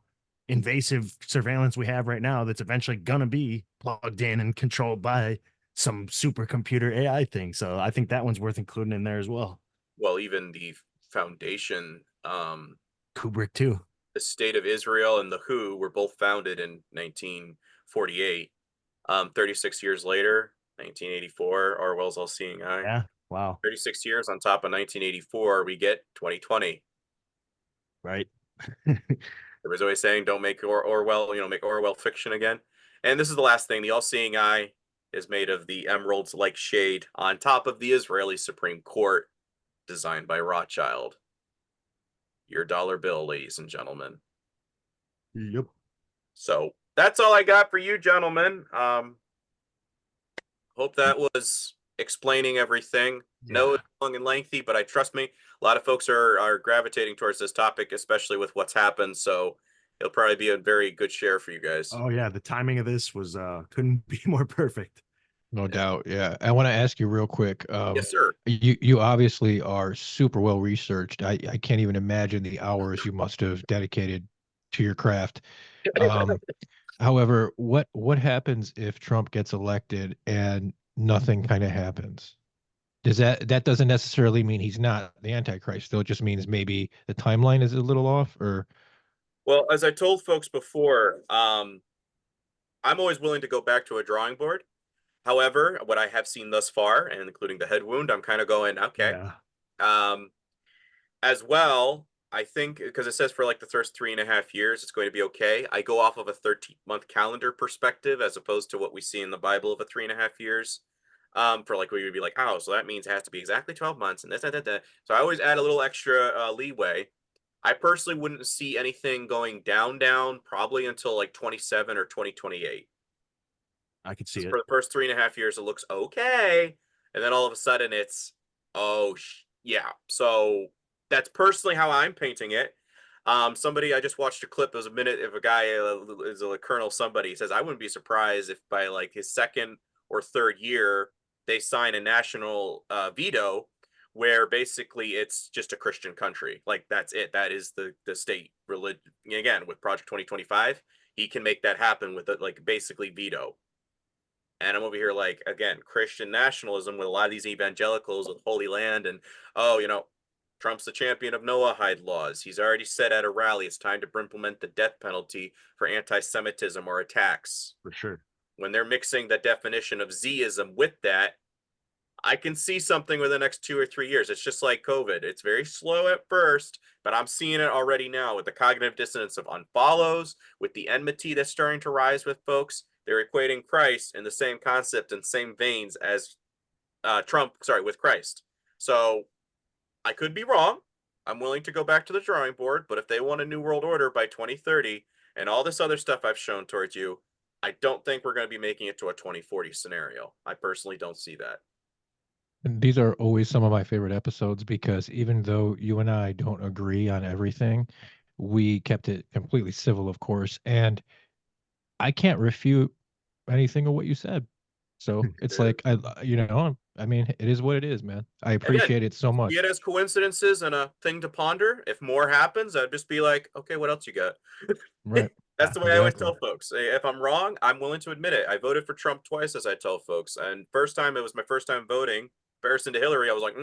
invasive surveillance we have right now that's eventually going to be plugged in and controlled by some supercomputer AI thing. So I think that one's worth including in there as well. Well, even the foundation, Kubrick too. The State of Israel and the WHO were both founded in 1948. 36 years later, 1984, Orwell's All-Seeing Eye. Yeah. Wow. 36 years on top of 1984, we get 2020. Right. Everybody's always saying, don't make Orwell, make Orwell fiction again. And this is the last thing. The All-Seeing Eye is made of the emeralds like shade on top of the Israeli Supreme Court, designed by Rothschild. Your dollar bill, ladies and gentlemen. Yep. So that's all I got for you, gentlemen. Hope that was explaining everything. Yeah. No, it's long and lengthy, but trust me, a lot of folks are gravitating towards this topic, especially with what's happened. So it'll probably be a very good share for you guys. Oh yeah, the timing of this was couldn't be more perfect. No doubt. Yeah. I want to ask you real quick. Yes, sir. You obviously are super well researched. I can't even imagine the hours you must have dedicated to your craft. However, what happens if Trump gets elected and nothing kind of happens? That doesn't necessarily mean he's not the Antichrist, though. It just means maybe the timeline is a little off, or. Well, as I told folks before, I'm always willing to go back to a drawing board. However, what I have seen thus far, and including the head wound, I'm kind of going, okay. Yeah. As well, I think, because it says for like the first 3.5 years, it's going to be okay. I go off of a 13-month calendar perspective, as opposed to what we see in the Bible of a 3.5 years. For like, we would be like, oh, so that means it has to be exactly 12 months and this, that. So I always add a little extra leeway. I personally wouldn't see anything going down, probably until like 27 or 2028. I could see it. For the first 3.5 years, it looks okay. And then all of a sudden it's, yeah. So that's personally how I'm painting it. Somebody, I just watched a clip. It was a minute of a guy, is a colonel somebody, says, I wouldn't be surprised if by like his second or third year, they sign a national veto where basically it's just a Christian country. Like that's it. That is the state religion. Again, with Project 2025, he can make that happen with it, like basically veto. And I'm over here like, again, Christian nationalism with a lot of these evangelicals with Holy Land and, Trump's the champion of Noahide laws. He's already said at a rally, it's time to implement the death penalty for anti-Semitism or attacks. For sure. When they're mixing the definition of Zism with that, I can see something within the next 2 or 3 years. It's just like COVID. It's very slow at first, but I'm seeing it already now with the cognitive dissonance of unfollows, with the enmity that's starting to rise with folks. They're equating Christ in the same concept and same veins as Trump, with Christ. So I could be wrong. I'm willing to go back to the drawing board, but if they want a new world order by 2030 and all this other stuff I've shown towards you, I don't think we're going to be making it to a 2040 scenario. I personally don't see that. And these are always some of my favorite episodes because even though you and I don't agree on everything, we kept it completely civil, of course. And I can't refute anything of what you said. So it's like, I mean, it is what it is, man. I appreciate it so much. See it as coincidences and a thing to ponder. If more happens, I'd just be like, okay, what else you got? Right. That's the way I always tell folks. If I'm wrong, I'm willing to admit it. I voted for Trump twice, as I tell folks. And first time, it was my first time voting. Comparison to Hillary, I was like,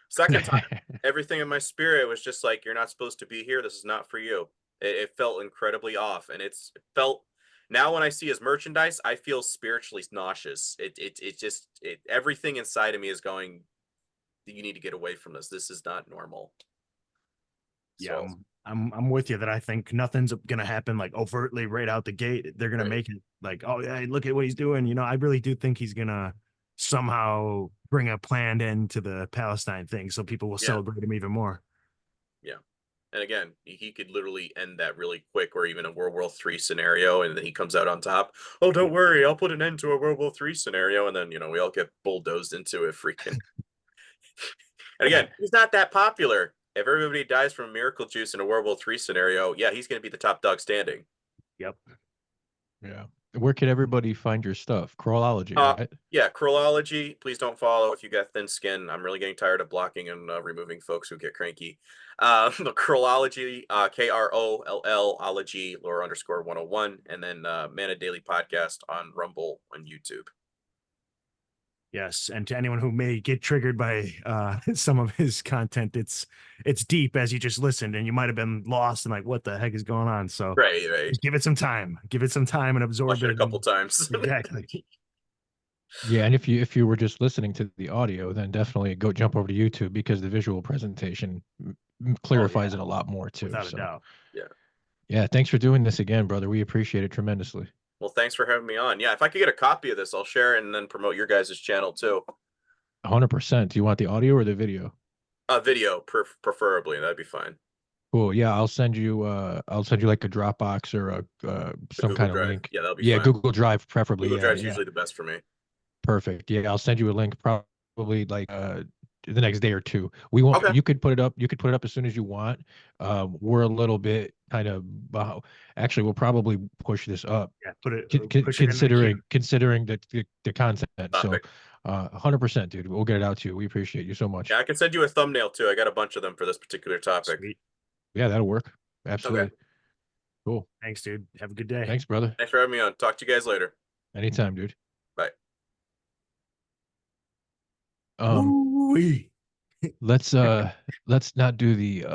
Second time, everything in my spirit was just like, you're not supposed to be here. This is not for you. It felt incredibly off. And it felt, now when I see his merchandise, I feel spiritually nauseous. Everything inside of me is going, you need to get away from this. This is not normal. Yeah, so, I'm with you that I think nothing's gonna happen like overtly right out the gate. They're gonna make it like, oh yeah, look at what he's doing. You know, I really do think he's gonna somehow bring a planned end to the Palestine thing, so people will celebrate him even more. Yeah, and again, he could literally end that really quick, or even a World War III scenario, and then he comes out on top. Oh, don't worry, I'll put an end to a World War III scenario, and then we all get bulldozed into it, freaking. And again, he's not that popular. If everybody dies from miracle juice in a World War III scenario, yeah, he's going to be the top dog standing. Yep. Yeah. Where can everybody find your stuff? Krollology, right? Yeah, Krollology. Please don't follow if you got thin skin. I'm really getting tired of blocking and removing folks who get cranky. The Krollology, KROLL-ology, Laura_101, and then Mana Daily Podcast on Rumble on YouTube. Yes, and to anyone who may get triggered by some of his content, it's deep as you just listened, and you might have been lost and like, what the heck is going on? So right. Just give it some time and absorb it a couple times. Exactly. Yeah, and if you were just listening to the audio, then definitely go jump over to YouTube, because the visual presentation clarifies it a lot more too. Without a doubt. Yeah, thanks for doing this again, brother. We appreciate it tremendously. Well, thanks for having me on. Yeah, if I could get a copy of this, I'll share it and then promote your guys' channel too. 100%. Do you want the audio or the video? Video, preferably. That'd be fine. Cool. Yeah, I'll send you like a Dropbox or some kind of link. Yeah, that'll be fine. Google Drive preferably. Google Drive's usually the best for me. Perfect. Yeah, I'll send you a link probably like the next day or two. We won't. Okay. You could put it up. You could put it up as soon as you want. We're a little bit kind of. Actually, we'll probably push this up. Yeah, put it. Considering the content. Topic. So, 100%, dude. We'll get it out to you. We appreciate you so much. Yeah, I can send you a thumbnail too. I got a bunch of them for this particular topic. Sweet. Yeah, that'll work. Absolutely. Okay. Cool. Thanks, dude. Have a good day. Thanks, brother. Thanks for having me on. Talk to you guys later. Anytime, dude. Bye. Let's not do the